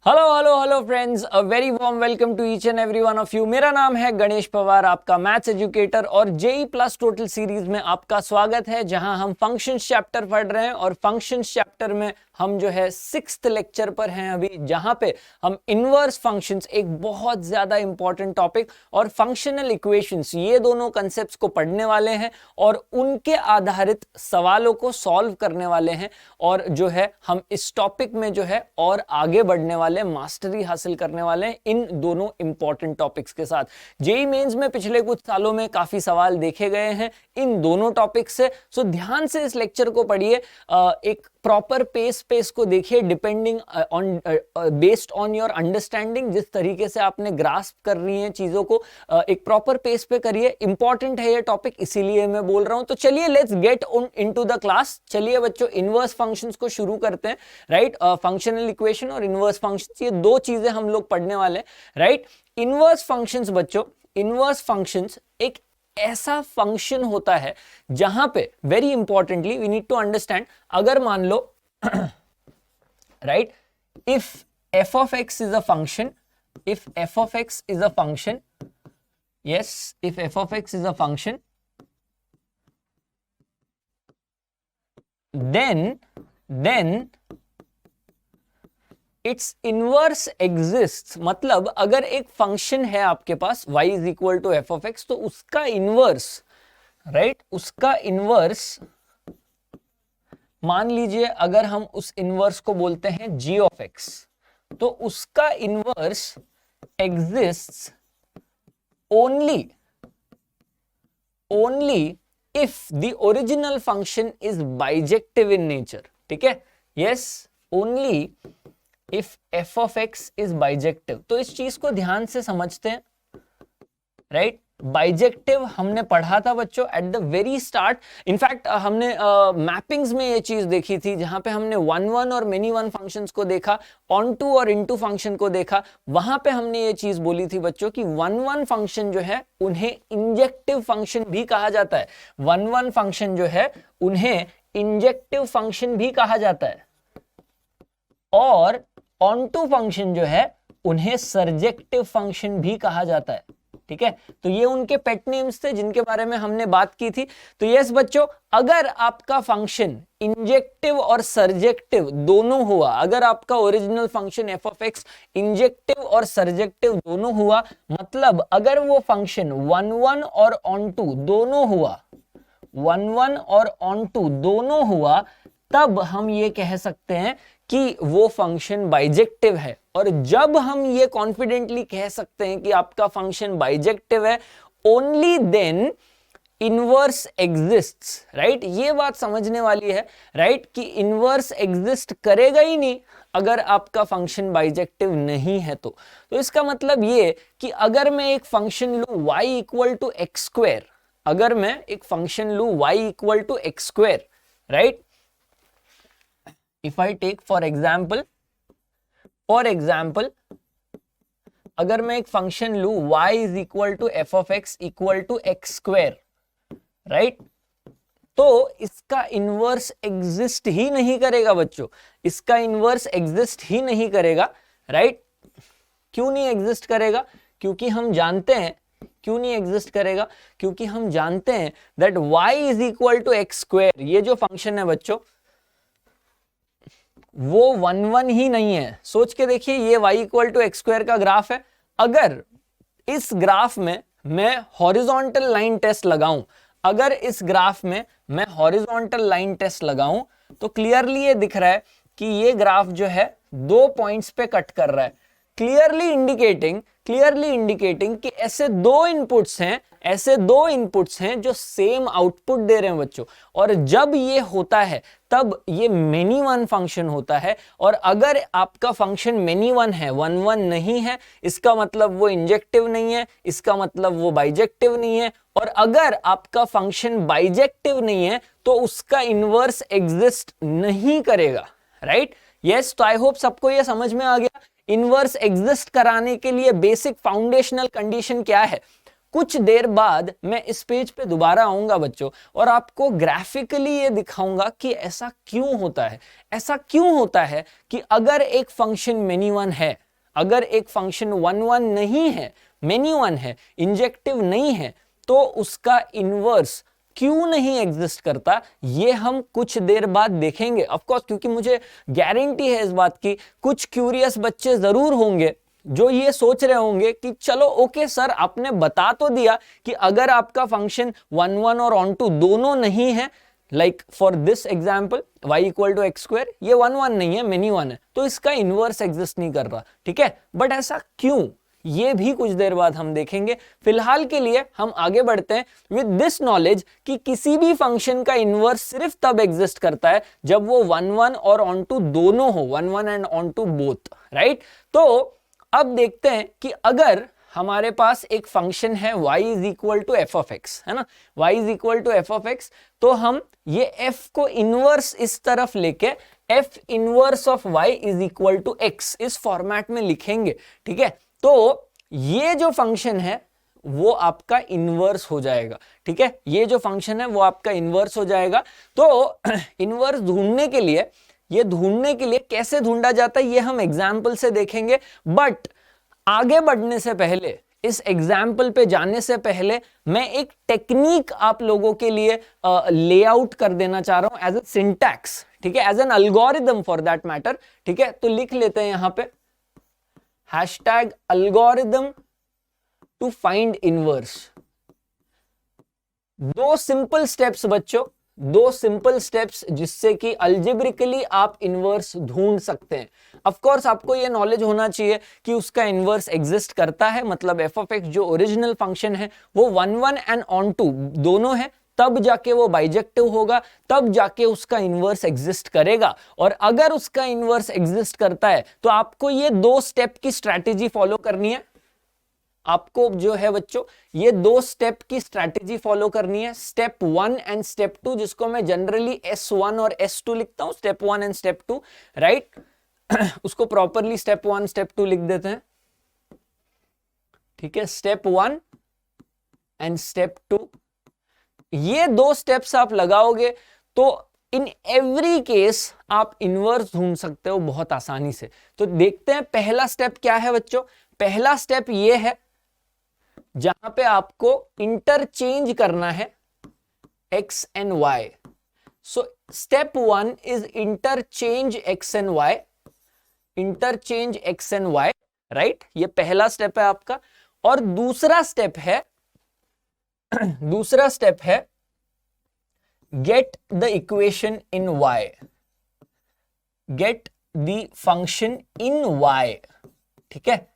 Hello hello hello friends, a very warm welcome to each and every one of you. मेरा नाम है गणेश पवार, आपका maths educator, और JEE plus total series में आपका स्वागत है, जहां हम फंक्शंस चैप्टर पढ़ रहे हैं। और फंक्शंस चैप्टर में हम जो है 6th लेक्चर पर हैं अभी, जहां पे हम इनवर्स फंक्शंस, एक बहुत ज्यादा इंपॉर्टेंट टॉपिक, और फंक्शनल इक्वेशंस, ये दोनों कंसेप्ट्स को पढ़ने वाले हैं और उनके आधारित सवालों को सॉल्व करने वाले हैं। और जो है हम इस टॉपिक में जो है और आगे बढ़ने वाले, मास्टरी हासिल करने वाले हैं इन दोनों इंपॉर्टेंट टॉपिक्स के साथ। जेई मेंस में पिछले कुछ सालों में काफी सवाल देखे गए हैं इन दोनों टॉपिक्स से, सो ध्यान से इस लेक्चर को पढ़िए, एक प्रॉपर पेस को देखिए, depending on based on your understanding. जिस तरीके से आपने ग्रास्प कर रही हैं चीजों को, एक प्रॉपर पेस पे करिए। इंपॉर्टेंट है ये टॉपिक, इसीलिए मैं बोल रहा हूं। तो चलिए let's get on into the class. चलिए बच्चों, इनवर्स फंक्शंस को शुरू करते हैं। राइट, फंक्शनल इक्वेशन और इनवर्स फंक्शंस, ये दो चीजें हम लोग पढ़ने वाले हैं। राइट, इनवर्स फंक्शंस बच्चों, इनवर्स फंक्शंस एक ऐसा फंक्शन होता है जहां पे very importantly we need to understand, अगर मान लो right, if f of x is a function, if f of x is a function, yes, if f of x is a function, then its inverse exists। मतलब अगर एक function है आपके पास y is equal to f of x, तो उसका inverse, right, उसका inverse, मान लीजिए अगर हम उस इनवर्स को बोलते हैं g of x, तो उसका inverse exists only if the original function is bijective in nature। ठीक है, yes, only if f of x is bijective। तो इस चीज को ध्यान से समझते हैं। राइट, बाइजेक्टिव हमने पढ़ा था बच्चों at the very start. In fact हमने मैपिंग्स में ये चीज देखी थी, जहां पे हमने वन वन और मेनी वन फंक्शंस को देखा, ऑन टू और इनटू फंक्शन को देखा। वहां पे हमने ये चीज बोली थी बच्चों कि वन वन फंक्शन जो है उन्हें इंजेक्टिव फंक्शन भी कहा जाता है। वन वन फंक्शन जो है उन्हें इंजेक्टिव फंक्शन भी कहा जाता है, और ऑन टू फंक्शन जो है उन्हें सर्जेक्टिव फंक्शन भी कहा जाता है। ठीक है, तो ये उनके पेट नेम्स थे जिनके बारे में हमने बात की थी। तो यस बच्चों, अगर आपका फंक्शन इंजेक्टिव और सर्जेक्टिव दोनों हुआ, अगर आपका original function f of x injective और सर्जेक्टिव दोनों हुआ, मतलब अगर वो फंक्शन वन वन और ऑन टू दोनों हुआ, वन वन और ऑन टू दोनों हुआ, तब हम ये कह सकते हैं कि वो फंक्शन बाइजेक्टिव है। और जब हम ये कॉन्फिडेंटली कह सकते हैं कि आपका फंक्शन बाइजेक्टिव है, only then inverse exists. Right, ये बात समझने वाली है, राइट, कि इनवर्स एग्जिस्ट करेगा ही नहीं अगर आपका फंक्शन बाइजेक्टिव नहीं है। तो इसका मतलब ये कि अगर मैं एक फंक्शन लूं y equal to x square, अगर मैं एक फंक्शन लूं y equal to x square, right, if I take for example, अगर मैं एक फंक्शन लूं y is equal to f of x equal to x square, right, तो इसका इनवर्स एग्जिस्ट ही नहीं करेगा बच्चों, इसका इनवर्स एग्जिस्ट ही नहीं करेगा। राइट, क्यों नहीं एग्जिस्ट करेगा? क्योंकि हम जानते हैं, क्यों नहीं एग्जिस्ट करेगा? क्योंकि हम जानते हैं that y is equal to x square, ये जो फंक्शन है बच्चों वो वन वन ही नहीं है। सोच के देखिए, ये y equal to x square का ग्राफ है। अगर इस ग्राफ में मैं हॉरिजॉन्टल लाइन टेस्ट लगाऊं, अगर इस ग्राफ में मैं हॉरिजॉन्टल लाइन टेस्ट लगाऊं, तो क्लियरली ये दिख रहा है कि ये ग्राफ जो है दो पॉइंट्स पे कट कर रहा है, क्लियरली इंडिकेटिंग कि ऐसे दो इनपुट्स हैं जो सेम आउटपुट दे रहे हैं बच्चों। और जब ये होता है तब ये मेनी वन फंक्शन होता है। और अगर आपका फंक्शन मेनी वन है, वन वन नहीं है, इसका मतलब वो इंजेक्टिव नहीं है, इसका मतलब वो बाइजेक्टिव नहीं है। और अगर आपका फंक्शन बाइजेक्टिव नहीं है तो उसका इनवर्स एग्जिस्ट नहीं करेगा। राइट, यस, तो आई होप सबको ये समझ में आ गया। इनवर्स एग्जिस्ट कराने के लिए बेसिक फाउंडेशनल कंडीशन क्या है? कुछ देर बाद मैं इस पेज पे दोबारा आऊंगा बच्चों और आपको ग्राफिकली ये दिखाऊंगा कि ऐसा क्यों होता है। ऐसा क्यों होता है कि अगर एक फंक्शन मेनी वन है, अगर एक फंक्शन वन वन नहीं है, मेनी वन है, इंजेक्टिव नहीं है, तो उसका इनवर्स क्यों नहीं एग्जिस्ट करता, ये हम कुछ देर बाद देखेंगे। ऑफ कोर्स, क्योंकि मुझे गारंटी है इस बात की, कुछ क्यूरियस बच्चे जरूर होंगे जो ये सोच रहे होंगे कि चलो ओके सर, आपने बता तो दिया कि अगर आपका फंक्शन वन वन और ऑन टू दोनों नहीं है, like for this example y equal to x square, ये वन वन नहीं है, मेनी वन है, तो इसका इनवर्स एग्जिस्ट नहीं कर रहा, ठीक है। बट ऐसा क्यों, ये भी कुछ देर बाद हम देखेंगे। फिलहाल के लिए हम आगे बढ़ते हैं विद दिस नॉलेज कि किसी भी फंक्शन का इनवर्स सिर्फ तब एग्जिस्ट करता है जब वो वन वन और ऑन टू दोनों हो, one one and onto both, right. तो अब देखते हैं कि अगर हमारे पास एक फंक्शन है y is equal to f of x, है ना, y is equal to f of x, तो हम ये f को इनवर्स इस तरफ लेके f inverse of y is equal to x इस फॉर्मेट में लिखेंगे, ठीक है। तो ये जो फंक्शन है वो आपका इनवर्स हो जाएगा, ठीक है, ये जो फंक्शन है वो आपका इनवर्स हो जाएगा। तो इनवर्स ढूंढने के लिए, ये ढूंढने के लिए कैसे ढूंढा जाता है ये हम एग्जाम्पल से देखेंगे। बट आगे बढ़ने से पहले, इस एग्जाम्पल पे जाने से पहले, मैं एक टेक्निक आप लोगों के लिए लेआउट कर देना चाह रहा हूं एज ए सिंटैक्स, ठीक है, as an algorithm for that matter, ठीक है। तो लिख लेते हैं यहां पे hashtag algorithm to find inverse. दो सिंपल स्टेप्स बच्चों, दो सिंपल स्टेप्स जिससे कि अलजेब्रिकली आप इनवर्स ढूंढ सकते हैं। ऑफ कोर्स आपको यह नॉलेज होना चाहिए कि उसका इनवर्स एग्जिस्ट करता है, मतलब एफ ऑफ एक्स जो ओरिजिनल फंक्शन है वो one one and onto दोनों है, तब जाके वो बाइजेक्टिव होगा, तब जाके उसका इनवर्स एग्जिस्ट करेगा। और अगर उसका इनवर्स एग्जिस्ट करता है तो आपको ये दो स्टेप की स्ट्रैटेजी फॉलो करनी है। आपको जो है बच्चों ये दो स्टेप की स्ट्रैटेजी फॉलो करनी है, स्टेप 1 एंड स्टेप 2, जिसको मैं जनरली S1 और S2 लिखता हूं, स्टेप 1 एंड स्टेप 2, राइट। उसको प्रॉपरली स्टेप 1 स्टेप 2 लिख देते हैं, ठीक है, स्टेप 1 एंड स्टेप 2। ये दो स्टेप्स आप लगाओगे तो इन एवरी केस आप इनवर्स ढूंढ सकते हो बहुत आसानी से। तो देखते हैं पहला स्टेप क्या है बच्चों। पहला स्टेप ये है जहां पे आपको इंटरचेंज करना है x and y। So step 1 is interchange x and y, interchange x and y, right. ये पहला स्टेप है आपका। और दूसरा स्टेप है, दूसरा स्टेप है get the equation in y, get the function in y, ठीक है,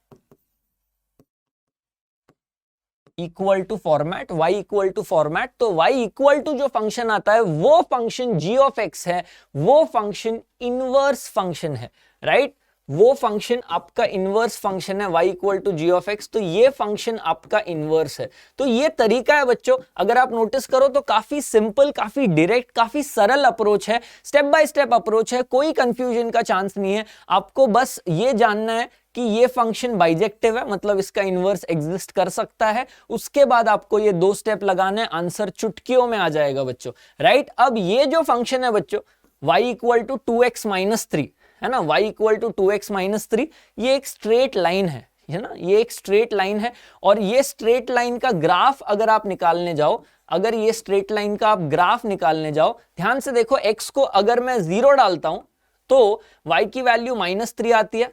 equal to format, y equal to format. तो y इक्वल टू जो फंक्शन आता है वो फंक्शन g ऑफ x है, वो फंक्शन इनवर्स फंक्शन है, राइट। वो फंक्शन आपका इनवर्स फंक्शन है y equal to g of x, तो ये फंक्शन आपका इनवर्स है। तो ये तरीका है बच्चों, अगर आप नोटिस करो तो काफी सिंपल, काफी डायरेक्ट, काफी सरल अप्रोच है, स्टेप बाय स्टेप अप्रोच है, कोई कंफ्यूजन का चांस नहीं है। आपको बस ये जानना है कि ये फंक्शन बाइजेक्टिव है, मतलब इसका इनवर्स एग्जिस्ट कर सकता है। उसके बाद आपको ये दो स्टेप लगाने, आंसर चुटकियों में आ जाएगा बच्चों, राइट। अब ये जो फंक्शन है बच्चों y equal to 2x minus 3, है ना, y equal to 2x minus 3, ये एक स्ट्रेट लाइन है ना, ये एक स्ट्रेट लाइन है। और ये स्ट्रेट लाइन का ग्राफ अगर आप निकालने जाओ, अगर ये स्ट्रेट लाइन का आप ग्राफ निकालने जाओ, ध्यान से देखो, x को अगर मैं 0 डालता हूं तो y की वैल्यू -3 आती है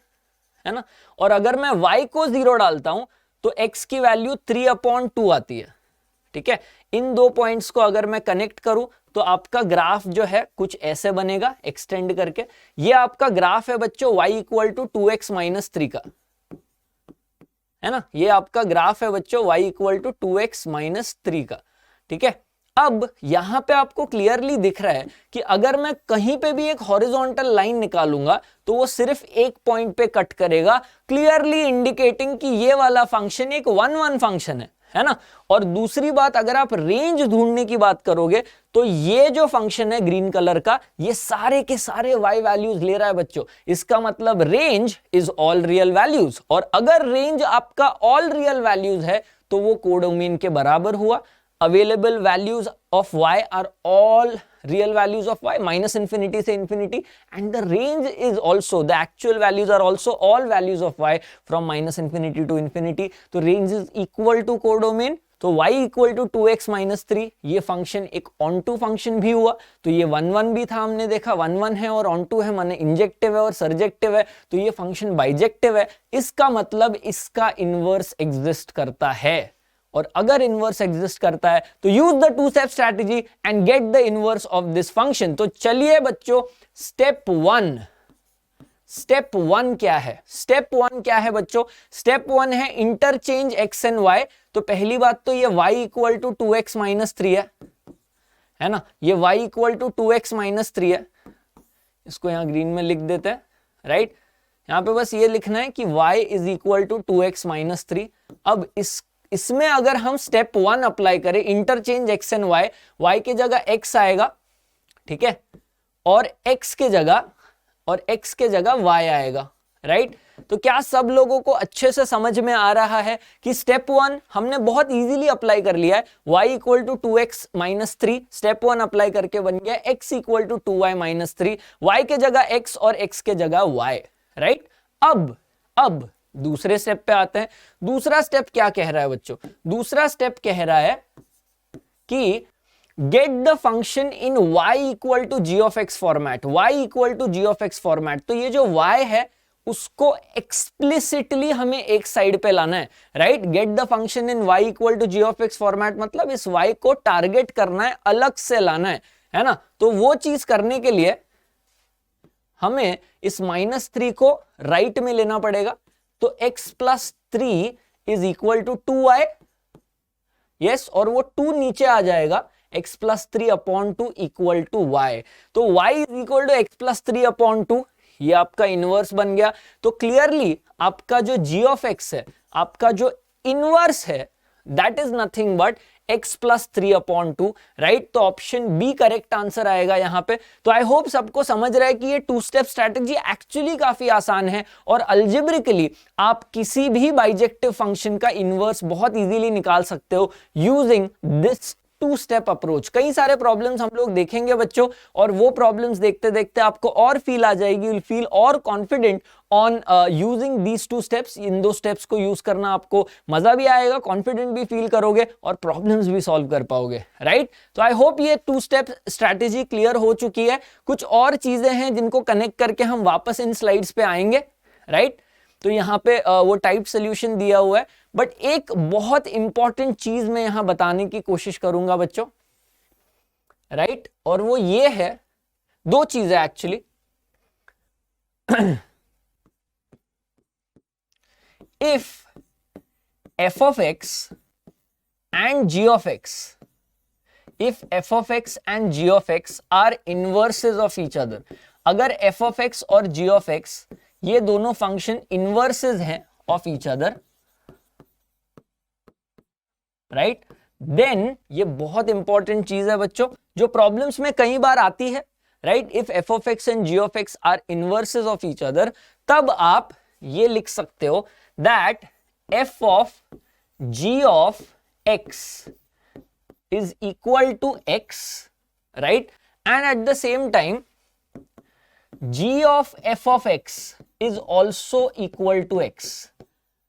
ना, और अगर मैं y को 0 डालता हूं तो x की वैल्यू 3/2 आती है, ठीक है। इन दो पॉइंट्स को अगर मैं कनेक्ट करूं तो आपका ग्राफ जो है कुछ ऐसे बनेगा, एक्सटेंड करके। ये आपका ग्राफ है बच्चों y equal to 2x minus 3 का, है ना, ये आपका ग्राफ है बच्चों y equal to 2x minus 3 का, ठीक है। अब यहां पे आपको क्लियरली दिख रहा है कि अगर मैं कहीं पे भी एक हॉरिजॉन्टल लाइन निकालूंगा तो वो सिर्फ एक पॉइंट पे कट करेगा, क्लियरली इंडिकेटिंग कि ये वाला फंक्शन एक 1 1 फंक्शन है ना। और दूसरी बात, अगर आप रेंज ढूंढने की बात करोगे तो ये जो फंक्शन है ग्रीन कलर का, ये सारे के सारे y वैल्यूज ले रहा है बच्चों। इसका मतलब range is all real values, और अगर रेंज आपका ऑल रियल वैल्यूज है तो वो कोडोमेन के बराबर हुआ। Available values of y are all real values of y, minus infinity से infinity, and the range is also, the actual values are also all values of y from minus infinity to infinity. तो range is equal to codomain, तो y equal to 2x minus 3, ये function एक on to function भी हुआ। तो ये 1 1 भी था, हमने देखा 1 1 है और ऑन टू है, माने इंजेक्टिव है और सर्जेक्टिव है, तो ये फंक्शन बाइजेक्टिव है। इसका मतलब इसका इनवर्स एग्जिस्ट करता है, और अगर इनवर्स एग्जिस्ट करता है तो use the two step strategy and gate the inverse of this function. तो चलिए बच्चों, स्टेप वन क्या है? स्टेप वन क्या है बच्चों? स्टेप वन है इंटरचेंज x एंड y। तो पहली बात तो ये y equal to 2x minus 3 है ना, ये y equal to 2x minus 3 है। इसको यहां ग्रीन में लिख देते हैं, राइट। यहां पे बस ये लिखना है कि y is equal to 2x minus 3। अब इसमें अगर हम स्टेप वन अप्लाई करें, interchange x and y, y के जगह x आएगा, ठीक है, और x के जगह y आएगा, राइट। तो क्या सब लोगों को अच्छे से समझ में आ रहा है कि स्टेप वन हमने बहुत इजीली अप्लाई कर लिया है। y equal to 2x minus 3, step one apply करके बन गया x equal to 2y minus 3, y के जगह x और x के जगह y, राइट। अब दूसरे स्टेप पे आते हैं। दूसरा स्टेप क्या कह रहा है बच्चों? दूसरा स्टेप कह रहा है कि get the function in y equal to g of x format, y equal to g of x format. तो ये जो y है उसको एक्सप्लिसिटली हमें एक साइड पे लाना है, right. Get the function in y equal to g of x format मतलब इस y को टारगेट करना है, अलग से लाना है ना। तो वो चीज करने के लिए हमें इस -3 को राइट में लेना पड़ेगा। तो x plus 3 is equal to 2y, yes, और वो 2 नीचे आ जाएगा, x plus 3 upon 2 equal to y। तो y is equal to x plus 3 upon 2, ये आपका इनवर्स बन गया। तो क्लियरली आपका जो g ऑफ x है, आपका जो इनवर्स है, that is nothing but x plus 3 upon 2, right. तो ऑप्शन बी करेक्ट आंसर आएगा यहां पे। तो आई होप सबको समझ रहा है कि ये टू स्टेप स्ट्रैटेजी एक्चुअली काफी आसान है, और अल्जेब्रिकली आप किसी भी बाइजेक्टिव फंक्शन का इनवर्स बहुत इजीली निकाल सकते हो using this two step approach. कई सारे प्रॉब्लम्स हम लोग देखेंगे बच्चों, और वो प्रॉब्लम्स देखते देखते आपको और फील आ जाएगी, विल फील और confident on using these two steps. इन दो स्टेप्स को यूज करना आपको मजा भी आएगा, कॉन्फिडेंट भी फील करोगे और प्रॉब्लम्स भी सॉल्व कर पाओगे, राइट। तो आई होप ये टू स्टेप स्ट्रैटेजी क्लियर हो चुकी है। कुछ और चीजें हैं जिनको कनेक्ट करके हम वापस इन स्लाइड्स पे आएंगे, राइट। तो यहाँ पे वो टाइप सोल्यूशन दिया हुआ है, बट एक बहुत इंपॉर्टेंट चीज मैं यहां बताने की कोशिश करूंगा बच्चों, राइट। और वो ये है, दो चीजें actually. If f of x and g of x, if f of x and g of x are inverses of each other, अगर f of x और g of x ये दोनों फंक्शन इनवर्सेस हैं of each other, right, then ये बहुत important चीज है बच्चों जो प्रॉब्लम्स में कई बार आती है, right. If f of x and g of x are inverses of each other, तब आप ये लिख सकते हो that f of g of x is equal to x, right, and at the same time g of f of x is also equal to x,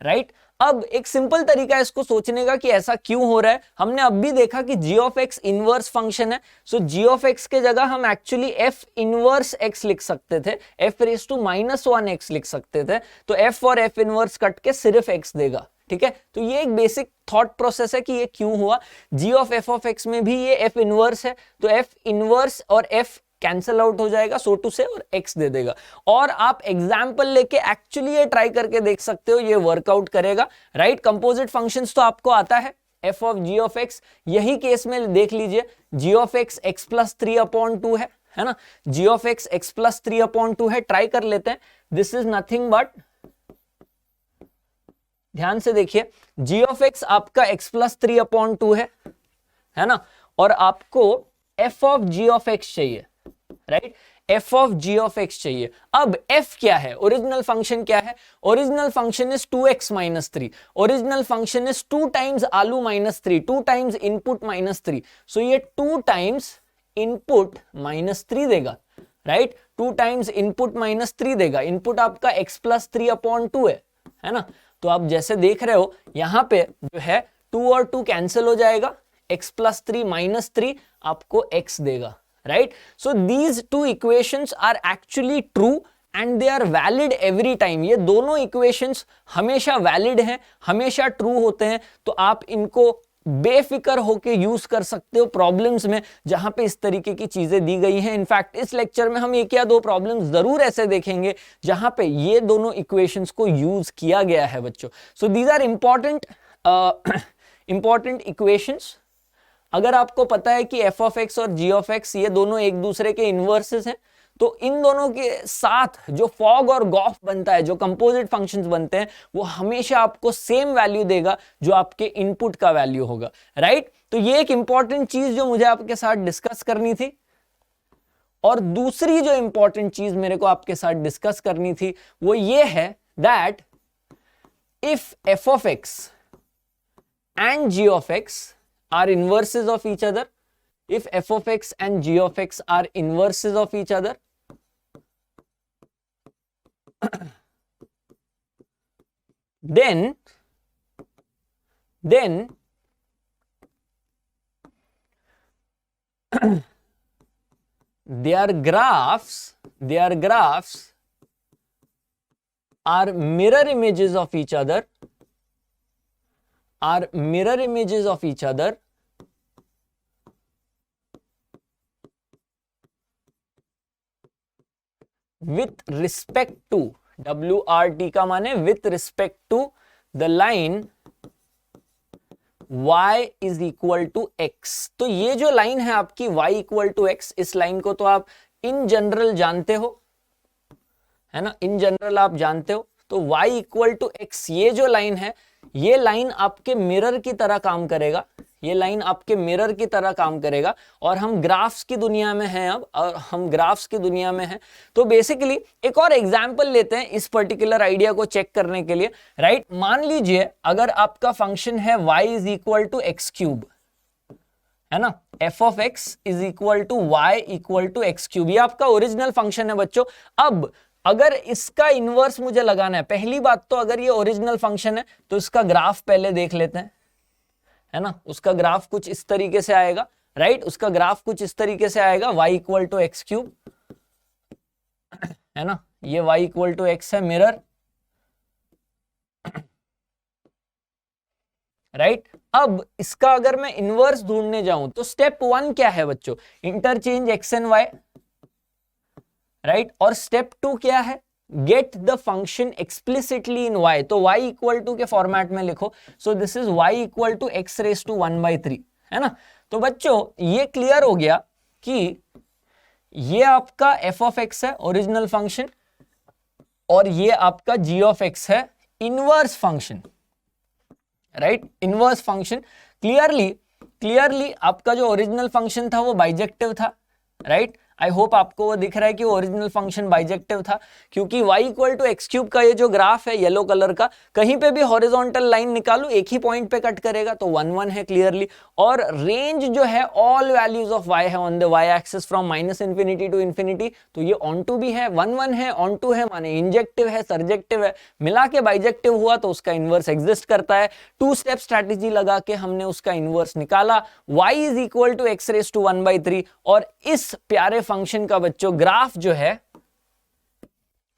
right। अब एक simple तरीका है इसको सोचने का कि ऐसा क्यों हो रहा है। हमने अब भी देखा कि g of x inverse function है, सो g of x के जगह हम एक्चुअली f इनवर्स x लिख सकते थे, f रेज़ टू -1x लिख सकते थे। तो f और f इनवर्स कट के सिर्फ x देगा, ठीक है। तो ये एक बेसिक थॉट प्रोसेस है कि ये क्यों हुआ। g of f of x में भी ये f इनवर्स है, तो f इनवर्स और f कैंसल आउट हो जाएगा, सो टू से, और x दे देगा। और आप एग्जाम्पल लेके एक्चुअली ये ट्राई करके देख सकते हो, ये वर्कआउट करेगा, राइट। कंपोजिट फंक्शंस तो आपको आता है, f of g of x, यही केस में देख लीजिए, g of x x plus 3 upon 2 है ना, g of x x plus 3 upon 2 है। ट्राई कर लेते हैं, दिस इज नथिंग बट ध्यान से देखिए, g ऑफ एक्स आपका x प्लस 3/2 है ना, और आपको f of g of x चाहिए, right, f of g of x चाहिए। अब f क्या है, ओरिजिनल फंक्शन क्या है, original function is 2x minus 3, original function is 2 times आलू माइनस 3, 2 टाइम्स इनपुट माइनस 3, सो ये 2 टाइम्स इनपुट माइनस 3 देगा, राइट, 2 टाइम्स इनपुट माइनस 3 देगा। इनपुट आपका x प्लस 3/2 है ना, तो आप जैसे देख रहे हो यहां पे जो है 2 और 2 कैंसिल हो जाएगा, x प्लस 3 माइनस 3 आपको x देगा, right? So these two equations are actually true and they are valid every time. ये दोनों equations हमेशा valid हैं, हमेशा true होते हैं, तो आप इनको बेफिक्र होके यूज कर सकते हो प्रॉब्लम्स में जहां पे इस तरीके की चीजें दी गई हैं। इनफैक्ट इस लेक्चर में हम एक या दो प्रॉब्लम्स जरूर ऐसे देखेंगे जहां पे ये दोनों इक्वेशंस को यूज किया गया है बच्चों। So these are important equations. अगर आपको पता है कि f ऑफ x और g ऑफ x ये दोनों एक दूसरे के इनवर्सेस हैं, तो इन दोनों के साथ जो फॉग और गॉफ बनता है, जो कंपोजिट फंक्शंस बनते हैं, वो हमेशा आपको सेम वैल्यू देगा जो आपके इनपुट का वैल्यू होगा, राइट? तो ये एक इंपॉर्टेंट चीज जो मुझे आपके साथ डिस्कस करनी थी। और दूसरी जो इंपॉर्टेंट चीज मेरे को आपके साथ डिस्कस करनी थी वो ये है that if f of x and g of x are inverses of each other, if f of x and g of x are inverses of each other, then their graphs are mirror images of each other, with respect to, WRT का माने with respect to the line y is equal to x। तो ये जो line है आपकी y equal to x, इस line को तो आप इन जनरल जानते हो, है ना, इन जनरल आप जानते हो। तो y equal to x ये जो लाइन है, ये लाइन आपके मिरर की तरह काम करेगा, ये लाइन आपके मिरर की तरह काम करेगा। और हम ग्राफ्स की दुनिया में हैं अब, और हम ग्राफ्स की दुनिया में हैं। तो बेसिकली एक और एग्जांपल लेते हैं इस पर्टिकुलर आइडिया को चेक करने के लिए, राइट? मान लीजिए अगर आपका फंक्शन है y is equal to x cube, है ना, f of x is equal to y equal to x cube, ये आपका ओरिजिनल फंक्शन है बच्चों। अब अगर इसका इनवर्स मुझे लगाना है, पहली बात तो अगर ये ओरिजिनल फंक्शन है तो इसका ग्राफ पहले देख लेते हैं, है ना। उसका ग्राफ कुछ इस तरीके से आएगा, राइट? उसका ग्राफ कुछ इस तरीके से आएगा, y equal to x cube, है ना, ये y इक्वल टू एक्स है मिरर, राइट? अब इसका अगर मैं इनवर्स ढूंढने जाऊं तो स्टेप 1 क्या है बच्चों? Interchange x and y, right? और स्टेप 2 क्या है? Get the function explicitly in y। तो y इक्वल टू के फॉर्मेट में लिखो, so this is y equal to x raise to 1/3, है ना। तो बच्चों ये क्लियर हो गया कि ये आपका f ऑफ x है ओरिजिनल फंक्शन, और ये आपका g ऑफ x है inverse function, right? Inverse function. Clearly आपका जो ओरिजिनल फंक्शन था वो बाइजेक्टिव था, राइट? आई होप आपको वो दिख रहा है कि ओरिजिनल फंक्शन बाइजेक्टिव था, क्योंकि y equal to x cube का ये जो ग्राफ है येलो कलर का, कहीं पे भी हॉरिजॉन्टल लाइन निकालो एक ही पॉइंट पे कट करेगा, तो 1 1 है क्लियरली। और रेंज जो है ऑल वैल्यूज ऑफ y है on the y axis from -infinity to infinity, तो ये ऑन टू भी है, 1 1 है, ऑन टू है, माने इंजेक्टिव है, सर्जेक्टिव है, मिला के बाइजेक्टिव हुआ तो उसका इनवर्स एग्जिस्ट करता है। 2 स्टेप स्ट्रैटेजी लगा के हमने उसका इनवर्स निकाला, y is equal to x raise to 1/3। और इस प्यारे फंक्शन का बच्चों ग्राफ जो है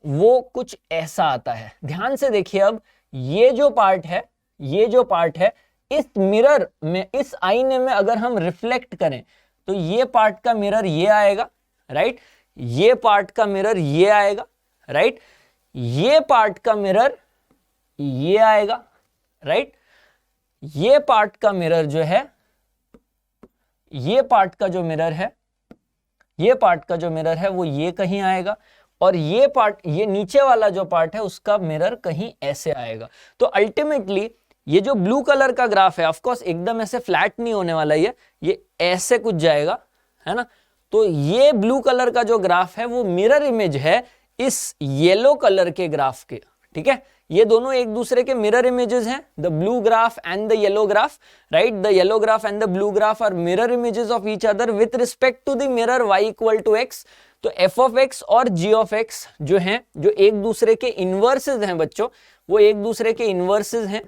वो कुछ ऐसा आता है। ध्यान से देखिए, अब ये जो पार्ट है इस मिरर में, इस आईने में अगर हम रिफ्लेक्ट करें तो ये पार्ट का मिरर ये आएगा, राइट? ये पार्ट का मिरर ये आएगा, राइट? ये पार्ट का मिरर ये आएगा, राइट? ये पार्ट का मिरर जो है, ये पार्ट का जो मिरर है, ये पार्ट का जो मिरर है वो ये कहीं आएगा, और ये पार्ट, ये नीचे वाला जो पार्ट है उसका मिरर कहीं ऐसे आएगा। तो अल्टीमेटली ये जो ब्लू कलर का ग्राफ है, ऑफ कोर्स एकदम ऐसे फ्लैट नहीं होने वाला, ये ऐसे कुछ जाएगा, है ना। तो ये ब्लू कलर का जो ग्राफ है वो मिरर इमेज है इस येलो कलर के ग्राफ के, ठीक है। ये दोनों एक दूसरे के मिरर इमेजेस हैं, the blue graph and the yellow graph, right. The yellow graph and the blue graph are mirror images of each other with respect to the mirror y equal to x। तो f of x और g of x जो हैं, जो एक दूसरे के inverses हैं बच्चों, वो एक दूसरे के इनवर्सेस हैं,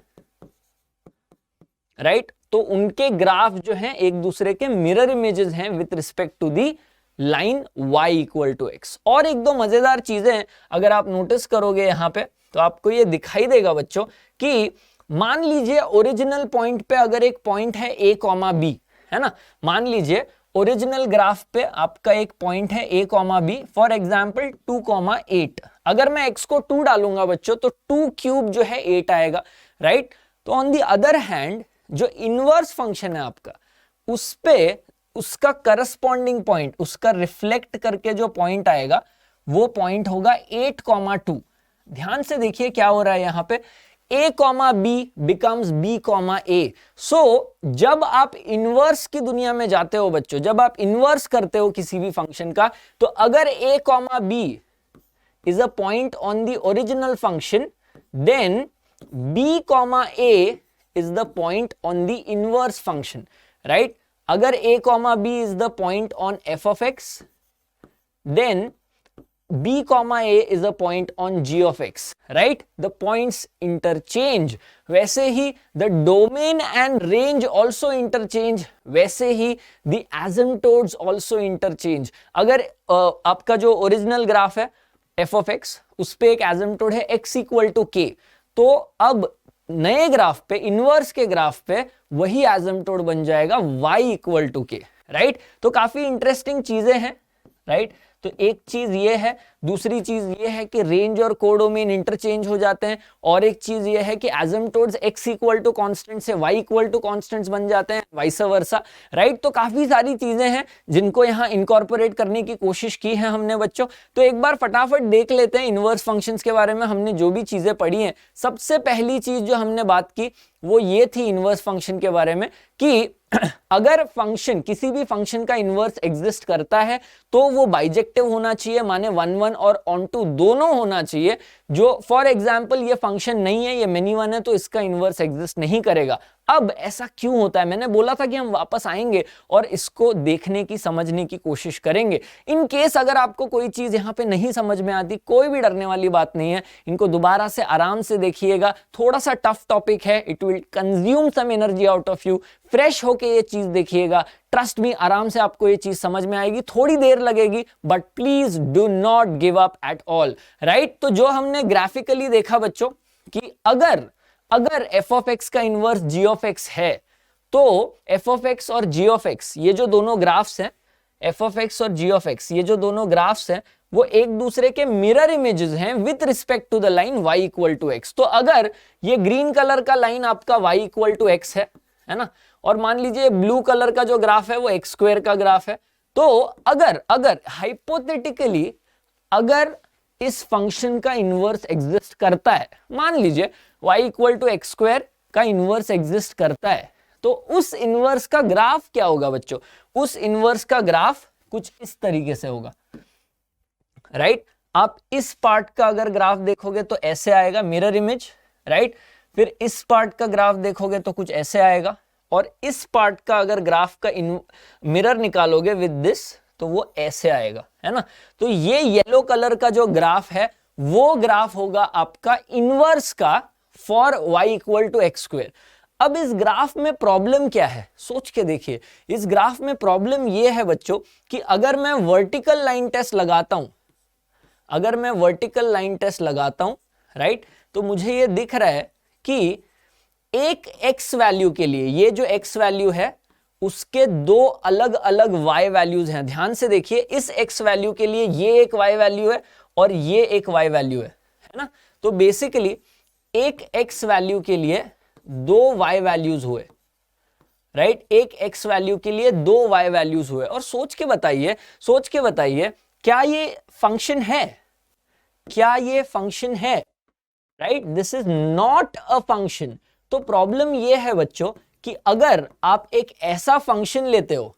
राइट। तो उनके ग्राफ जो हैं एक दूसरे के मिरर इमेजेस हैं with respect to the line y equal to x। और एक दो मजेदार चीजें हैं, अगर आप नोटिस करोगे यहां पे तो आपको ये दिखाई देगा बच्चों कि मान लीजिए ओरिजिनल पॉइंट पे अगर एक पॉइंट है a, b, है ना। मान लीजिए ओरिजिनल ग्राफ पे आपका एक पॉइंट है a, b, फॉर एग्जांपल 2,8। अगर मैं x को 2 डालूंगा बच्चों तो 2 क्यूब जो है 8 आएगा, राइट। तो ऑन दी अदर हैंड जो इनवर्स फंक्शन है आपका, उस पे उसका करस्पॉन्डिंग पॉइंट, उसका रिफ्लेक्ट करके जो पॉइंट आएगा वो पॉइंट होगा 8,2। ध्यान से देखिए क्या हो रहा है यहां पे, a, b becomes b, a। सो जब आप इनवर्स की दुनिया में जाते हो बच्चों, जब आप इनवर्स करते हो किसी भी फंक्शन का, तो अगर a, b is a point on the original function, then b, a is the point on the inverse function, right। अगर a, b is the point on f of x, then b, a is a point on g of x, right। The points interchange, वैसे ही the domain and range also interchange, वैसे ही the asymptotes also interchange। अगर आपका जो original graph है f of x, उस पे एक एसिम्प्टोड है x इक्वल टू k, तो अब नए ग्राफ पे, इनवर्स के ग्राफ पे वही एसिम्प्टोड बन जाएगा y equal to k, right. तो काफी इंटरेस्टिंग चीजें हैं, राइट। तो एक चीज ये है, दूसरी चीज ये है कि रेंज और कोडोमेन इंटरचेंज हो जाते हैं, और एक चीज ये है कि एसिम्प्टोड्स x इक्वल टू कांस्टेंट से y इक्वल टू कांस्टेंट्स बन जाते हैं, वाइस वर्सा, राइट। तो काफी सारी चीजें हैं जिनको यहाँ इनकॉर्पोरेट करने की कोशिश की है हमने बच्चों। तो एक बार फटाफट देख लेते हैं इनवर्स फंक्शंस के बारे में हमने जो भी चीजें पढ़ी हैं। सबसे पहली चीज जो हमने बात की वो ये थी इनवर्स फंक्शन के बारे में कि अगर फंक्शन, किसी भी फंक्शन का इनवर्स एग्जिस्ट करता है तो वो बाइजेक्टिव होना चाहिए, माने 1 1 और ऑन टू दोनों होना चाहिए। जो फॉर एग्जांपल ये फंक्शन नहीं है, ये मेनी वन है, तो इसका इनवर्स एग्जिस्ट नहीं करेगा। अब ऐसा क्यों होता है, मैंने बोला था कि हम वापस आएंगे और इसको देखने की, समझने की कोशिश करेंगे। इन केस अगर आपको कोई चीज यहाँ पे नहीं समझ में आती, कोई भी डरने वाली बात नहीं है, इनको दोबारा से आराम से देखिएगा। थोड़ा सा टफ टॉपिक है, it will consume some energy out of you. Fresh होके ये चीज देखिएगा, ट्रस्ट मी, आराम से आपको ये चीज समझ में आएगी। थोड़ी देर लगेगी but please do not give up at all, right. तो जो हमने ग्राफिकली देखा बच्चों कि अगर f ऑफ x का इनवर्स g ऑफ x है, तो f ऑफ x और g ऑफ x, ये जो दोनों ग्राफ्स हैं, f ऑफ x और g ऑफ x, ये जो दोनों ग्राफ्स हैं, वो एक दूसरे के मिरर इमेजेस हैं with respect to the line y equal to x। तो अगर ये ग्रीन कलर का लाइन आपका y इक्वल टू x है ना, और मान लीजिए ब्लू कलर का जो ग्राफ है वो x स्क्वायर का ग्राफ है, तो अगर हाइपोथेटिकली अगर इस फंक्शन का इनवर्स एग्जिस्ट करता है, मान लीजिए y equal to x square का इनवर्स एग्जिस्ट करता है, तो उस इनवर्स का ग्राफ क्या होगा बच्चों? उस इनवर्स का ग्राफ कुछ इस तरीके से होगा, राइट। आप इस पार्ट का अगर ग्राफ देखोगे तो ऐसे आएगा, मिरर इमेज, राइट। फिर इस पार्ट का ग्राफ देखोगे तो कुछ ऐसे आएगा, और इस पार्ट का अगर ग्राफ का मिरर निकालोगे विद दिस तो वो ऐसे आएगा, है ना। तो ये येलो कलर का जो ग्राफ है वो ग्राफ होगा आपका इनवर्स का for y equal to x square. अब इस ग्राफ में प्रॉब्लम क्या है, सोच के देखिए। इस ग्राफ में प्रॉब्लम ये है बच्चों कि अगर मैं वर्टिकल लाइन टेस्ट लगाता हूं, अगर मैं वर्टिकल लाइन टेस्ट लगाता हूं, राइट, तो मुझे ये दिख रहा है कि एक x वैल्यू के लिए, ये जो x वैल्यू है उसके दो अलग अलग y वैल्यूज हैं। ध्यान से देखिए, इस x वैल्यू के लिए ये एक y वैल्यू है और ये एक y वैल्यू है ना। तो बेसिकली एक x वैल्यू के लिए दो y वैल्यूज हुए, राइट। एक x वैल्यू के लिए दो y वैल्यूज हुए। और सोच के बताइए क्या ये फंक्शन है? क्या ये फंक्शन है? Right, this is not a function. तो प्रॉब्लम ये है बच्चों कि अगर आप एक ऐसा फंक्शन लेते हो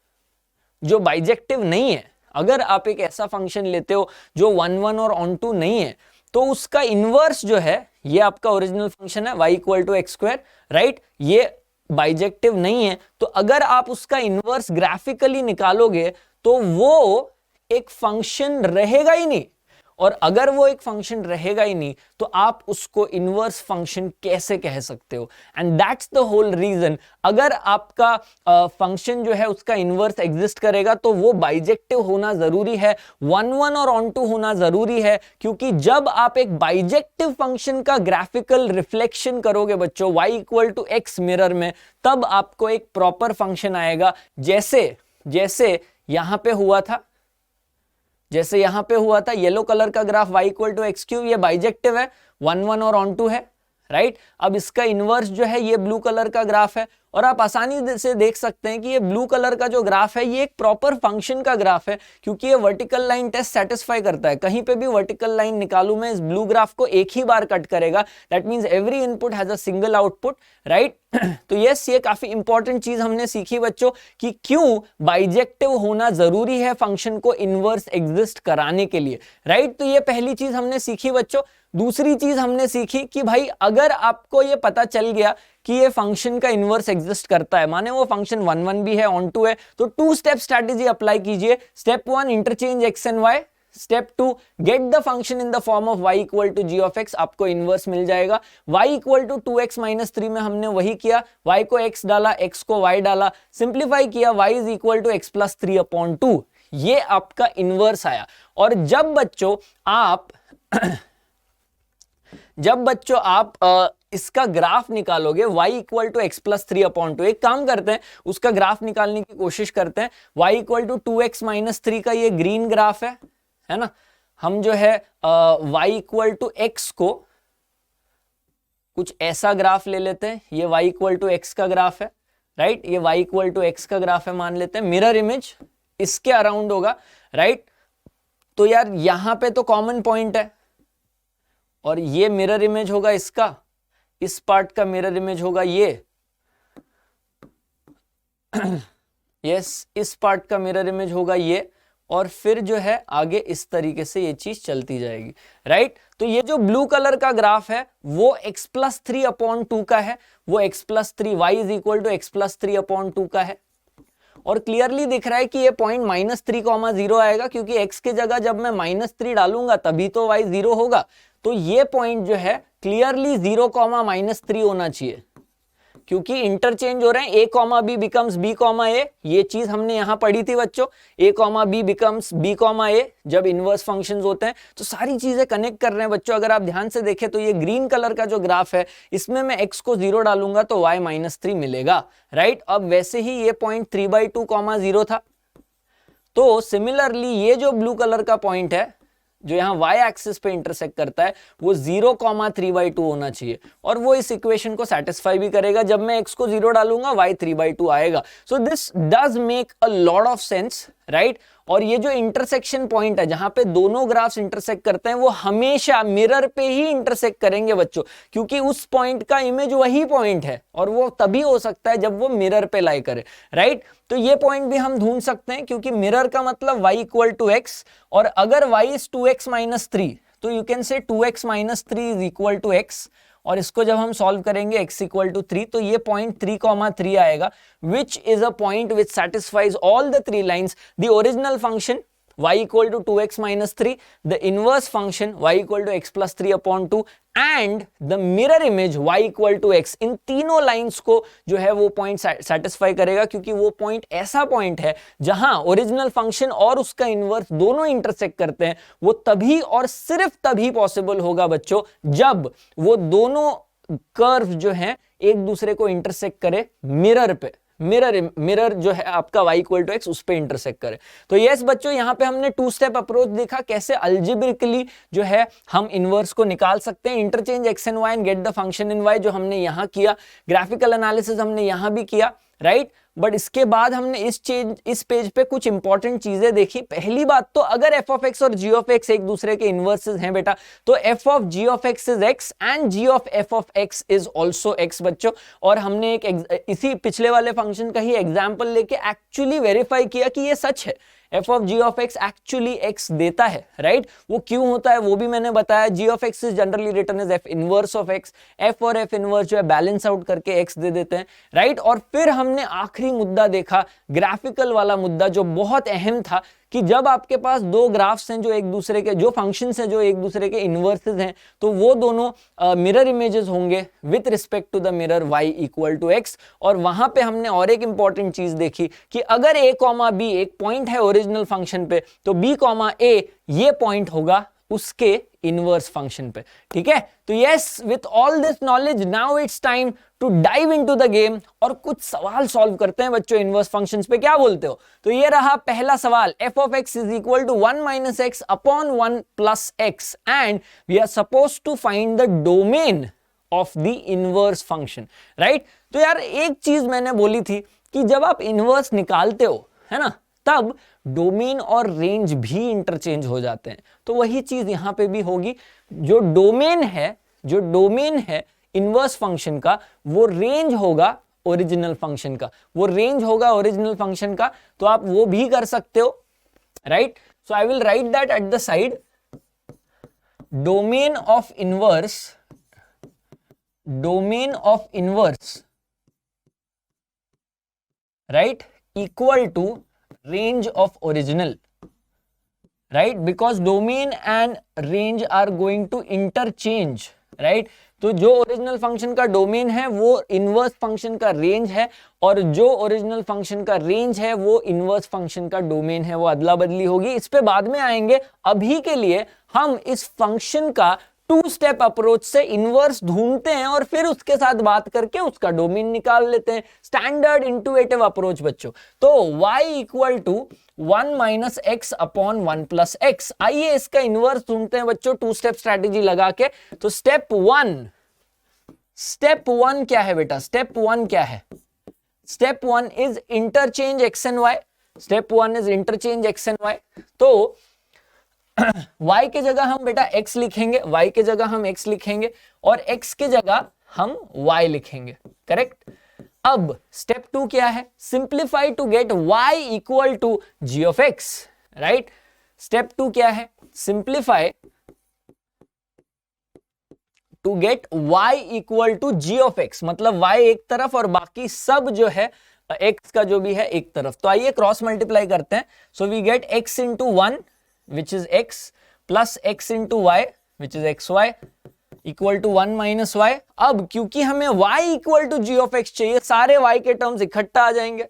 जो बाइजेक्टिव नहीं है, अगर आप एक ऐसा फंक्शन लेते हो जो 1 1 और ऑन टू नहीं है, तो उसका इनवर्स जो है, ये आपका ओरिजिनल फंक्शन है y equal to x square, right, ये बाइजेक्टिव नहीं है, तो अगर आप उसका इनवर्स ग्राफिकली निकालोगे तो वो एक फंक्शन रहेगा ही नहीं। और अगर वो एक फंक्शन रहेगा ही नहीं तो आप उसको इनवर्स फंक्शन कैसे कह सकते हो? And that's the whole reason. अगर आपका फंक्शन जो है उसका इनवर्स एग्जिस्ट करेगा तो वो बाइजेक्टिव होना जरूरी है, 1 1 और ऑन टू होना जरूरी है, क्योंकि जब आप एक बाइजेक्टिव फंक्शन का ग्राफिकल रिफ्लेक्शन करोगे बच्चों y equal to x mirror में, तब आपको एक प्रॉपर फंक्शन आएगा। जैसे यहां पे हुआ था, जैसे यहां पे हुआ था, येलो कलर का graph y equal to x cube, ये बाइजेक्टिव है, 1 1 और ऑन टू है, राइट। अब इसका इनवर्स जो है ये ब्लू कलर का ग्राफ है, और आप आसानी से देख सकते हैं कि ये ब्लू कलर का जो ग्राफ है ये एक प्रॉपर फंक्शन का ग्राफ है, क्योंकि ये वर्टिकल लाइन टेस्ट सेटिस्फाई करता है। कहीं पे भी वर्टिकल लाइन निकालूं मैं, इस ब्लू ग्राफ को एक ही बार कट करेगा, that means every input has a single output, right. तो यस, ये काफी इंपॉर्टेंट चीज हमने सीखी बच्चों कि क्यों बाइजेक्टिव होना जरूरी है फंक्शन को इनवर्स एग्जिस्ट कराने के लिए, राइट। तो ये पहली चीज हमने सीखी बच्चों। दूसरी चीज हमने सीखी कि भाई अगर आपको ये पता चल गया कि ये फंक्शन का इनवर्स एग्जिस्ट करता है, माने वो फंक्शन 1 1 भी है, ऑन टू है, तो 2 स्टेप स्ट्रेटेजी अप्लाई कीजिए। Step 1, interchange x and y। Step 2, get the function in the form of y equal to g of x, आपको इनवर्स मिल जाएगा। y equal to 2x minus 3 में हमने वही किया, y को x डाला, x को y डाला, सिंप्लीफाई किया, y is equal to x plus 3 upon 2, ये आपका इनवर्स आया। और जब बच्चों आप इसका ग्राफ निकालोगे y equal to x plus 3 upon 2, एक काम करते हैं, उसका ग्राफ निकालने की कोशिश करते हैं। y equal to 2x minus 3 का ये ग्रीन ग्राफ है ना। हम जो है y इक्वल टू एक्स को कुछ ऐसा ग्राफ ले लेते हैं, ये y इक्वल टू एक्स का ग्राफ है, राइट, ये y इक्वल टू एक्स का ग्राफ है मान लेते हैं, मिरर इमेज इसके अराउंड होगा, राइट। तो यार यहां पे तो कॉमन पॉइंट है, और ये मिरर इमेज होगा इसका, इस पार्ट का मिरर इमेज होगा ये, यस, इस पार्ट का मिरर इमेज होगा ये, और फिर जो है आगे इस तरीके से ये चीज चलती जाएगी, राइट। तो ये जो ब्लू कलर का ग्राफ है वो x प्लस 3 अपॉन 2 का है, वो x plus 3, y is equal to x plus 3 upon 2 का है। और क्लियरली दिख रहा है कि ये पॉइंट माइनस 3,0 आएगा, क्योंकि x की जगह जब मैं माइनस 3 डालूंगा तभी तो y 0 होगा। तो ये पॉइंट जो है क्लियरली 0, माइनस 3 होना चाहिए, क्योंकि इंटरचेंज हो रहे हैं, a comma b becomes b comma a, ये चीज हमने यहां पढ़ी थी बच्चों, a comma b becomes b comma a जब इनवर्स फंक्शंस होते हैं। तो सारी चीजें कनेक्ट कर रहे हैं बच्चों। अगर आप ध्यान से देखें तो ये ग्रीन कलर का जो ग्राफ है, इसमें मैं x को 0 डालूंगा तो y माइनस 3 मिलेगा, राइट। अब वैसे ही ये पॉइंट 3/2, 0 था, तो सिमिलरली ये जो ब्लू कलर का पॉइंट है जो यहाँ y एक्सिस पे इंटरसेक्ट करता है, वो 0,3/2 होना चाहिए, और वो इस इक्वेशन को सेटिस्फाई भी करेगा। जब मैं x को 0 डालूंगा y 3/2 आएगा। So this does make a lot of sense, right. और ये जो इंटरसेक्शन पॉइंट है जहां पे दोनों ग्राफ्स इंटरसेक्ट करते हैं, वो हमेशा मिरर पे ही इंटरसेक्ट करेंगे बच्चों, क्योंकि उस पॉइंट का इमेज वही पॉइंट है, और वो तभी हो सकता है जब वो मिरर पे लाई करे, राइट। तो ये पॉइंट भी हम ढूंढ सकते हैं, क्योंकि मिरर का मतलब y इक्वल टू एक्स, और अगर y इज 2x माइनस 3, तो you can say 2x minus 3 is equal to x, और इसको जब हम सॉल्व करेंगे x इक्वल टू 3, तो ये पॉइंट 3,3 आएगा, which is a point which satisfies all the 3 lines, the original function y equal to 2x minus 3, the inverse function y equal to x plus 3 upon 2, and the mirror image y equal to x। इन तीनों lines को जो है वो point satisfy करेगा, क्योंकि वो point ऐसा पॉइंट है जहां ओरिजिनल फंक्शन और उसका इनवर्स दोनों इंटरसेक्ट करते हैं। वो तभी और सिर्फ तभी पॉसिबल होगा बच्चों जब वो दोनों कर्व जो हैं एक दूसरे को इंटरसेक्ट करे मिरर पे, मिरर जो है आपका y इक्वल टू एक्स उस पे इंटरसेक्ट करे। तो यस बच्चों, यहां पे हमने 2 स्टेप अप्रोच देखा, कैसे अल्जेब्रिकली जो है हम इनवर्स को निकाल सकते हैं। Interchange x and y and gate the function in y जो हमने यहां किया, ग्राफिकल एनालिसिस हमने यहां भी किया, राइट। बट इसके बाद हमने इस पेज पे कुछ इंपॉर्टेंट चीजें देखी। पहली बात तो अगर एफ ऑफ एक्स और जी ऑफ एक्स एक दूसरे के इनवर्सेस हैं बेटा, तो f of g of x is x and g of f of x is also x बच्चों। और हमने इसी पिछले वाले फंक्शन का ही एग्जाम्पल लेके एक्चुअली वेरीफाई किया कि ये सच है, f of g of x actually x देता है, राइट। वो क्यों होता है वो भी मैंने बताया। G of x is generally written as f inverse of x, f और एफ इनवर्स जो है बैलेंस आउट करके एक्स दे देते हैं, राइट। और फिर हमने आखिरी मुद्दा देखा, ग्राफिकल वाला मुद्दा, जो बहुत अहम था कि जब आपके पास दो ग्राफ्स हैं जो एक दूसरे के, जो फंक्शंस हैं जो एक दूसरे के इनवर्सेस हैं, तो वो दोनों मिरर इमेजेस होंगे with respect to the mirror y equal to x। और वहां पे हमने और एक इंपॉर्टेंट चीज देखी कि अगर a कॉमा b एक पॉइंट है ओरिजिनल फंक्शन पे, तो b कॉमा a ये पॉइंट होगा उसके इनवर्स फंक्शन पे, ठीक है। तो yes, with all this knowledge now it's time to dive into the game और कुछ सवाल सॉल्व करते हैं बच्चों इनवर्स फंक्शंस पे। क्या बोलते हो? तो ये रहा पहला सवाल, f of x is equal to 1 minus x upon 1 plus x and we are suppose to find the domain of the inverse function, right. तो यार एक चीज मैंने बोली थी कि जब आप इनवर्स निकालते हो, है ना, तब डोमेन और रेंज भी इंटरचेंज हो जाते हैं। तो वही चीज यहां पे भी होगी। जो डोमेन है इनवर्स फंक्शन का, वो रेंज होगा ओरिजिनल फंक्शन का, तो आप वो भी कर सकते हो, right. So I will write that at the side, domain of inverse right equal to range of original, right, because domain and range are going to interchange, right। तो जो ओरिजिनल फंक्शन का डोमेन है वो inverse function का range है, और जो original function का रेंज है वो इनवर्स फंक्शन का डोमेन है, वो अदला बदली होगी। इस पे बाद में आएंगे। अभी के लिए हम इस फंक्शन का टू स्टेप अप्रोच से इनवर्स ढूंढते हैं और फिर उसके साथ बात करके उसका डोमेन निकाल लेते हैं। स्टैंडर्ड इंटुइटिव अप्रोच बच्चों। तो y equal to 1 minus x upon 1 plus x, आइए इसका इनवर्स ढूंढते हैं बच्चों टू स्टेप स्ट्रैटेजी लगा के। तो स्टेप वन क्या है बेटा? स्टेप वन क्या है? Step one is interchange x and y. तो y के जगह हम बेटा x लिखेंगे, और x के जगह हम y लिखेंगे, करेक्ट। अब स्टेप टू क्या है? Simplify to get y equal to g of x, right. Step two क्या है? Simplify to get y equal to g of x, मतलब y एक तरफ और बाकी सब जो है x का जो भी है एक तरफ। तो आइए क्रॉस मल्टीप्लाई करते हैं। So we get x into 1 which is x plus x into y which is xy equal to 1 minus y। अब क्योंकि हमें y equal to g of x चाहिए, सारे y के टर्म्स इकट्ठा आ जाएंगे,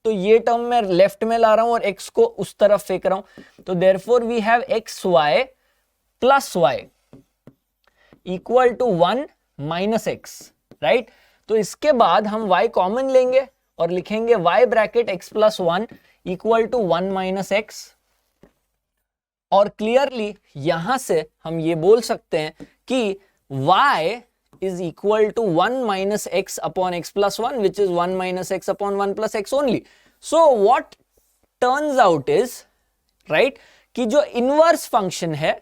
तो ये टर्म मैं लेफ्ट में ला रहा हूं और x को उस तरफ फेंक रहा हूं। तो therefore we have xy plus y equal to 1 minus x, right. तो इसके बाद हम y कॉमन लेंगे और लिखेंगे y bracket x plus 1 equal to 1 minus x। और क्लियरली यहां से हम ये बोल सकते हैं कि y is equal to 1 minus x upon x plus 1 which is 1 minus x upon 1 plus x only। So what turns out is, right, कि जो इनवर्स फंक्शन है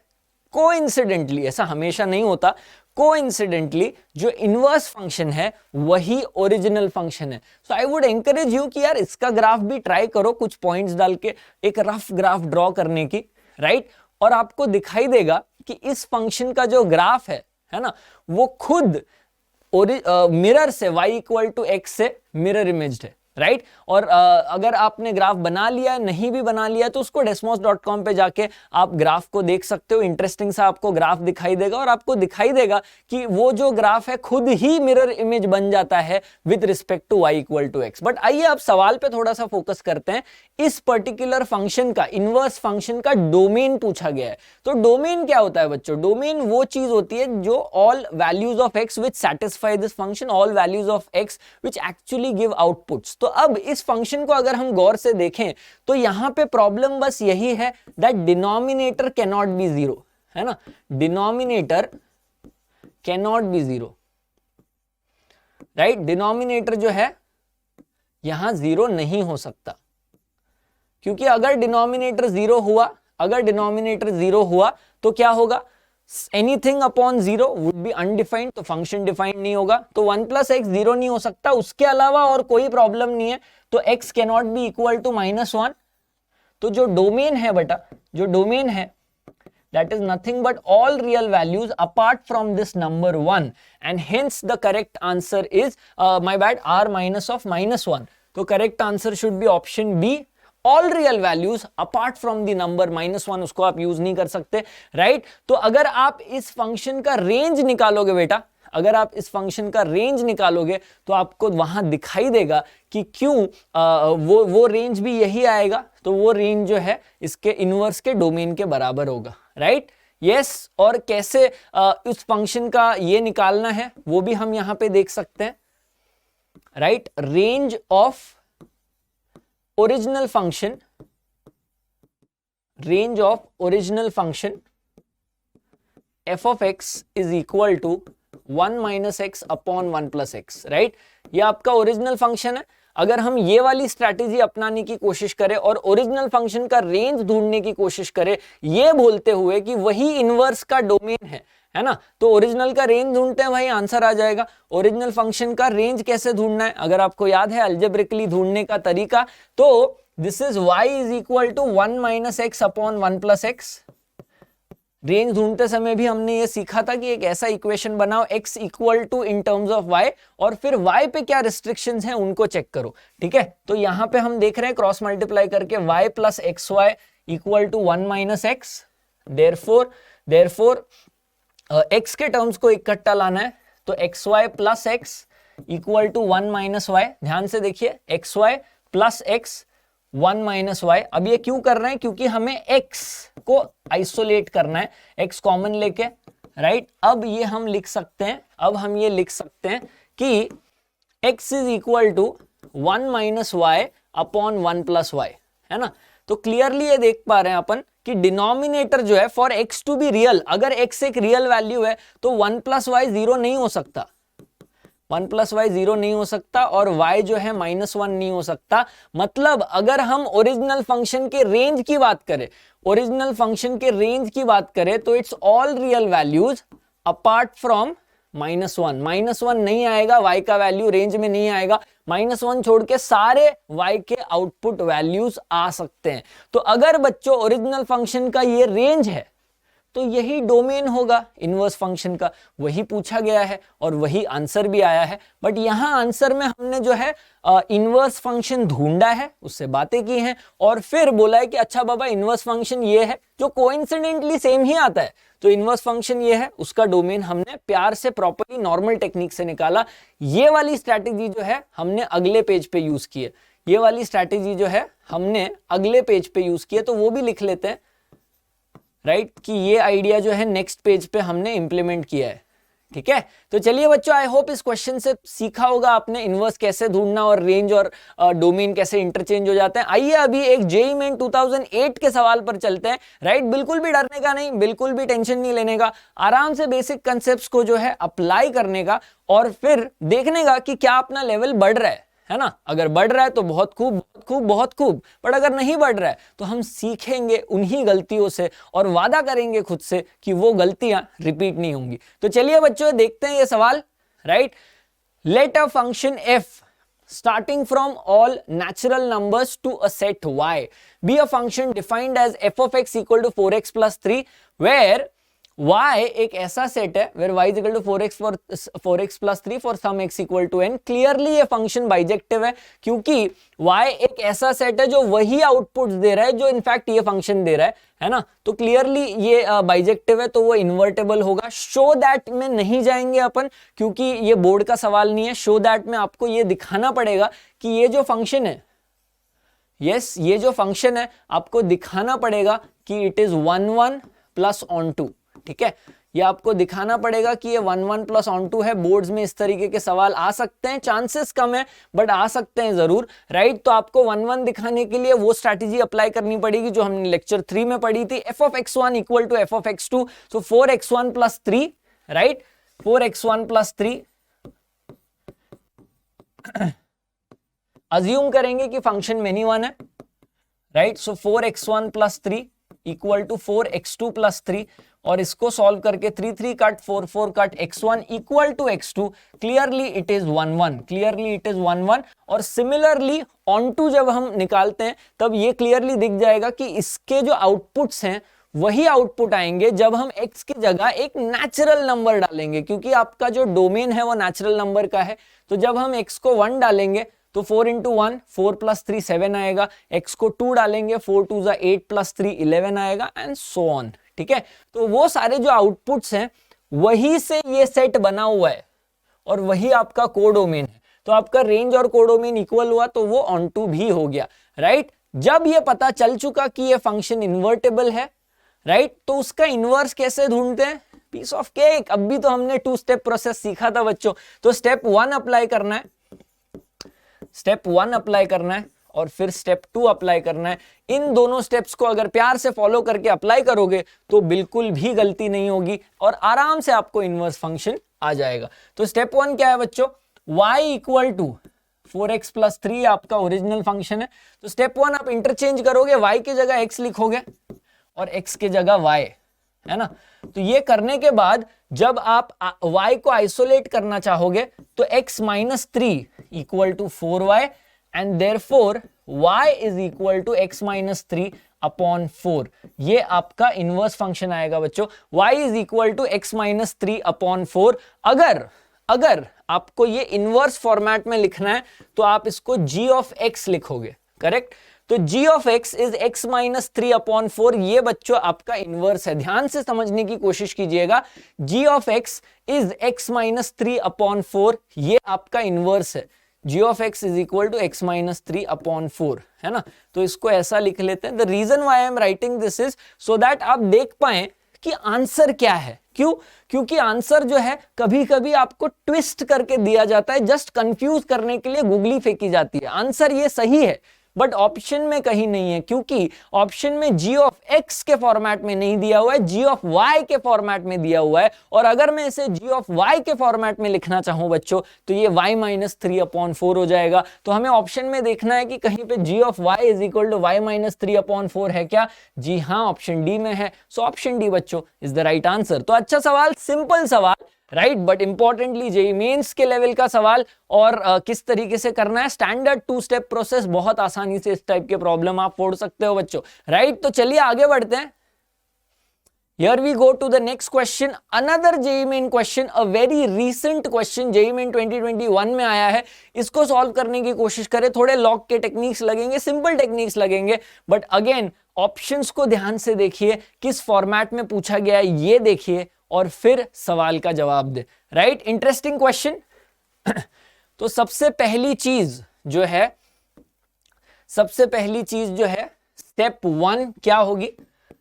कोइंसिडेंटली, ऐसा हमेशा नहीं होता, कोइंसिडेंटली जो इनवर्स फंक्शन है वही ओरिजिनल फंक्शन है। सो आई वुड एनकरेज यू कि यार इसका ग्राफ भी ट्राई करो, कुछ पॉइंट्स डाल के एक रफ ग्राफ ड्रॉ करने की, राइट। और आपको दिखाई देगा कि इस फंक्शन का जो ग्राफ है ना, वो खुद मिरर से y इक्वल टू x से मिरर इमेज्ड है, राइट। और अगर आपने ग्राफ बना लिया, नहीं भी बना लिया, तो उसको desmos.com पे जाके आप ग्राफ को देख सकते हो। इंटरेस्टिंग सा आपको ग्राफ दिखाई देगा और आपको दिखाई देगा कि वो जो ग्राफ है खुद ही मिरर इमेज बन जाता है with respect to y equal to x। But आइए अब सवाल पे थोड़ा सा फोकस करते हैं। इस पर्टिकुलर फंक्शन का, इनवर्स फंक्शन का डोमेन पूछा गया है। तो डोमेन क्या होता है बच्चों? डोमेन वो चीज होती है जो all values of x which satisfy this function, all values of x which actually give outputs. तो अब इस फंक्शन को अगर हम गौर से देखें तो यहां पे प्रॉब्लम बस यही है that denominator can not B zero, है ना। Denominator can not B zero, right. Denominator जो है यहां जीरो नहीं हो सकता, क्योंकि अगर डिनोमिनेटर जीरो हुआ तो क्या होगा, anything upon zero would be undefined, तो फंक्शन डिफाइंड नहीं होगा, तो 1 प्लस एक्स जीरो नहीं हो सकता, उसके अलावा और कोई प्रॉब्लम नहीं है, तो x can not be equal to -1। तो जो डोमेन है बेटा, जो डोमेन है that is nothing but all real values apart from this number 1, and hence the correct answer is my bad, r minus of -1. तो correct answer should be option B, all real values apart from the number -1, उसको आप use नहीं कर सकते, right. तो अगर आप इस फंक्शन का रेंज निकालोगे बेटा, अगर आप इस फंक्शन का रेंज निकालोगे तो आपको वहां दिखाई देगा कि क्यों वो रेंज भी यही आएगा, तो वो रेंज जो है इसके इनवर्स के डोमेन के बराबर होगा, राइट। यस, और कैसे उस फंक्शन का ये निकालना है वो भी हम यहां पे देख सकते हैं, right. Range of original function, range of original function f of x is equal to 1 minus x upon 1 plus x, right. ये आपका ओरिजिनल फंक्शन है। अगर हम ये वाली स्ट्रैटेजी अपनाने की कोशिश करें और ओरिजिनल फंक्शन का रेंज ढूंढने की कोशिश करें, ये बोलते हुए कि वही इनवर्स का डोमेन है ना, तो ओरिजिनल का रेंज ढूंढते हैं, वही आंसर आ जाएगा। ओरिजिनल फंक्शन का रेंज कैसे ढूंढना है, अगर आपको याद है अलजेब्रिकली ढूंढने का तरीका, तो this is y is equal to 1 minus x upon 1 plus x. Range ढूंढते समय भी हमने ये सीखा था कि एक ऐसा इक्वेशन बनाओ x equal to in terms of y, और फिर y पे क्या रिस्ट्रिक्शंस हैं उनको चेक करो, ठीक है। तो यहां पे हम देख रहे हैं क्रॉस मल्टीप्लाई करके y plus x y equal to 1 minus x, therefore x के टर्म्स को इकट्ठा लाना है, तो x y plus x equal to 1 minus y. ध्यान से देखिए, x y plus x 1 minus y. अब ये क्यों कर रहे हैं, क्योंकि हमें x को आइसोलेट करना है, x कॉमन लेके, राइट। अब ये हम लिख सकते हैं, अब हम ये लिख सकते हैं कि x is equal to 1 minus y upon 1 plus y, है ना। तो क्लियरली ये देख पा रहे हैं अपन कि डिनोमिनेटर जो है for x to be real, अगर x एक रियल वैल्यू है तो 1 प्लस वाई जीरो नहीं हो सकता, 1 प्लस वाई जीरो नहीं हो सकता, और y जो है -1 नहीं हो सकता। मतलब अगर हम ओरिजिनल फंक्शन के रेंज की बात करें, ओरिजिनल फंक्शन के रेंज की बात करें, तो it's all real values apart from -1 नहीं आएगा, y का वैल्यू रेंज में नहीं आएगा, -1 छोड़ के सारे y के आउटपुट वैल्यूज आ सकते हैं। तो अगर बच्चों ओरिजिनल फंक्शन का ये रेंज है तो यही डोमेन होगा इनवर्स फंक्शन का, वही पूछा गया है और वही आंसर भी आया है। बट यहां आंसर में हमने जो है इनवर्स फंक्शन ढूंढा है, उससे बातें की हैं और फिर बोला है कि अच्छा बाबा इनवर्स फंक्शन ये है, जो कोइंसिडेंटली सेम ही आता है, तो इनवर्स फंक्शन ये है, उसका डोमेन हमने प्यार से प्रॉपर्ली नॉर्मल टेक्निक से निकाला। ये वाली स्ट्रैटेजी जो है हमने अगले पेज पे यूज की है, ये वाली स्ट्रैटेजी जो है हमने अगले पेज पे यूज की है, तो वो भी लिख लेते हैं, राइट, कि ये आइडिया जो है नेक्स्ट पेज पे हमने इंप्लीमेंट किया है, ठीक है। तो चलिए बच्चों, आई होप इस क्वेश्चन से सीखा होगा आपने इनवर्स कैसे ढूंढना और रेंज और डोमेन कैसे इंटरचेंज हो जाते हैं। आइए अभी एक जेईई मेन 2008 के सवाल पर चलते हैं, राइट। बिल्कुल भी डरने का नहीं, बिल्कुल भी टेंशन नहीं लेने का, आराम से बेसिक कंसेप्ट्स को जो है अप्लाई करने का और फिर देखने का कि क्या अपना लेवल बढ़ रहा है ना। अगर बढ़ रहा है तो बहुत खूब, बहुत खूब, बहुत खूब, बट अगर नहीं बढ़ रहा है तो हम सीखेंगे उन्हीं गलतियों से और वादा करेंगे खुद से कि वो गलतियां रिपीट नहीं होंगी। तो चलिए बच्चों देखते हैं ये सवाल, right. Let a function f starting from all natural numbers to a set y be a function defined as f of x equal to 4x plus 3 where y एक ऐसा सेट है where y is equal to 4x plus 3 for some x equal to n। Clearly ये function bijective है, क्योंकि y एक ऐसा set है जो वही आउटपुट्स दे रहा है जो इनफैक्ट ये फंक्शन दे रहा है ना। तो क्लियरली ये बाइजेक्टिव है, तो वो इन्वर्टेबल होगा। शो दैट में नहीं जाएंगे अपन, क्योंकि ये बोर्ड का सवाल नहीं है। शो दैट में आपको ये दिखाना पड़ेगा कि ये जो फंक्शन है, यस, ये जो फंक्शन है आपको दिखाना पड़ेगा कि इट इज 1 1 प्लस ऑन 2, ठीक है। ये आपको दिखाना पड़ेगा कि ये 1 1 प्लस ऑन 2 है। बोर्ड्स में इस तरीके के सवाल आ सकते हैं, चांसेस कम है बट आ सकते हैं जरूर, राइट। तो आपको 1 1 दिखाने के लिए वो स्ट्रैटेजी अप्लाई करनी पड़ेगी जो हमने लेक्चर 3 में पढ़ी थी, f of x1 equal to f of x2, so 4x1 plus 3, right, 4x1 plus 3। Assume करेंगे कि फंक्शन मेनी वन है, right. So 4x1 plus 3 equal to 4x2 plus 3, और इसको सॉल्व करके 3 3 cut 4 4 cut x1 equal to x2, clearly it is 1 1, clearly it is 1 1। और similarly on to जब हम निकालते हैं तब ये क्लियरली दिख जाएगा कि इसके जो आउटपुट्स हैं वही आउटपुट आएंगे जब हम x की जगह एक नेचुरल नंबर डालेंगे, क्योंकि आपका जो डोमेन है वो नेचुरल नंबर का है। तो जब हम x को 1 डालेंगे तो 4 इंटू 1 4 प्लस 3 7 आएगा, x को 2 डालेंगे 4 2 जा 8 प्लस 3 11 आएगा, एंड सो ऑन, ठीक है। तो वो सारे जो आउटपुट्स हैं वही से ये सेट बना हुआ है और वही आपका कोडोमेन है। तो आपका रेंज और कोडोमेन इक्वल हुआ तो वो ऑन टू भी हो गया, राइट। जब ये पता चल चुका कि ये फंक्शन इन्वर्टेबल है, राइट, तो उसका इनवर्स कैसे ढूंढते हैं? Piece of cake. अभी तो हमने 2 स्टेप प्रोसेस सीखा था बच्चों। तो स्टेप 1 अप्लाई करना है, स्टेप 1 अप्लाई करना है और फिर स्टेप 2 अप्लाई करना है। इन दोनों स्टेप्स को अगर प्यार से फॉलो करके अप्लाई करोगे तो बिल्कुल भी गलती नहीं होगी और आराम से आपको इनवर्स फंक्शन आ जाएगा। तो स्टेप 1 क्या है बच्चों? y equal to 4x plus 3 आपका ओरिजिनल फंक्शन है। तो स्टेप 1 आप इंटरचेंज करोगे, y की जगह x लिखोगे और x की जगह y, है ना। तो ये करने के बाद जब आप y को आइसोलेट करना चाहोगे तो x minus 3 equal to 4y and therefore y is equal to x minus 3 upon 4। ये आपका इनवर्स फंक्शन आएगा बच्चों, y is equal to x minus 3 upon 4। अगर आपको ये इनवर्स फॉर्मेट में लिखना है तो आप इसको g ऑफ x लिखोगे, करेक्ट। तो g of x is x minus 3 upon 4। ये बच्चों आपका इनवर्स है, ध्यान से समझने की कोशिश कीजिएगा। g of x is x minus 3 upon 4, ये आपका इनवर्स है। g of x is equal to x minus 3 upon 4, है ना। तो इसको ऐसा लिख लेते हैं। The reason why I am writing this is so that आप देख पाए कि आंसर क्या है। क्यों? क्योंकि आंसर जो है कभी कभी आपको ट्विस्ट करके दिया जाता है, जस्ट कंफ्यूज करने के लिए गुगली फेंकी जाती है। आंसर ये सही है बट ऑप्शन में कहीं नहीं है, क्योंकि ऑप्शन में g ऑफ x के फॉर्मेट में नहीं दिया हुआ है, g ऑफ y के फॉर्मेट में दिया हुआ है। और अगर मैं इसे g ऑफ y के फॉर्मेट में लिखना चाहूं बच्चों तो ये y माइनस 3 अपॉन 4 हो जाएगा। तो हमें ऑप्शन में देखना है कि कहीं पे g of y is equal to y minus 3 upon 4 है क्या? जी हाँ, ऑप्शन डी में है। सो ऑप्शन डी बच्चों इज द राइट आंसर। तो अच्छा सवाल, सिंपल सवाल, right, but importantly JEE mains के लेवल का सवाल। और किस तरीके से करना है, स्टैंडर्ड 2 स्टेप प्रोसेस, बहुत आसानी से इस टाइप के प्रॉब्लम आप फोड़ सकते हो बच्चों, राइट। तो चलिए आगे बढ़ते हैं। Here we go to the next question, another JEE Main question, a very recent question, JEE Main 2021 में आया है। इसको सॉल्व करने की कोशिश करें। थोड़े लॉग के टेक्निक्स लगेंगे, सिंपल टेक्निक्स लगेंगे, बट अगेन ऑप्शंस को ध्यान से देखिए, किस फॉर्मेट में पूछा गया है ये देखिए और फिर सवाल का जवाब दे, राइट। Interesting question. तो सबसे पहली चीज जो है स्टेप 1 क्या होगी?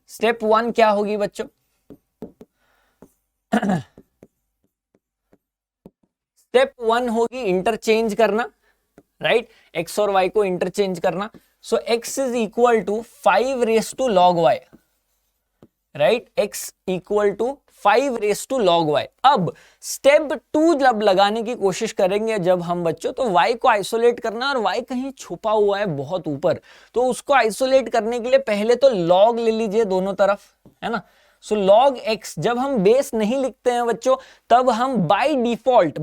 स्टेप 1 क्या होगी बच्चों? स्टेप 1 होगी इंटरचेंज करना, राइट, x और y को इंटरचेंज करना। So x is equal to 5 raise to log y, right, x equal to 5 raise to log y। अब स्टेप 2 जब लगाने की कोशिश करेंगे जब हम बच्चों, तो y को आइसोलेट करना, और y कहीं छुपा हुआ है बहुत ऊपर, तो उसको आइसोलेट करने के लिए पहले तो लॉग ले लीजिए दोनों तरफ, है ना। सो लॉग x, जब हम बेस नहीं लिखते हैं बच्चों तब हम बाय डिफॉल्ट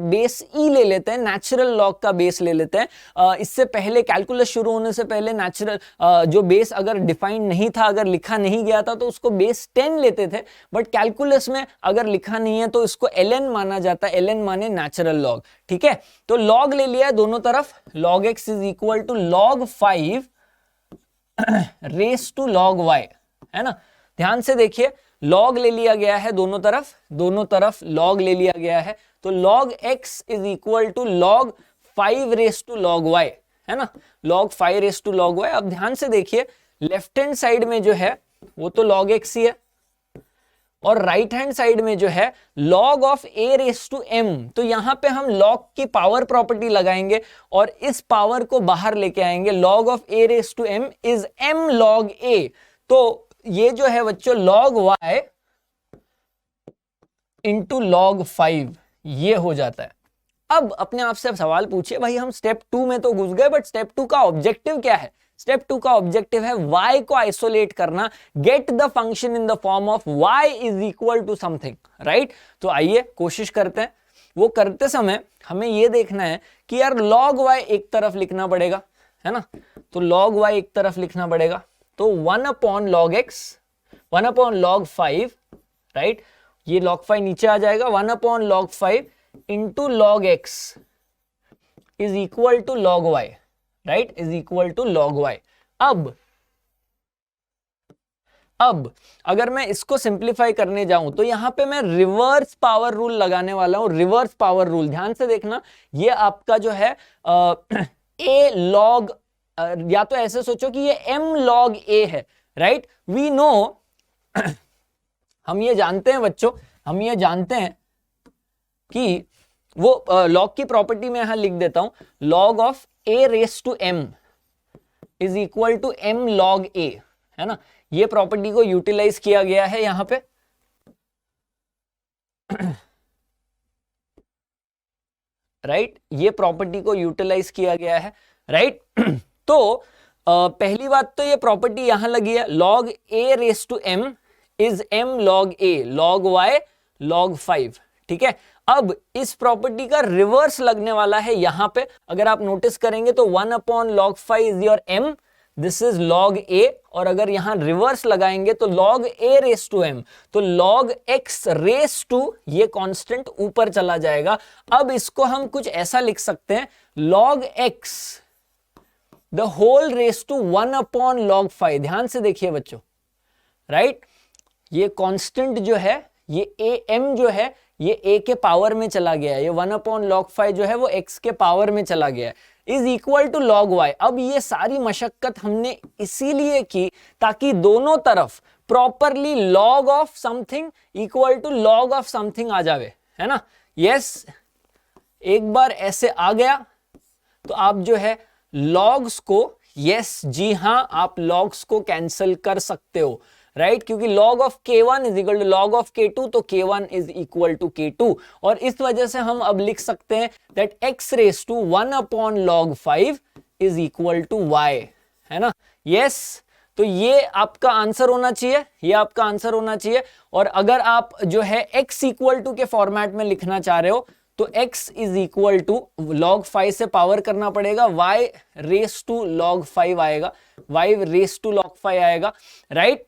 बेस ई ले लेते हैं, नेचुरल लॉग का बेस ले लेते हैं। इससे पहले कैलकुलस शुरू होने से पहले नेचुरल जो बेस अगर डिफाइंड नहीं था, अगर लिखा नहीं गया था तो उसको बेस 10 लेते थे, बट कैलकुलस में अगर लिखा नहीं है तो इसको ln माना जाता है, ln माने नेचुरल लॉग, ठीक है। तो लॉग ले लिया है दोनों तरफ, log x is equal to log 5 raise to log y, है ना। ध्यान से देखिए, लॉग ले लिया गया है दोनों तरफ लॉग ले लिया गया है। तो log x is equal to log 5 raise to log y, है ना, log 5 raise to log y। अब ध्यान से देखिए, लेफ्ट हैंड साइड में जो है वो तो लॉग x ही है, और राइट हैंड साइड में जो है log of a raise to m। तो यहां पे हम log की पावर प्रॉपर्टी लगाएंगे और इस पावर को बाहर लेके आएंगे। log of a raise to m is m log a। तो ये जो है बच्चों log y इंटू log 5 ये हो जाता है, अब अपने आप से सवाल पूछिए, भाई हम स्टेप 2 में तो घुस गए, बट स्टेप 2 का ऑब्जेक्टिव क्या है? स्टेप 2 का ऑब्जेक्टिव है y को आइसोलेट करना, get the function in the form of y is equal to something, right? तो आइए कोशिश करते हैं। वो करते समय हमें ये देखना है कि यार log y एक तरफ लिखना पड़ेगा, है ना? तो log y एक तरफ लिखना पड़ेगा, तो 1 upon log x, 1 upon log 5, right? ये log 5 नीचे आ जाएगा, 1 upon log 5 into log x is equal to log y, right? Is equal to log y। अब अगर मैं इसको सिंप्लीफाई करने जाऊं तो यहां पे मैं रिवर्स पावर रूल लगाने वाला हूं। रिवर्स पावर रूल ध्यान से देखना, ये आपका जो है a log, या तो ऐसे सोचो कि ये m log a है, राइट? वी नो हम ये जानते हैं बच्चों, हम ये जानते हैं कि वो लॉग की प्रॉपर्टी में यहां लिख देता हूं, log of a raise to m is equal to m log a, है ना? ये प्रॉपर्टी को यूटिलाइज किया गया है यहां पे, राइट? ये प्रॉपर्टी को यूटिलाइज किया गया है, राइट? तो पहली बात तो ये प्रॉपर्टी यहां लगी है, log a raise to m is m log a, log y log 5, ठीक है? अब इस प्रॉपर्टी का रिवर्स लगने वाला है यहां पे। अगर आप नोटिस करेंगे तो 1 upon log 5 is your m, this is log a, और अगर यहां रिवर्स लगाएंगे तो log a raise to m, तो log x रेस टू ये कांस्टेंट ऊपर चला जाएगा। अब इसको हम कुछ ऐसा लिख सकते हैं, log x the whole raise to 1 upon log 5। ध्यान से देखिए बच्चों, राइट? ये कांस्टेंट जो है, ये am जो है, ये a के पावर में चला गया है, ये 1 अपॉन log 5 जो है वो x के पावर में चला गया है, is equal to log y। अब ये सारी मशक्कत हमने इसीलिए की ताकि दोनों तरफ properly log of something equal to log of something आ जावे, है ना? यस, एक बार ऐसे आ गया तो आप जो है logs को, यस जी हां, आप logs को कैंसिल कर सकते हो, राइट? क्योंकि log of k1 is equal to log of k2, तो k1 is equal to k2, और इस वजह से हम अब लिख सकते हैं that x raise to 1 upon log 5 is equal to y, है ना? यस, तो ये आपका आंसर होना चाहिए, ये आपका आंसर होना चाहिए। और अगर आप जो है x इक्वल टू के फॉर्मेट में लिखना चाह रहे हो तो x is equal to log 5 से पावर करना पड़ेगा, y रेस टू log 5 आएगा, y रेस टू log 5 आएगा, right?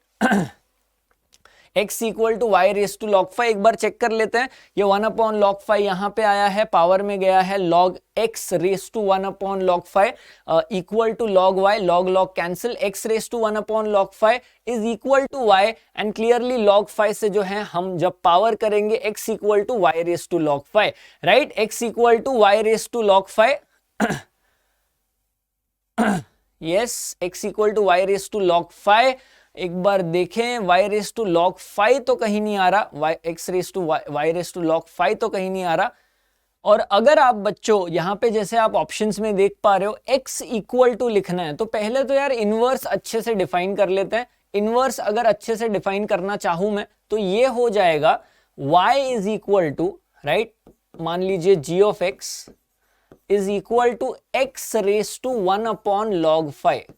x equal to y raise to log 5। एक बार चेक कर लेते हैं, ये 1 अपॉन log 5 यहां पे आया है, पावर में गया है log x raise to 1 upon log 5 equal to log y, log log cancel, x raise to 1 upon log 5 is equal to y, and clearly log 5 से जो है हम जब पावर करेंगे x equal to y raise to log 5, right? x equal to y raise to log 5, yes, x equal to y raise to log 5। एक बार देखें, y raise to log 5 तो कहीं नहीं आ रहा, x raise to y raise to log 5 तो कहीं नहीं आ रहा। और अगर आप बच्चों यहां पे जैसे आप ऑप्शंस में देख पा रहे हो x इक्वल टू लिखना है, तो पहले तो यार इनवर्स अच्छे से डिफाइन कर लेते हैं। इनवर्स अगर अच्छे से डिफाइन करना चाहूं मैं तो ये हो जाएगा y is equal to, right, मान लीजिए g of x is equal to x raise to 1 upon log 5,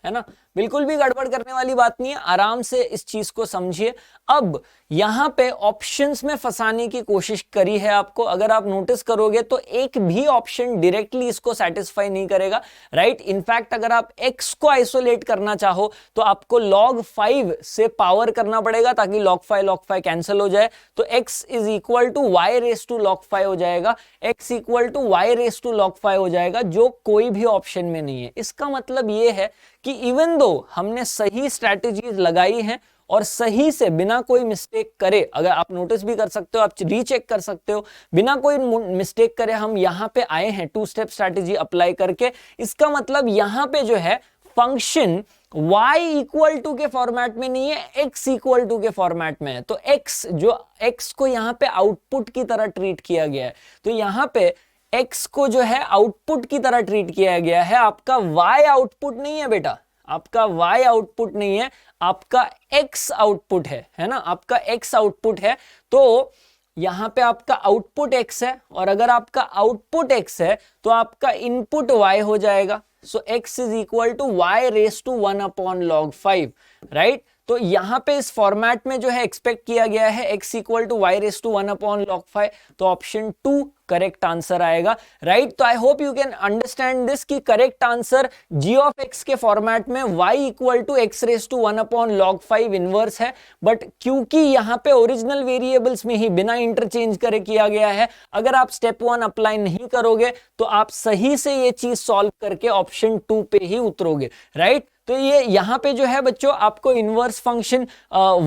है ना? बिल्कुल भी गड़बड़ करने वाली बात नहीं है, आराम से इस चीज को समझिए। अब यहां पे ऑप्शंस में फंसाने की कोशिश करी है आपको, अगर आप नोटिस करोगे तो एक भी ऑप्शन डायरेक्टली इसको सेटिस्फाई नहीं करेगा, राइट? इनफैक्ट अगर आप x को आइसोलेट करना चाहो तो आपको log 5 से पावर करना पड़ेगा ताकि log 5 कैंसिल हो जाए, तो x is equal to y raise to log 5 हो जाएगा, x equal to y raise to log 5 हो जाएगा, जो कोई भी ऑप्शन में नहीं है। इसका मतलब ये है कि इवन दो हमने सही स्ट्रैटेजीज लगाई हैं और सही से बिना कोई मिस्टेक करे, अगर आप नोटिस भी कर सकते हो, आप रीचेक कर सकते हो, बिना कोई मिस्टेक करे हम यहां पे आए हैं 2 स्टेप स्ट्रैटेजी अप्लाई करके। इसका मतलब यहां पे जो है फंक्शन y इक्वल टू के फॉर्मेट में नहीं है, x इक्वल टू के फॉर्मेट में है। तो x को यहां पे आउटपुट की तरह ट्रीट किया गया है, तो यहां पे x को जो है आउटपुट की तरह ट्रीट किया गया है। आपका y आउटपुट नहीं है बेटा, आपका y आउटपुट नहीं है, आपका x आउटपुट है ना? आपका x आउटपुट है। तो यहाँ पे आपका आउटपुट x है, और अगर आपका आउटपुट x है तो आपका इनपुट y हो जाएगा। So x is equal to y raise to 1 upon log 5, right. तो यहाँ पे इस फॉर्मेट में जो है एक्सपेक्ट किया गया है x equal to y raise to 1 upon log 5, तो ऑप्शन 2 करेक्ट आंसर आएगा, राइट। तो I hope you can understand this कि correct answer g of x के फॉर्मेट में y equal to x raise to 1 upon log 5 inverse है, but क्योंकि यहाँ पे ओरिजिनल वेरिएबल्स में ही बिना इंटरचेंज करे किया गया है, अगर आप स्टेप 1 अप्लाई नहीं करोगे तो आप सही से ये चीज सॉल्व करके ऑप्शन 2 पे ही उतरोगे, राइट। तो ये यहाँ पे जो है बच्चों आपको इनवर्स फंक्शन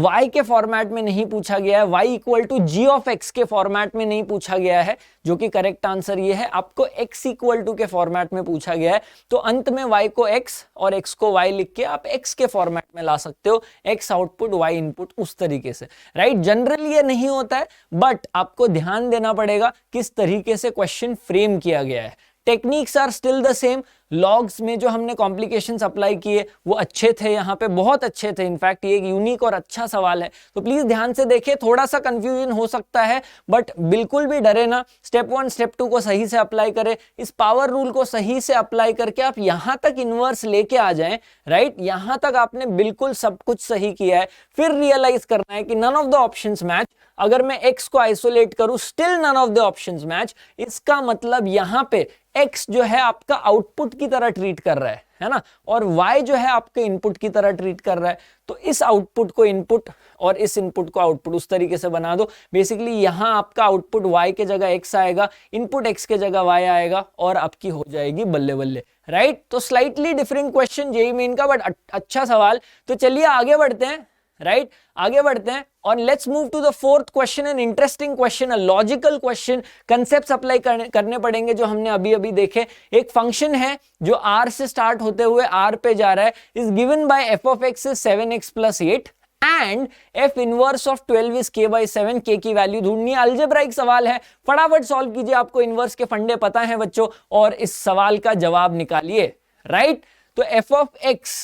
y के फॉर्मेट में नहीं पूछा गया है, y equal to g of x के फॉर्मेट में नहीं पूछा गया है, जो कि करेक्ट आंसर ये है। आपको x इक्वल टू के फॉर्मेट में पूछा गया है, तो अंत में y को x और x को y लिख के आप x के फॉर्मेट में ला सकते हो, x आउटपुट y इनपुट, उस तरीके से, राइट। जनरली ये नहीं होता है, बट आपको ध्यान देना पड़ेगा किस तरीके से क्वेश्चन फ्रेम किया गया है। Techniques are still the same. Logs में जो हमने कॉम्प्लिकेशंस अप्लाई किए वो अच्छे थे, यहाँ पे बहुत अच्छे थे, इनफैक्ट ये एक यूनिक और अच्छा सवाल है, तो प्लीज ध्यान से देखिए। थोड़ा सा कंफ्यूजन हो सकता है, बट बिल्कुल भी डरे ना। स्टेप 1 स्टेप 2 को सही से अप्लाई करें, इस पावर रूल को सही से अप्लाई करके आप यहाँ तक इनवर्स लेके आ जाएं, राइट। यहाँ तक आपने बिल्कुल सब कुछ सही किया है, फिर रियलाइज करना है कि none of the options match. अगर मैं x को आइसोलेट करूं, still none of the options match, इसका मतलब यहाँ पे x जो है आपका आउटपुट की तरह ट्रीट कर रहा है ना, और y जो है आपके इनपुट की तरह ट्रीट कर रहा है। तो इस आउटपुट को इनपुट और इस इनपुट को आउटपुट उस तरीके से बना दो। बेसिकली यहाँ आपका आउटपुट y के जगह x आएगा, इनपुट x के जगह y आएगा, और आपकी हो जाएगी बल्ले बल्ले, राइट। तो slightly different question JEE main का, बट अच्छा सवाल। तो चलिए आगे बढ़ते हैं, राइट, आगे बढ़ते हैं, और let's move to the fourth question, an interesting question, a logical question. Concepts apply करने पड़ेंगे जो हमने अभी अभी देखे। एक फंक्शन है जो r से स्टार्ट होते हुए r पे जा रहा है, is given by f of x is 7x plus 8 and f inverse of 12 is k by 7, k की वैल्यू ढूंढनी है। अलजेब्राइक सवाल है, फटाफट सॉल्व कीजिए, आपको इनवर्स के फंडे पता है बच्चों, और इस सवाल का जवाब निकालिए, राइट। तो f of x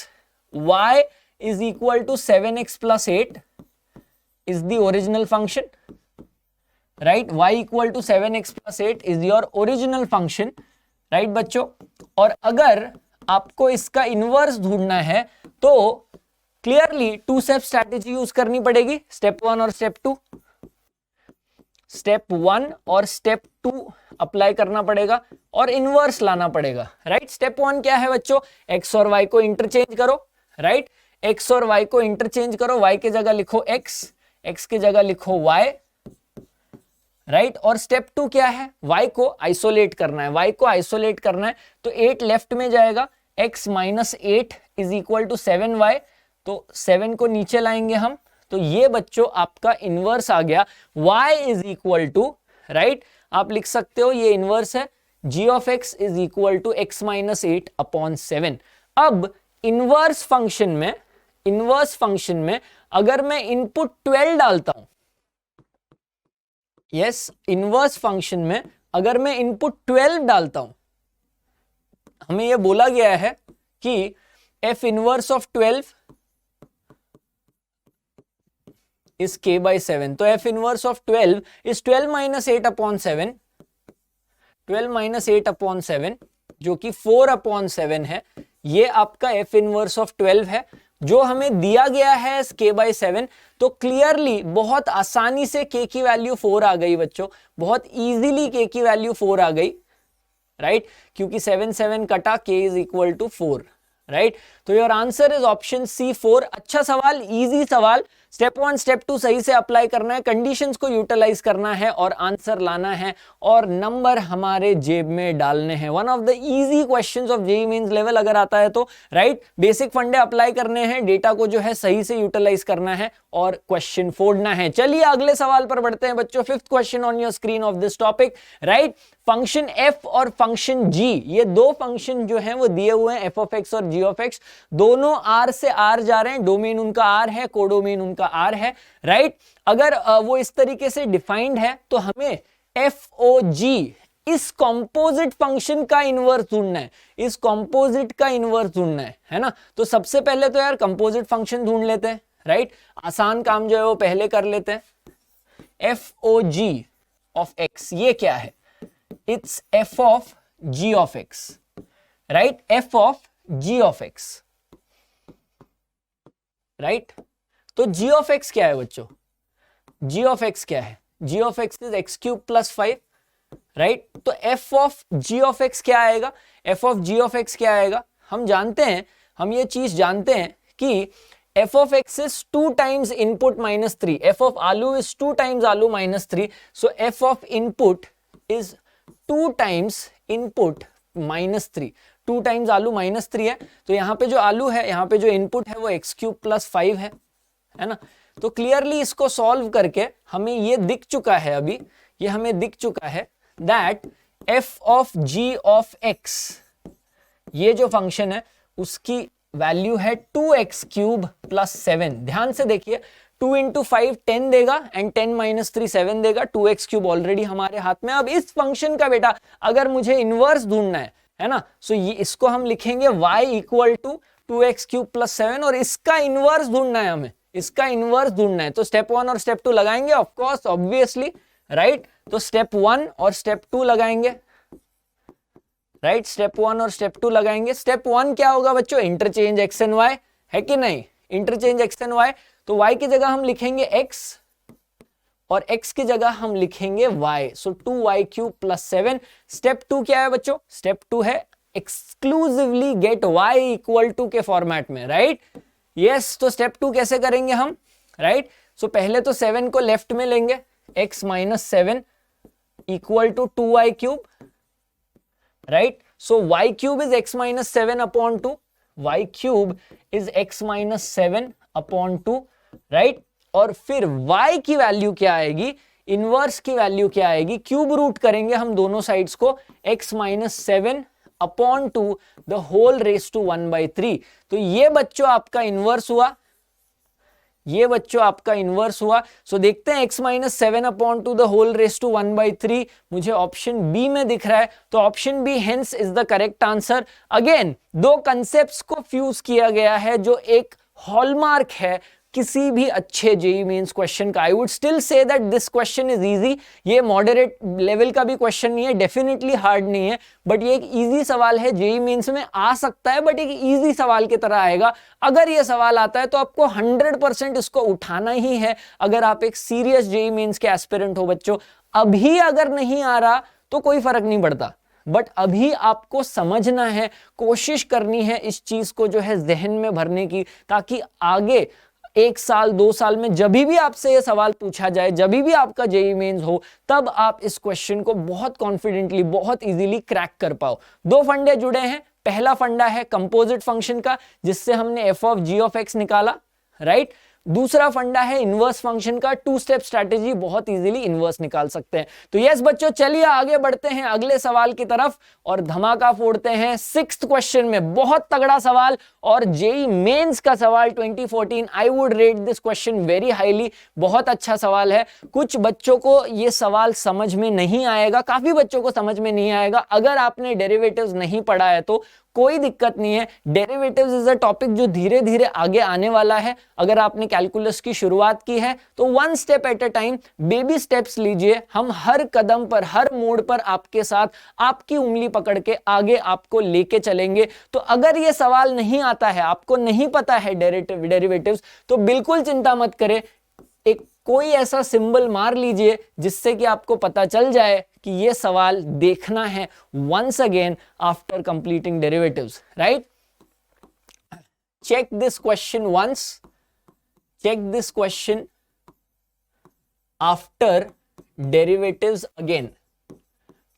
y is equal to 7x plus 8 is the original function, right? Y equal to 7x plus 8 is your original function, right बच्चों। और अगर आपको इसका इनवर्स ढूंढना है तो क्लियरली 2 स्टेप स्ट्रैटेजी यूज करनी पड़ेगी, स्टेप 1 और स्टेप 2। स्टेप 1 और स्टेप 2 अप्लाई करना पड़ेगा और इनवर्स लाना पड़ेगा, राइट। स्टेप 1 क्या है बच्चों, x और y को इंटरचेंज करो, राइट। x और y को इंटरचेंज करो, y के जगह लिखो x, x के जगह लिखो y, राइट। और स्टेप 2 क्या है, y को आइसोलेट करना है, y को आइसोलेट करना है, तो 8 लेफ्ट में जाएगा, x minus 8 is equal to 7y, तो 7 को नीचे लाएंगे हम, तो ये बच्चों आपका इनवर्स आ गया। y is equal to, right, आप लिख सकते हो ये इनवर्स है, g of x is equal to x minus 8 upon 7। अब इनवर्स फंक्शन में अगर मैं इनपुट 12 डालता हूं, यस, इनवर्स फंक्शन में अगर मैं इनपुट 12 डालता हूं, हमें यह बोला गया है कि f inverse of 12 is k by 7, तो f inverse of 12 is 12 minus 8 upon 7, 12 minus 8 upon 7, जो कि 4 अपॉन 7 है। ये आपका f इनवर्स ऑफ 12 है, जो हमें दिया गया है k बाई 7। तो क्लियरली बहुत आसानी से k की वैल्यू 4 आ गई बच्चों, बहुत इजीली k की वैल्यू 4 आ गई, राइट, क्योंकि 7 7 कटा, k is equal to 4, right. तो your answer is option C 4। अच्छा सवाल, इजी सवाल। स्टेप 1 स्टेप 2 सही से अप्लाई करना है, कंडीशंस को यूटिलाइज करना है और आंसर लाना है और नंबर हमारे जेब में डालने हैं। One of the easy questions of JEE mains level अगर आता है तो, राइट, बेसिक फंडे अप्लाई करने हैं, डेटा को जो है सही से यूटिलाइज करना है और क्वेश्चन फोड़ना है। चलिए अगले सवाल पर बढ़ते हैं बच्चों। 5th question on your screen of this topic, right. Function f और फंक्शन g, ये दो फंक्शन जो हैं वो दिए हुए हैं, f ऑफ x और g ऑफ x, दोनों r से r जा रहे हैं, डोमेन उनका r है, कोडोमेन उनका r है, राइट। अगर वो इस तरीके से डिफाइंड है तो हमें FOG इस कंपोजिट फंक्शन का इनवर्स ढूंढना है, इस कंपोजिट का इनवर्स ढूंढना है ना। तो सबसे पहले तो यार कंपोजिट फंक्शन ढूंढ लेते हैं, राइट, आसान काम जो है वो पहले कर लेते हैं। F o g of x, ये क्या है? It's f of g of x, right? F of g of x, right? तो जी ऑफ एक्स क्या है बच्चों? जी ऑफ एक्स क्या है? G of x is x cube plus 5, right? तो f of g of x क्या आएगा? F of g of x क्या आएगा? हम जानते हैं, हम ये चीज जानते हैं कि f of x is 2 times input minus 3. f of आलू is 2 times आलू minus 3. So f of input is 2 times input minus 3. 2 times आलू minus 3 है, तो यहाँ पे जो आलू है, यहाँ पे जो इनपुट है वो x क्यूब प्लस 5 है ना? तो क्लियरली इसको सॉल्व करके हमें ये दिख चुका है, अभी ये हमें दिख चुका है that f of g of x, ये जो फंक्शन है उसकी वैल्यू है 2x क्यूब प्लस 7. ध्यान से देखिए, 2 इंटू 5 10 देगा एंड 10 माइनस 3 7 देगा. 2x क्यूब ऑलरेडी हमारे हाथ में. अब इस फंक्शन का बेटा अगर मुझे इनवर्स ढूंढना है ना, सो ये इसको हम लिखेंगे y equal to 2x cube plus 7 और इसका इनवर्स ढूंढना है हमें, इसका इनवर्स ढूंढना है. तो स्टेप 1 और स्टेप 2 लगाएंगे ऑफ कोर्स ऑब्वियसली, राइट? तो स्टेप 1 और स्टेप 2 लगाएंगे, राइट? स्टेप 1 और स्टेप 2 लगाएंगे. स्टेप 1 क्या होगा बच्चों? इंटरचेंज x एंड y, है कि नहीं? Interchange x and y. तो y की जगह हम लिखेंगे x और x की जगह हम लिखेंगे y. So 2y cube plus 7. Step 2 क्या है बच्चों? स्टेप 2 है exclusively get y equal to के फॉर्मेट में, राइट? यस. तो स्टेप 2 कैसे करेंगे हम, राइट? सो पहले तो 7 को लेफ्ट में लेंगे, x minus 7 equal to 2y cube, right? So y cube is x minus 7 upon 2. Y cube is x minus 7 upon 2, right? और फिर y की वैल्यू क्या आएगी? इनवर्स की वैल्यू क्या आएगी? क्यूब रूट करेंगे हम दोनों साइड्स को, x minus 7 upon 2 the whole raised to 1/3. तो ये बच्चों आपका इनवर्स हुआ, ये बच्चों आपका इनवर्स हुआ. सो देखते हैं x minus 7 upon two the whole raise to 1/3 मुझे ऑप्शन बी में दिख रहा है. तो option B hence is the correct answer. Again दो कंसेप्ट्स को फ्यूज किया गया है जो एक हॉलमार्क है किसी भी अच्छे जेईई मेंस क्वेश्चन का. I would still say that this question is easy. ये मॉडरेट लेवल का भी क्वेश्चन नहीं है, डेफिनेटली हार्ड नहीं है, बट ये एक इजी सवाल है. जेईई मेंस में आ सकता है बट एक इजी सवाल की तरह आएगा. अगर ये सवाल आता है तो आपको 100% इसको उठाना ही है अगर आप एक सीरियस जेईई मेंस के एस्पिरेंट हो बच्चों. अभी अगर नहीं आ रहा तो कोई फर्क नहीं पड़ता, बट अभी आपको समझना है, कोशिश करनी है इस चीज को जो है जहन में भरने की, ताकि आगे 1 साल 2 साल में जब भी आपसे ये सवाल पूछा जाए, जब भी आपका जेईई मेंस हो, तब आप इस क्वेश्चन को बहुत कॉन्फिडेंटली, बहुत इजीली क्रैक कर पाओ. दो फंडे जुड़े हैं. पहला फंडा है कंपोजिट फंक्शन का, जिससे हमने f of g of x निकाला, राइट? दूसरा फंडा है इनवर्स फंक्शन का. 2 स्टेप स्ट्रैटेजी, बहुत इजीली इनवर्स निकाल सकते हैं. तो यस बच्चों, चलिए आगे बढ़ते हैं अगले सवाल की तरफ और धमाका फोड़ते हैं 6th क्वेश्चन में. बहुत तगड़ा सवाल और जेईई मेंस का सवाल 2014. I would rate this question very highly. बहुत अच्छा सवाल है. कुछ बच्चों को ये सवाल समझ में नहीं आएगा, काफी बच्चों को समझ में नहीं आएगा. अगर आपने डेरिवेटिव्स नहीं पढ़ा है तो कोई दिक्कत नहीं है. डेरिवेटिव्स इज अ टॉपिक जो धीरे धीरे आगे आने वाला है. अगर आपने कैलकुलस की शुरुआत की है तो 1 step at a time, baby steps लीजिए. हम हर कदम पर, हर मोड़ पर आपके साथ, आपकी उंगली पकड़ के आगे आपको लेके चलेंगे. तो अगर ये सवाल नहीं आता है, आपको नहीं पता है डेरिवेटिव्स, तो बिल्कुल चिंता मत करें. एक कोई ऐसा सिंबल मार लीजिए जिससे कि आपको पता चल जाए कि ये सवाल देखना है once again after completing derivatives, right? Check this question once, check this question after derivatives again.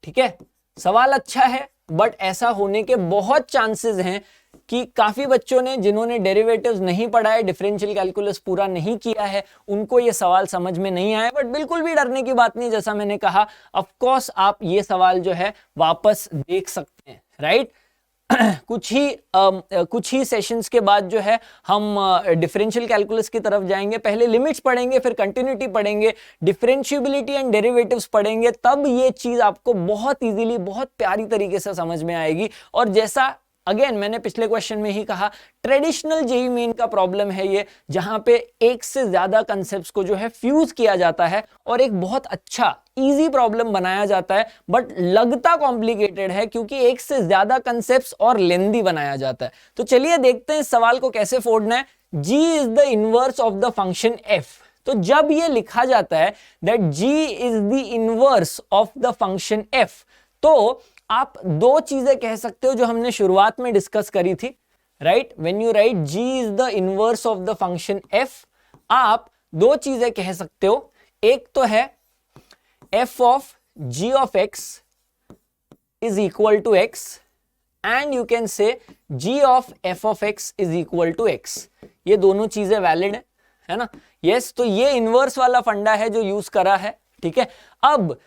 ठीक है, सवाल अच्छा है बट ऐसा होने के बहुत चांसेस हैं कि काफी बच्चों ने, जिन्होंने डेरिवेटिव्स नहीं पढ़ा है, डिफरेंशियल कैलकुलस पूरा नहीं किया है, उनको ये सवाल समझ में नहीं आया. बट बिल्कुल भी डरने की बात नहीं. जैसा मैंने कहा, ऑफ कोर्स आप ये सवाल जो है वापस देख सकते हैं, राइट? कुछ ही सेशंस के बाद जो है हम डिफरेंशियल कैलकुलस की तरफ जाएंगे. पहले लिमिट्स पढ़ेंगे, फिर कंटिन्यूटी पढ़ेंगे, डिफरेंशिएबिलिटी एंड डेरिवेटिव्स पढ़ेंगे. तब ये चीज आपको बहुत इजीली, बहुत प्यारी तरीके से समझ में आएगी. और जैसा अगेन मैंने पिछले क्वेश्चन में ही कहा, ट्रेडिशनल जेईई मेन का प्रॉब्लम है ये, जहां पे एक से ज्यादा कंसेप्ट्स को जो है फ्यूज किया जाता है और एक बहुत अच्छा इजी प्रॉब्लम बनाया जाता है, बट लगता कॉम्प्लिकेटेड है क्योंकि एक से ज्यादा कंसेप्ट्स और लेंदी बनाया जाता है। तो चलिए देखते हैं इस सवाल को कैसे फोड़ना है। g is the inverse of the function f। तो जब ये लिखा जाता है that g is the inverse of the function f, तो आप दो चीजें कह सकते हो जो हमने शुरुआत में डिस्कस करी थी, right. When you right g is the inverse of the function f, आप दो चीजें कह सकते हो। एक तो है f of g of x is equal to x and you can say g of f of x is equal to x। ये दोनों चीजें वैलिड है ना। यस, तो ये इनवर्स वाला फंडा है जो यूज करा है, ठीक है। अब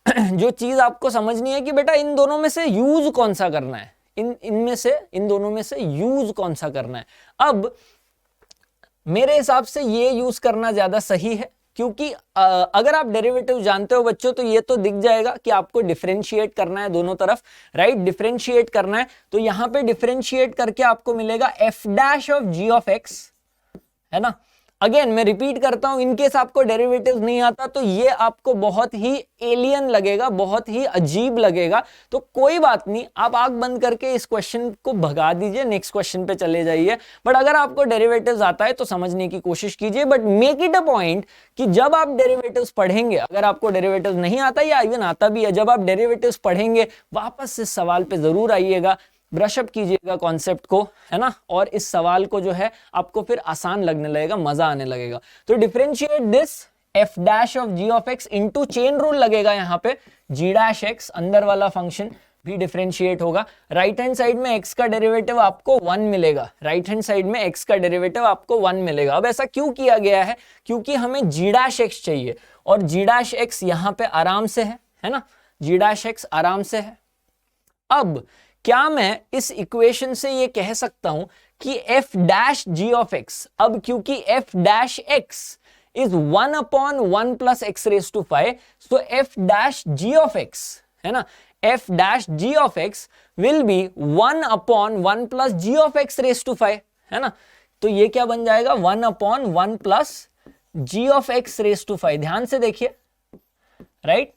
जो चीज आपको समझनी है कि बेटा इन दोनों में से यूज कौन सा करना है, इन दोनों में से यूज कौन सा करना है। अब मेरे हिसाब से ये यूज करना ज्यादा सही है, क्योंकि अगर आप डेरिवेटिव जानते हो बच्चों तो ये तो दिख जाएगा कि आपको डिफरेंशिएट करना है दोनों तरफ, राइट। डिफरेंशिएट करना है तो यहां पे डिफरेंशिएट करके आपको मिलेगा f dash of g of x, है ना। अगेन मैं रिपीट करता हूं, इनकेस आपको डेरिवेटिव नहीं आता तो ये आपको बहुत ही एलियन लगेगा, बहुत ही अजीब लगेगा। तो कोई बात नहीं, आप आंख बंद करके इस क्वेश्चन को भगा दीजिए, नेक्स्ट क्वेश्चन पे चले जाइए। बट अगर आपको डेरिवेटिव्स आता है तो समझने की कोशिश कीजिए, but make it a point कि जब आप डेरिवेटिव्स पढ़ेंगे, अगर आपको डेरिवेटिव्स नहीं आता या इवन आता भी है, जब आप डेरिवेटिव्स पढ़ेंगे वापस इस सवाल पे जरूर आइएगा, ब्रशअप कीजिएगा कॉन्सेप्ट को, है ना। और इस सवाल को जो है आपको फिर आसान लगने लगेगा, मजा आने लगेगा। तो differentiate this f dash of g of x into chain rule लगेगा यहाँ पे, g डैश x अंदर वाला फंक्शन भी डिफरेंशिएट होगा। राइट हैंड साइड में x का डेरिवेटिव आपको 1 मिलेगा, राइट हैंड साइड में x का डेरिवेटिव आपको 1 मिलेगा। अब ऐसा क्यों किया गया है, क्योंकि हमें g डैश x चाहिए और g डैश x यहाँ पे आराम से है ना, g डैश x आराम से है। अब क्या मैं इस इक्वेशन से ये कह सकता हूं कि f dash g of x, अब क्योंकि f dash x is 1 upon 1 plus x raise to 5, सो f dash g of x, है ना, f dash g of x will be 1 upon 1 plus g of x raise to 5, है ना। तो ये क्या बन जाएगा, 1 upon 1 plus g of x raise to 5। ध्यान से देखिए, राइट,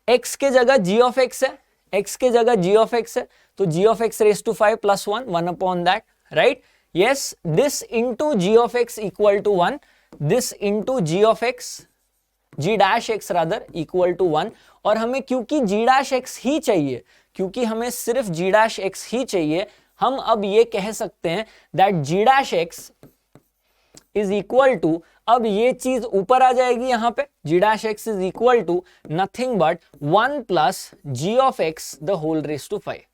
x के जगह g ऑफ x है, x के जगह g ऑफ x है, तो g of x raised to 5 plus 1 upon that, right? Yes, this into g of x equal to 1, this into g of x, g dash x rather equal to 1, और हमें क्योंकि g dash x ही चाहिए, क्योंकि हमें सिर्फ g dash x ही चाहिए, हम अब ये कह सकते हैं that g dash x is equal to, अब ये चीज ऊपर आ जाएगी यहां पे, g dash x is equal to nothing but 1 plus g of x the whole raised to 5,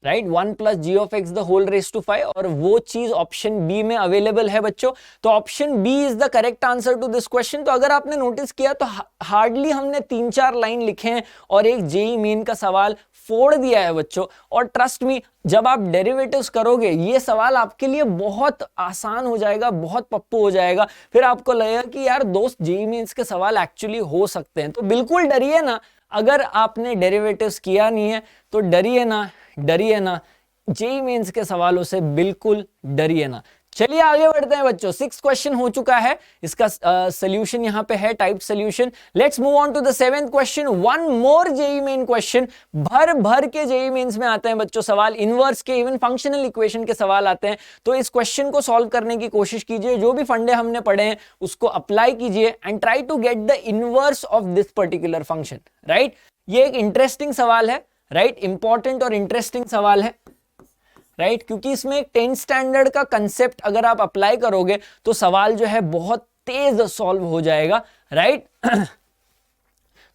right, 1 plus g of x the whole raise to 5, और वो चीज ऑप्शन बी में अवेलेबल है बच्चों। तो option B is the correct answer to this question. तो अगर आपने नोटिस किया तो हार्डली हमने 3-4 लाइन लिखे हैं और एक जेईई मेन का सवाल फोड़ दिया है बच्चों। और ट्रस्ट मी, जब आप डेरिवेटिव्स करोगे ये सवाल आपके लिए बहुत आसान हो जाएगा, बहुत पप्पू हो जाएगा। फिर आपको लगेगा कि यार दोस्त जेईई मेंस के सवाल एक्चुअली हो सकते हैं। तो बिल्कुल डरिए ना, अगर आपने डेरिवेटिव्स किया नहीं है तो डरिए ना, जेईई मेंस के सवालों से बिल्कुल डरिए ना। चलिए आगे बढ़ते हैं बच्चों, 6 क्वेश्चन हो चुका है, इसका सॉल्यूशन यहां पे है, type solution. Let's move on to the 7th question, one more JEE main question. भर के जेईई मेंस में आते हैं बच्चों सवाल, इनवर्स के, इवन फंक्शनल इक्वेशन के सवाल आते हैं। तो इस क्वेश्चन को सॉल्व करने की कोशिश कीजिए, जो भी फंडे हमने पढ़े हैं उसको अप्लाई कीजिए and try to get the inverse of this particular function, right. ये एक इंटरेस्टिंग सवाल है, राइट, इंपॉर्टेंट और इंटरेस्टिंग सवाल है, राइट, क्योंकि इसमें एक 10th स्टैंडर्ड का कंसेप्ट अगर आप अप्लाई करोगे तो सवाल जो है बहुत तेज सॉल्व हो जाएगा, राइट।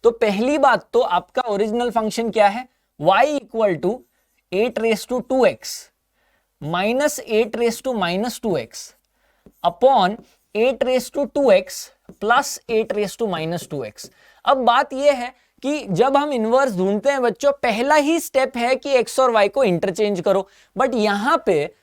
तो पहली बात तो आपका ओरिजिनल फंक्शन क्या है, y equal to 8 raise to 2x minus 8 raise to minus 2x upon 8 raise to 2x plus 8 raise to minus 2x। अब बात यह है कि जब हम इनवर्स ढूंढते हैं बच्चों, पहला ही स्टेप है कि x और y को इंटरचेंज करो। बट यहां पे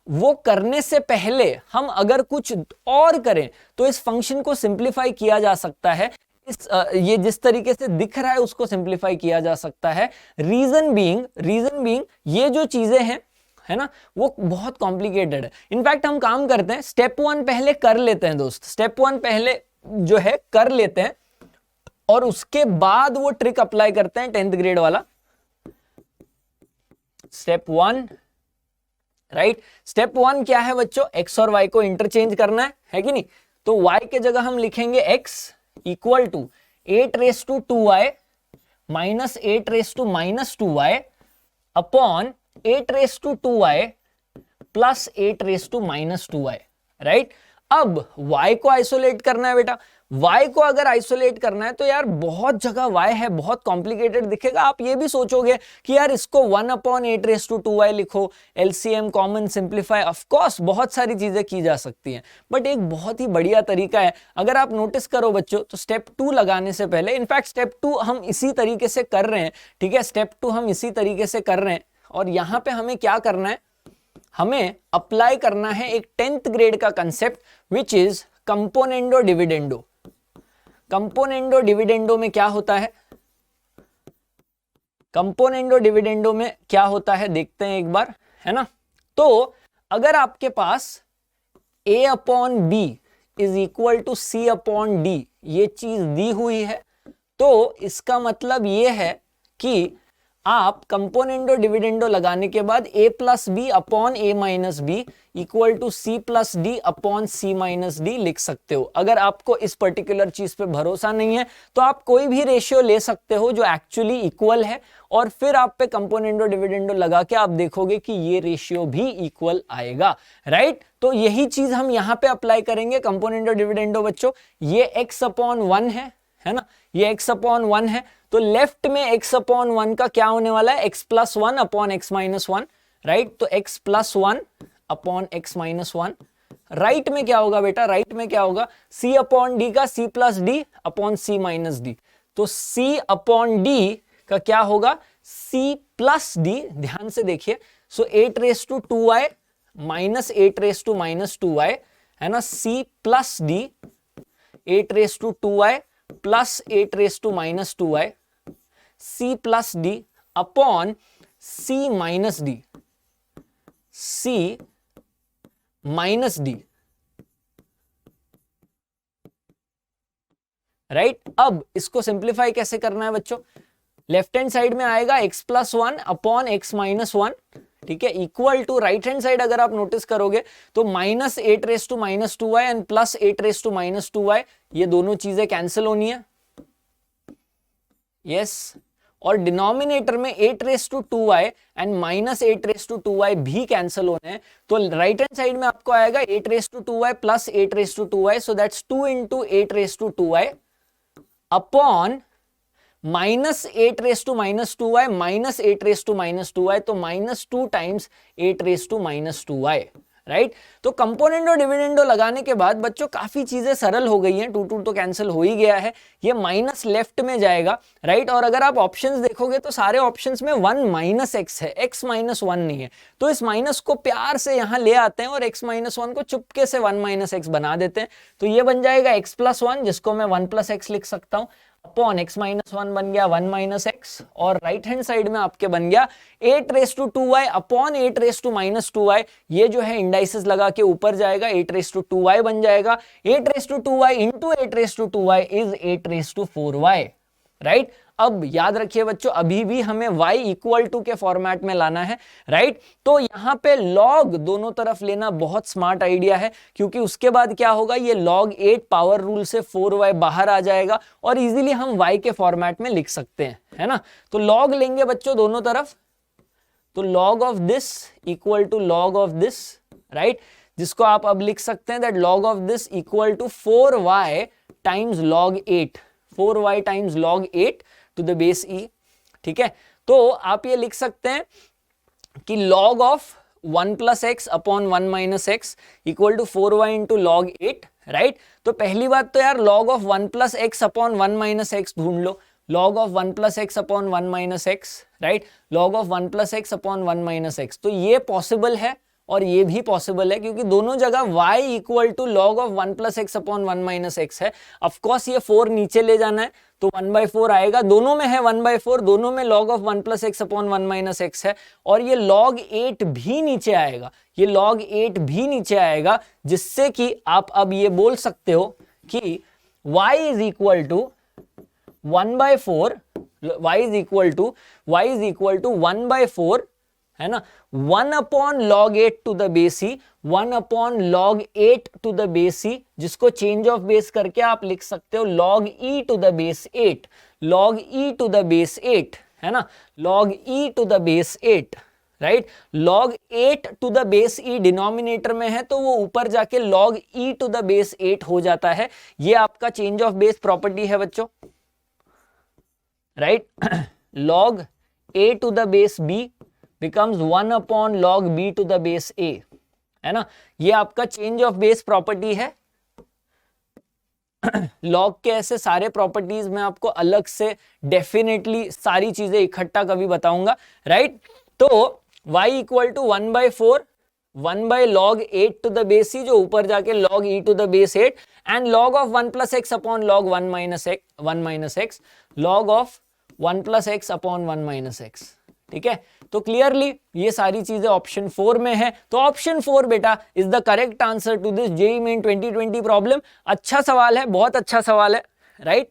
वो करने से पहले हम अगर कुछ और करें तो इस फंक्शन को सिंप्लीफाई किया जा सकता है। ये जिस तरीके से दिख रहा है उसको सिंप्लीफाई किया जा सकता है। रीजन बीइंग ये जो चीजें हैं, है ना, वो बहुत कॉम्प्लिकेटेड है। इनफैक्ट हम काम करते हैं, स्टेप 1 पहले कर लेते हैं दोस्त, स्टेप 1 पहले जो है कर लेते हैं और उसके बाद वो ट्रिक अप्लाई करते हैं 10th ग्रेड वाला। Step 1, right. स्टेप 1 क्या है बच्चों? x और y को इंटरचेंज करना है कि नहीं? तो y के जगह हम लिखेंगे x equal to 8^2y minus 8^-2y upon 8^2y plus 8^-2y, right. अब y को आइसोलेट करना है बेटा। y को अगर आइसोलेट करना है तो यार बहुत जगह y है, बहुत कॉम्प्लिकेटेड दिखेगा। आप ये भी सोचोगे कि यार इसको 1/8^2y लिखो, LCM common simplify, of course बहुत सारी चीजें की जा सकती हैं, बट एक बहुत ही बढ़िया तरीका है। अगर आप नोटिस करो बच्चों तो स्टेप 2 लगाने से पहले, इनफैक्ट स्टेप 2 हम इसी तरीके से कर रहे हैं, ठीक है, स्टेप 2 हम इसी तरीके से कर रहे हैं। और यहां पे हमें क्या करना है? हमें अप्लाई करना है एक 10th ग्रेड का concept which is componendo dividendo. Componendo dividendo में क्या होता है? कंपोनेंडो डिविडेंडो में क्या होता है देखते हैं एक बार, है ना। तो अगर आपके पास a/b is equal to c/d ये चीज दी हुई है, तो इसका मतलब ये है कि आप कंपोनेंडो डिविडेंडो लगाने के बाद a plus b upon a minus b equal to c plus d upon c minus d लिख सकते हो। अगर आपको इस पर्टिकुलर चीज पे भरोसा नहीं है तो आप कोई भी रेशियो ले सकते हो जो एक्चुअली इक्वल है, और फिर आप पे कंपोनेंडो डिविडेंडो लगा के आप देखोगे कि ये रेशियो भी इक्वल आएगा, राइट। तो यही चीज हम यहाँ पे अप्लाई करेंगे कंपोनेंडो डिविडेंडो बच्चों। ये x/1 है ना, ये x/1 है, तो लेफ्ट में x/1 का क्या होने वाला है? x+1 upon x-1, right. तो x+1 अपॉन x-1। राइट में क्या होगा बेटा? राइट में क्या होगा? c/d का c+d अपॉन c-d। तो c/d का क्या होगा? c+d, ध्यान से देखिए। सो 8^2y माइनस 8^-2y है ना, c+d 8^2y plus 8^-2y c plus d upon c minus D, c minus D, right. अब इसको सिंप्लीफाई कैसे करना है बच्चों? लेफ्ट हैंड साइड में आएगा x+1 अपॉन x-1, ठीक है, equal to right hand side अगर आप नोटिस करोगे तो minus 8^-2y and plus 8^-2y, ये दोनों चीजें कैंसिल होनी है, यस। और डिनोमिनेटर में 8^2y एंड माइनस 8^2y भी कैंसिल होने हैं, तो राइट हैंड साइड में आपको आएगा 8^2y plus 8^2y, so that's 2 into 8^2y upon minus 8^-2y minus 8^-2y, तो -2 टाइम्स 8^-2y, राइट। तो कंपोनेंडो डिविडेंडो लगाने के बाद बच्चों काफी चीजें सरल हो गई हैं, 2 तो कैंसिल हो ही गया है, ये माइनस लेफ्ट में जाएगा, राइट। और अगर आप ऑप्शंस देखोगे तो सारे ऑप्शंस में 1 माइनस x है, x माइनस 1 नहीं है, तो इस माइनस को प्यार से यहां ले आते हैं और x माइनस 1 को चुपके से 1 माइनस x बना देते हैं। तो ये बन जाएगा x+1, जिसको मैं 1 प्लस x लिख सकता हूं, अपॉन x-1 बन गया 1 माइनस x, और राइट हैंड साइड में आपके बन गया 8^2y अपॉन 8^-2y, ये जो है इंडाइसेस लगा के ऊपर जाएगा, 8^2y बन जाएगा, 8^2y into 8^2y is 8^4y, right. अब याद रखिए बच्चों, अभी भी हमें y इक्वल टू के फॉर्मेट में लाना है, राइट। तो यहां पे log दोनों तरफ लेना बहुत स्मार्ट आइडिया है, क्योंकि उसके बाद क्या होगा, ये log 8 पावर रूल से 4y बाहर आ जाएगा और इजीली हम y के फॉर्मेट में लिख सकते हैं, है ना। तो log लेंगे बच्चों दोनों तरफ, तो log of this equal to log of this, right, जिसको आप अब लिख सकते हैं that log of this equal to 4y times log 8, 4y times log 8 to the base e, ठीक है। तो आप ये लिख सकते हैं कि log of 1 plus x upon 1 minus x equal to 4y into log 8, right. तो पहली बात तो यार log of 1 plus x upon 1 minus x ढूंढ लो, log of 1 plus x upon 1 minus x, right, log of 1 plus x upon 1 minus x, तो ये possible है और ये भी पॉसिबल है, क्योंकि दोनों जगह y equal to log of 1 plus x upon 1 minus x है। ऑफकोर्स ये 4 नीचे ले जाना है तो 1/4 आएगा, दोनों में है 1/4, दोनों में log of 1 plus x upon 1 minus x है, और ये log 8 भी नीचे आएगा, ये log 8 भी नीचे आएगा, जिससे कि आप अब ये बोल सकते हो कि y is equal to 1/4, y is equal to 1/4 है ना, 1 upon log 8 to the base e, 1 upon log 8 to the base e, जिसको चेंज ऑफ बेस करके आप लिख सकते हो log e to the base 8, log e to the base 8 है ना, log e to the base 8, right. log 8 to the base e denominator में है तो वो ऊपर जाके log e to the base 8 हो जाता है। ये आपका चेंज ऑफ बेस प्रॉपर्टी है बच्चों, right. log a to the base b becomes 1 upon log b to the base a, है ना, ये आपका चेंज ऑफ बेस प्रॉपर्टी है। लॉग के ऐसे सारे प्रॉपर्टीज मैं आपको अलग से डेफिनेटली सारी चीजें इकट्ठा कभी बताऊंगा, राइट। तो y equal to 1/4 1 by log 8 to the base c, जो ऊपर जाके log e to the base 8, and log of 1 plus x upon log 1 minus x, log of 1 plus x upon 1 minus x, ठीक है। तो clearly ये सारी चीजें option 4 में है, तो ऑप्शन 4 बेटा is the correct answer to this JEE Main 2020 problem. अच्छा सवाल है, बहुत अच्छा सवाल है, right.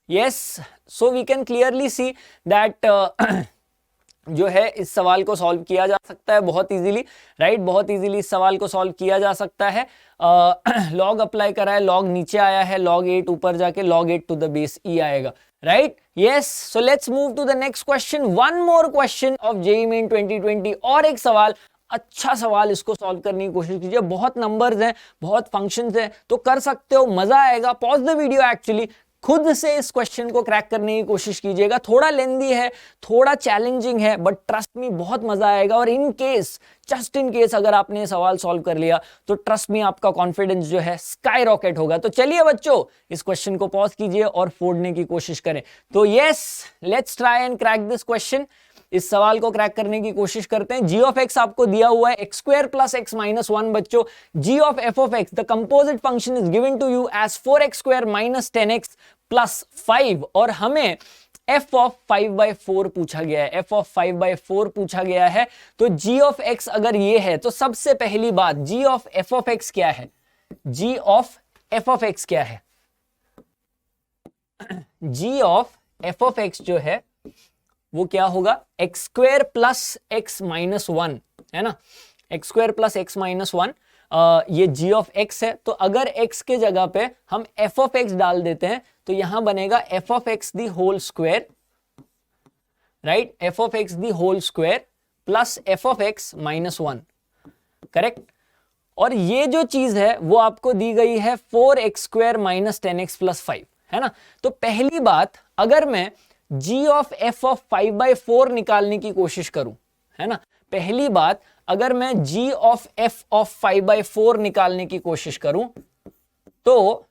Yes, so we can clearly see that जो है इस सवाल को सॉल्व किया जा सकता है बहुत इजीली, राइट, बहुत इजीली इस सवाल को सॉल्व किया जा सकता है। लॉग अप्लाई करा है, लॉग नीचे आया है, log 8 ऊपर जाके log 8 to the base e आएगा, right. Yes, so let's move to the next question, one more question of JEE Main 2020, और एक सवाल, अच्छा सवाल, इसको सॉल्व करने की कोशिश कीजिए। बहुत नंबर्स हैं, बहुत फंक्शंस हैं, तो कर सकते हो, मजा आएगा। पॉज द वीडियो, एक्चुअली खुद से इस क्वेश्चन को क्रैक करने की कोशिश कीजिएगा। थोड़ा लेंदी है, थोड़ा चैलेंजिंग है, बट ट्रस्ट मी बहुत मजा आएगा। और in case, just in case अगर आपने सवाल सॉल्व कर लिया तो ट्रस्ट मी आपका कॉन्फिडेंस जो है स्काई रॉकेट होगा। तो चलिए बच्चों, इस क्वेश्चन को पॉज कीजिए और फोड़ने की कोशिश करें। तो yes, let's try and crack this question. इस सवाल को क्रैक करने की कोशिश करते हैं। g ऑफ x आपको दिया हुआ है x square plus x minus 1 बच्चों। g of f of x the composite function is given to you as 4x square minus 10x plus 5, और हमें f ऑफ 5/4 पूछा गया है, f ऑफ 5/4 पूछा गया है। तो g ऑफ x अगर ये है तो सबसे पहली बात g of f of x क्या है, g of f of x क्या है, g of f of x जो है वो क्या होगा, x square plus x minus 1, है ना, x square plus x minus 1, ये g ऑफ x है। तो अगर x के जगह पे हम f ऑफ x डाल देते हैं तो यहां बनेगा f of x the whole square, right, f of x the whole square plus f of x minus 1, correct. और ये जो चीज है वो आपको दी गई है 4x square minus 10x plus 5, है ना। तो पहली बात, अगर मैं g ऑफ f ऑफ 5/4 निकालने की कोशिश करूं, है ना, पहली बात अगर मैं g ऑफ f ऑफ 5/4 निकालने की कोशिश करूं तो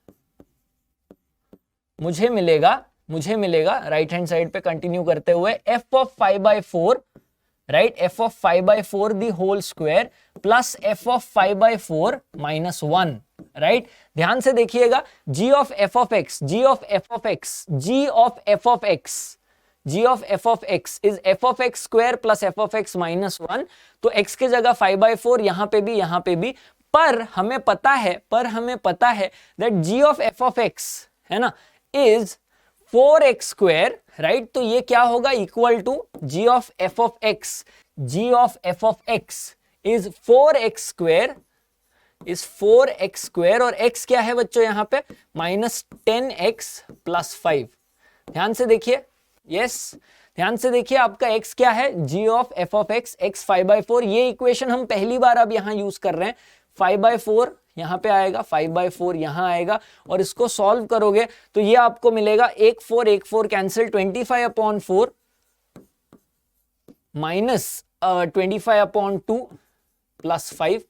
मुझे मिलेगा राइट हैंड साइड पे कंटिन्यू करते हुए f of 5/4, right, f of 5/4 the whole square plus f of 5/4 minus 1, right. ध्यान से देखिएगा, g of f of x, g of f of x, g of f of x, g of f of x is f of x square plus f of x minus 1। तो x के जगह 5/4, यहां पे भी, पर हमें पता है that g of f of x, है ना, इज 4x स्क्वायर, राइट। तो ये क्या होगा, equal to g of f of x, g of f of x is 4x square, is 4x square, और x क्या है बच्चों यहां पे, माइनस 10x प्लस 5। ध्यान से देखिए, यस, ध्यान से देखिए, आपका x क्या है, g of f of x, x 5/4। ये इक्वेशन हम पहली बार अब यहां यूज कर रहे हैं, 5/4 यहां पे आएगा, 5/4 यहां आएगा, और इसको सॉल्व करोगे तो ये आपको मिलेगा 1 4 कैंसिल, 25/4 माइनस 25/2 प्लस 5,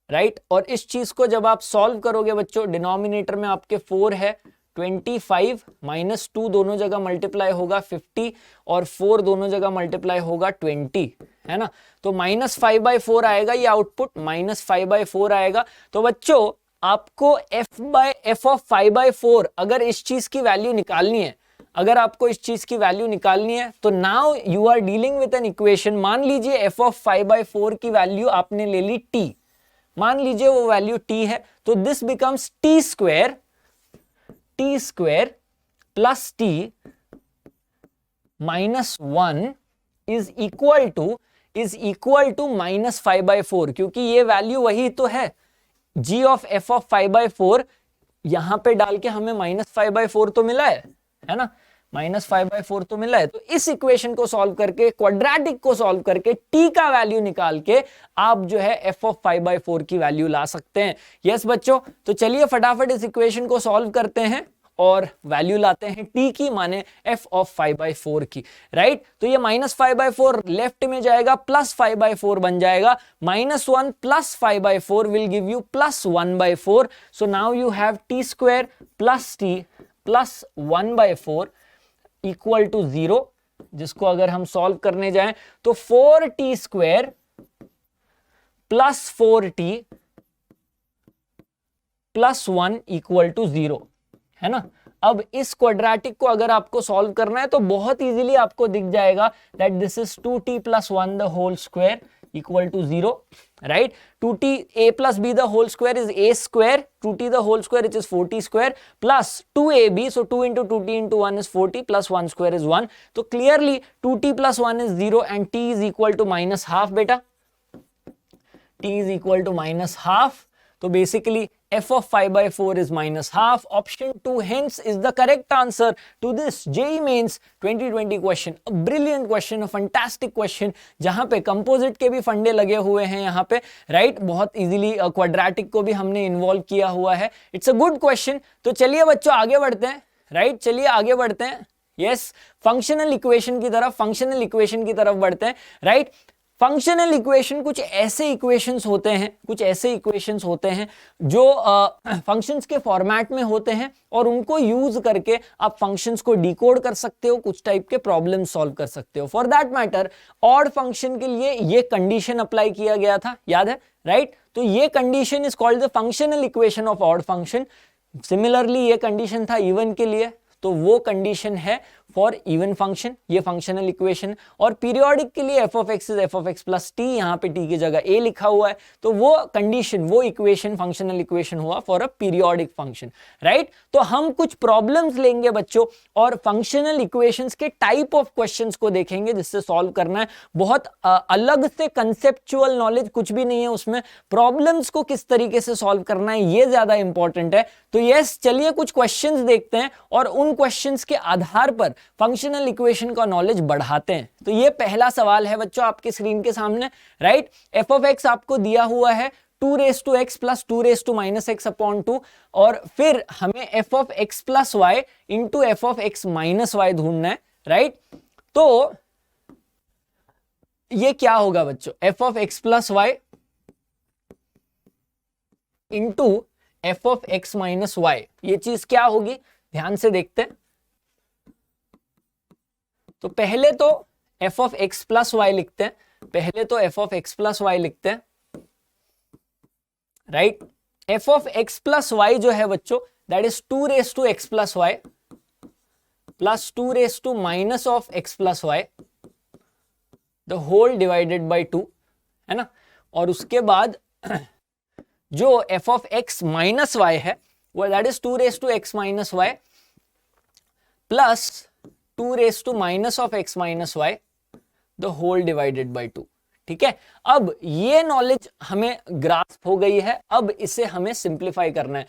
राइट। और इस चीज को जब आप सॉल्व करोगे बच्चों, डिनोमिनेटर में आपके 4 है, 25 माइनस 2 दोनों जगह मल्टीप्लाई होगा 50 और 4 दोनों जगह मल्टीप्लाई होगा 20, है ना। तो -5/4 आएगा ये आउटपुट, -5/4 आएगा। तो बच्चों आपको f ऑफ 5/4 अगर इस चीज की वैल्यू निकालनी है, अगर आपको इस चीज की वैल्यू निकालनी है तो now you are dealing with an equation. मान लीजिए f ऑफ 5/4 की वैल्यू आपने ले ली t, मान लीजिए वो वैल्यू t है, तो this becomes t square plus t minus 1 is equal to -5/4, क्योंकि ये वैल्यू वही तो है g ऑफ f ऑफ 5/4, यहां पे डाल के हमें -5/4 तो मिला है ना, -5/4 तो मिला है। तो इस इक्वेशन को सॉल्व करके, क्वाड्रेटिक को सॉल्व करके t का वैल्यू निकाल के आप जो है f ऑफ 5/4 की वैल्यू ला सकते हैं। यस बच्चों, तो चलिए फटाफट इस इक्वेशन को सॉल्व करते हैं और वैल्यू लाते हैं t की, माने f ऑफ 5/4 की, राइट। तो ये -5/4 लेफ्ट में जाएगा, +5/4 बन जाएगा। -1 plus 5/4 will give you +1/4। So now you have t square plus t plus 1/4 equal to 0, जिसको अगर हम सॉल्व करने जाएं तो 4t square plus 4t plus 1 equal to 0, है ना। अब इस क्वाड्रेटिक को अगर आपको सॉल्व करना है तो बहुत इजीली आपको दिख जाएगा that this is 2t plus 1 the whole square equal to 0, right. 2t a plus b the whole square is a square, 2t the whole square it is 4t square plus 2ab, so 2 into 2t into 1 is 40 plus 1 square is 1। तो clearly 2t plus 1 is 0 and t is equal to -12 बेटा, t is equal to -12। तो basically f of 5/4 is -12. Option 2 hence is the correct answer to this JEE Mains 2020 question. A brilliant question, a fantastic question, जहां पे composite के भी फंडे लगे हुए हैं यहाँ पे, राइट। बहुत इजीली क्वाड्रेटिक को भी हमने इन्वॉल्व किया हुआ है। It's a good question. तो चलिए बच्चों आगे बढ़ते हैं, राइट, चलिए आगे बढ़ते हैं। यस, फंक्शनल इक्वेशन की तरफ बढ़ते हैं, राइट। फंक्शनल इक्वेशन कुछ ऐसे इक्वेशंस होते हैं जो फंक्शंस के फॉर्मेट में होते हैं और उनको यूज करके आप फंक्शंस को डिकोड कर सकते हो, कुछ टाइप के प्रॉब्लम सॉल्व कर सकते हो। For that matter odd function के लिए ये कंडीशन अप्लाई किया गया था, याद है, राइट। तो ये condition is called the functional equation of odd function. Similarly ये कंडीशन था इवन के लिए, तो वो कंडीशन है फॉर इवन फंक्शन, ये फंक्शनल इक्वेशन। और पीरियोडिक के लिए f of x is f of x plus t, यहाँ पे t की जगह a लिखा हुआ है, तो वो कंडीशन, वो इक्वेशन फंक्शनल इक्वेशन हुआ for a periodic function, right. तो हम कुछ प्रॉब्लम्स लेंगे बच्चों और फंक्शनल इक्वेशंस के टाइप ऑफ क्वेश्चंस को देखेंगे जिससे सॉल्व करना है। बहुत अलग से कंसेप्चुअल नॉलेज कुछ भी नहीं है उसमें, प्रॉब्लम्स को किस तरीके से सॉल्व करना है ये ज्यादा इंपॉर्टेंट है। तो यस, चलिए कुछ क्वेश्चंस देखते हैं और उन क्वेश्चंस के आधार पर फंक्शनल इक्वेशन का नॉलेज बढ़ाते हैं। तो ये पहला सवाल है बच्चों आपके स्क्रीन के सामने, राइट। f of x आपको दिया हुआ है 2 raised to x plus 2 raised to minus x upon 2, और फिर हमें f of x plus y into f of x minus y ढूंढना है, राइट। तो ये क्या होगा बच्चों, f of x plus y into f of x minus y, ये चीज क्या होगी ध्यान से देखते हैं। तो पहले तो f of x plus y लिखते हैं, right. f of x plus y जो है बच्चों that is 2 raised to x plus y plus 2 raised to minus of x plus y the whole divided by 2, है ना। और उसके बाद जो f of x minus y है वो that is 2 raised to x minus y plus 2 raised to minus of x minus y the whole divided by 2, ठीक है। अब ये नॉलेज हमें ग्रास्प हो गई है, अब इसे हमें सिंप्लीफाई करना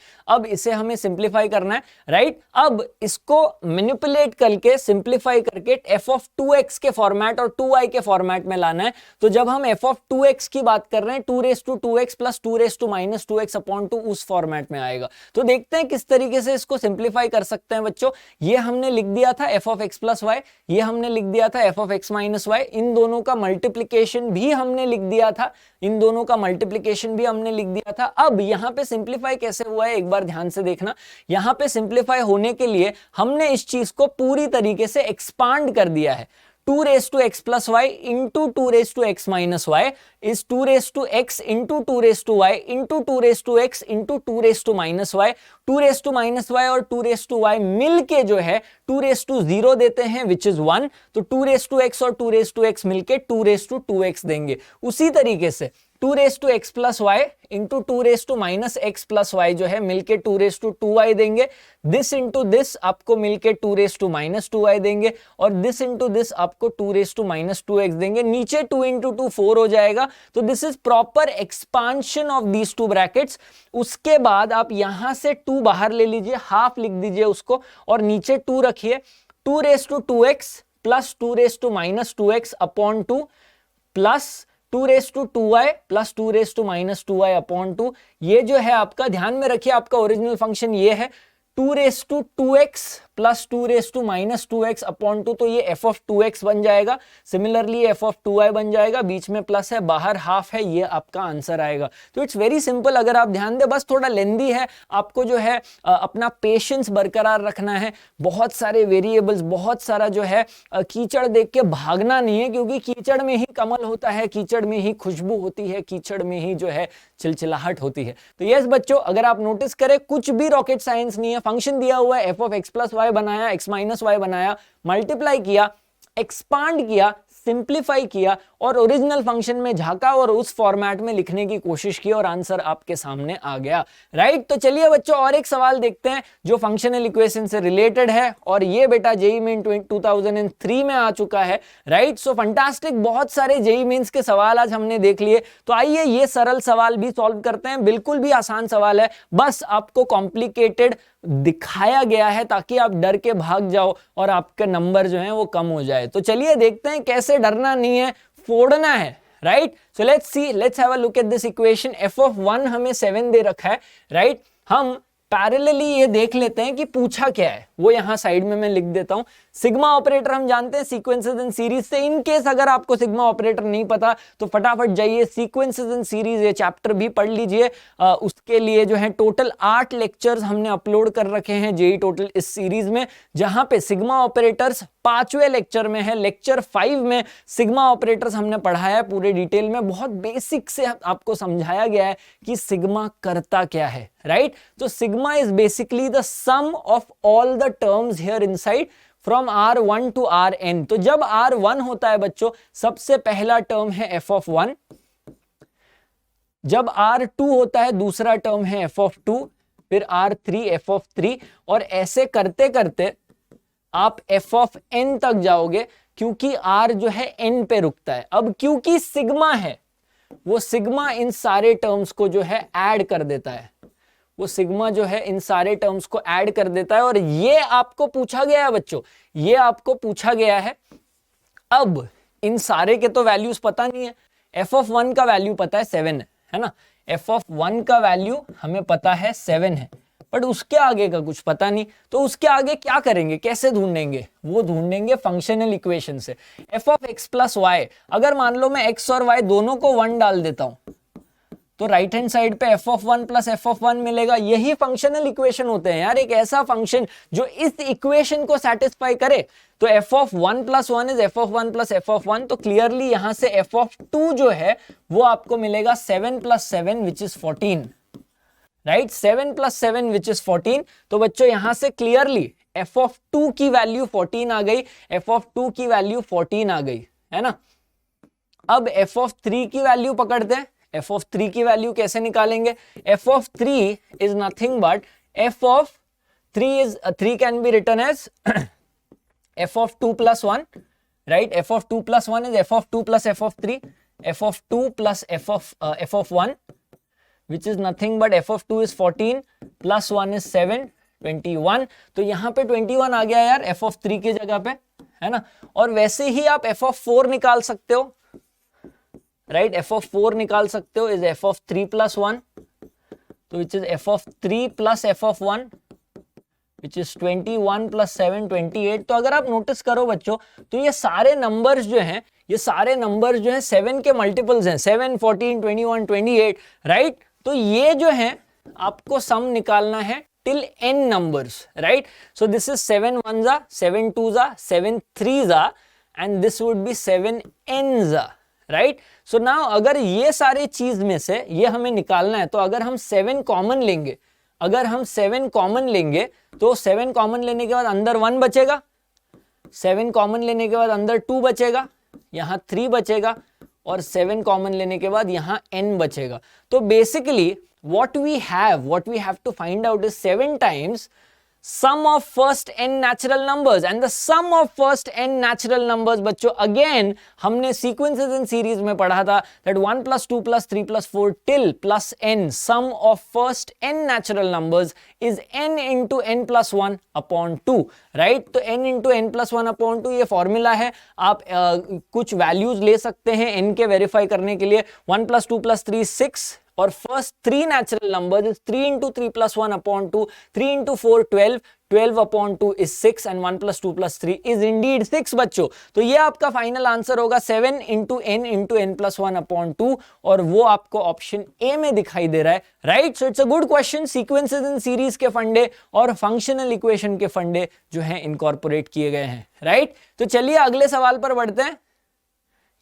है, राइट। अब इसको मैनिपुलेट करके सिंप्लीफाई करके f of 2x के फॉर्मेट और 2y के फॉर्मेट में लाना है। तो जब हम f of 2x की बात कर रहे हैं 2 raised to 2x plus 2 raised to minus 2x upon 2 उस फॉर्मेट में आएगा। तो देखते हैं किस तरीके से इसको सिंप्लीफाई कर सकते हैं बच्चों। ये हमने लिख दिया था f of x plus y, ये हमने लिख दिया था f of x minus y, इन दोनों का मल्टीप्लीकेशन भी ही हमने लिख दिया था, इन दोनों का मल्टीप्लिकेशन भी हमने लिख दिया था। अब यहाँ पे सिंप्लीफाई कैसे हुआ है एक बार ध्यान से देखना। यहाँ पे सिंप्लीफाई होने के लिए हमने इस चीज को पूरी तरीके से एक्सपांड कर दिया है। 2 raised to x plus y into 2 raised to x minus y is 2 raised to x into 2 raised to y into 2 raised to x into 2 raised to minus y। 2 raised to minus y और 2 raised to y मिलके जो है 2 raised to 0 देते हैं which is 1। तो 2 raised to x और 2 raised to x मिलके 2 raised to 2x देंगे। उसी तरीके से 2 raised to x plus y into 2 raised to minus x plus y जो है मिलके 2 raised to 2y देंगे। this into this आपको मिलके 2 raised to minus 2y देंगे और this into this आपको 2 raised to minus 2x देंगे। नीचे 2 into 2 4 हो जाएगा। तो this is proper expansion of these two brackets। उसके बाद आप यहां से 2 बाहर ले लीजिए, हाफ लिख दीजिए उसको और नीचे 2 रखिए। 2 raised to 2x plus 2 raised to minus 2x upon 2 plus 2 raised to 2y plus 2 raised to minus 2y upon 2। ये जो है आपका, ध्यान में रखिए, आपका ओरिजिनल फंक्शन ये है 2 raised to 2x plus 2 raised to minus 2x upon 2। तो ये f of 2x बन जाएगा। सिमिलरली f of 2y बन जाएगा, बीच में प्लस है, बाहर हाफ है, ये आपका आंसर आएगा। तो इट्स वेरी सिंपल। अगर आप ध्यान दें, बस थोड़ा लेंदी है, आपको जो है अपना पेशेंस बरकरार रखना है। बहुत सारे वेरिएबल्स, बहुत सारा जो है कीचड़ देख के भागना नहीं है, क्योंकि कीचड़ में ही कमल होता है, कीचड़ में ही खुशबू होती है, कीचड़ में ही जो है चिलचिलाहट होती है। तो यस बच्चों, अगर आप नोटिस करें, कुछ भी रॉकेट साइंस नहीं है। फंक्शन दिया हुआ है, f of x plus y बनाया, x minus y बनाया, मल्टीप्लाई किया, एक्सपांड किया, सिंप्लीफाई किया और ओरिजिनल फंक्शन में झांका और उस फॉर्मेट में लिखने की कोशिश की और आंसर आपके सामने आ गया। राइट, तो चलिए बच्चों और एक सवाल देखते हैं जो फंक्शनल इक्वेशन से रिलेटेड है और ये बेटा जेईई मेन 2003 में आ चुका है। राइट, सो फंटास्टिक, बहुत सारे जेईई मेंस के सवाल आज हमने देख लिए। तो आइए ये सरल सवाल भी सॉल्व करते हैं। बिल्कुल भी आसान सवाल है, बस आपको कॉम्प्लिकेटेड दिखाया गया है ताकि आप डर के भाग जाओ और आपके नंबर जो है वो कम हो जाए। तो चलिए देखते हैं, कैसे डरना नहीं है, फोड़ना है। Right, so let's see, let's have a look at this equation. f of 1 हमें 7 दे रखा है। राइट, हम पैरेलली ये देख लेते हैं कि पूछा क्या है, वो यहां साइड में मैं लिख देता हूं। सिग्मा ऑपरेटर हम जानते हैं सीक्वेंसेस इन सीरीज से। इन केस अगर आपको सिग्मा ऑपरेटर नहीं पता तो फटाफट जाइए सीक्वेंसेस इन सीरीज ये चैप्टर भी पढ़ लीजिए। उसके लिए जो है टोटल 8 लेक्चर्स हमने अपलोड कर रखे हैं जेईई टोटल इस सीरीज में, जहां पे सिग्मा ऑपरेटर्स 5वें लेक्चर में है। लेक्चर 5 में सिग्मा ऑपरेटर्स हमने पढ़ाया है पूरे डिटेल में, बहुत बेसिक से आपको समझाया गया है कि सिग्मा करता क्या है। राइट, तो sigma is basically the sum of all the terms here inside from R1 to Rn। तो जब R1 होता है बच्चों, सबसे पहला टर्म है f of 1। जब R2 होता है, दूसरा टर्म है f of 2, फिर R3 f of 3 और ऐसे करते करते आप f of n तक जाओगे, क्योंकि R जो है n पे रुकता है। अब क्योंकि सिग्मा है, वो सिग्मा इन सारे टर्म्स को जो है ऐड कर देता है, वो सिग्मा जो है इन सारे टर्म्स को ऐड कर देता है। और ये आपको पूछा गया है बच्चों, ये आपको पूछा गया है। अब इन सारे के तो वैल्यूज पता नहीं है, f of 1 का वैल्यू पता है 7 है ना, f of 1 का वैल्यू हमें पता है 7 है, बट उसके आगे का कुछ पता नहीं। तो उसके आगे क्या करेंगे, कैसे ढूंढेंगे, वो ढूंढेंगे फंक्शनल इक्वेशन से। f of x plus y, अगर मान लो मैं x और y दोनों को 1 डाल देता हूं तो राइट हैंड साइड पे f of 1 plus f of 1 मिलेगा। यही फंक्शनल इक्वेशन होते हैं यार, एक ऐसा फंक्शन जो इस इक्वेशन को सेटिस्फाई करे। तो f of 1 plus 1 is f of 1 plus f of 1। तो क्लियरली यहां से f of 2 जो है वो आपको मिलेगा 7 plus 7 which is 14। Right, 7 plus 7 which is 14। तो बच्चों यहां से क्लियरली f of 2 की वैल्यू 14 आ गई, f of 2 की वैल्यू 14 आ गई, है ना। अब f of 3 की वैल्यू पकड़ते हैं। f of 3 की वैल्यू कैसे निकालेंगे, f of 3 is nothing but f of 3 can be written as f of 2 plus 1, right? f of 2 plus 1 is f of 2 plus f of 3, f of 2 plus f of 1, which is nothing but f of 2 is 14 plus 1 is 7, 21। तो यहां पे 21 आ गया यार f of 3 की जगह पे, है ना। और वैसे ही आप f of 4 निकाल सकते हो, राइट, f of 4 निकाल सकते हो, इज f of 3 plus 1, तो which is f of 3 plus f of 1 which is 21 plus 7 28। तो अगर आप नोटिस करो बच्चों, तो ये सारे नंबर्स जो हैं ये सारे नंबर जो है 7 के मल्टीपल्स हैं, 7, 14, 21, 28, राइट। तो ये जो है आपको सम निकालना है till n numbers, right? So this is 7 ones are, 7 twos are, 7 threes are, and this would be 7 n's are, right? So now अगर ये सारे चीज में से ये हमें निकालना है, तो अगर हम 7 कॉमन लेंगे, तो 7 कॉमन लेने के बाद अंदर 1 बचेगा, 7 कॉमन लेने के बाद अंदर 2 बचेगा, यहाँ 3 बचेगा, और 7 कॉमन लेने के बाद यहाँ n बचेगा। तो basically what we have to find out is 7 times sum of first n natural numbers, and the sum of first n natural numbers बच्चों again हमने sequences in series में पढ़ा था that 1 plus 2 plus 3 plus 4 till plus n, sum of first n natural numbers is n into n plus 1 upon 2, right? तो n into n plus 1 upon 2 ये formula है, आप कुछ वैल्यूज ले सकते हैं n के वेरीफाई करने के लिए। 1 plus 2 plus 3 is 6, और first 3 natural numbers is 3 into 3 plus 1 upon 2, 3 into 4 12, 12 upon 2 is 6, and 1 plus 2 plus 3 is indeed 6 बच्चों। तो ये आपका फाइनल आंसर होगा 7 into n plus 1 upon 2, और वो आपको ऑप्शन ए में दिखाई दे रहा है, right. So it's a good question, sequences in series के फंडे और फंक्शनल इक्वेशन के फंडे जो है इनकॉर्पोरेट किए गए हैं, राइट। तो चलिए अगले सवाल पर बढ़ते हैं।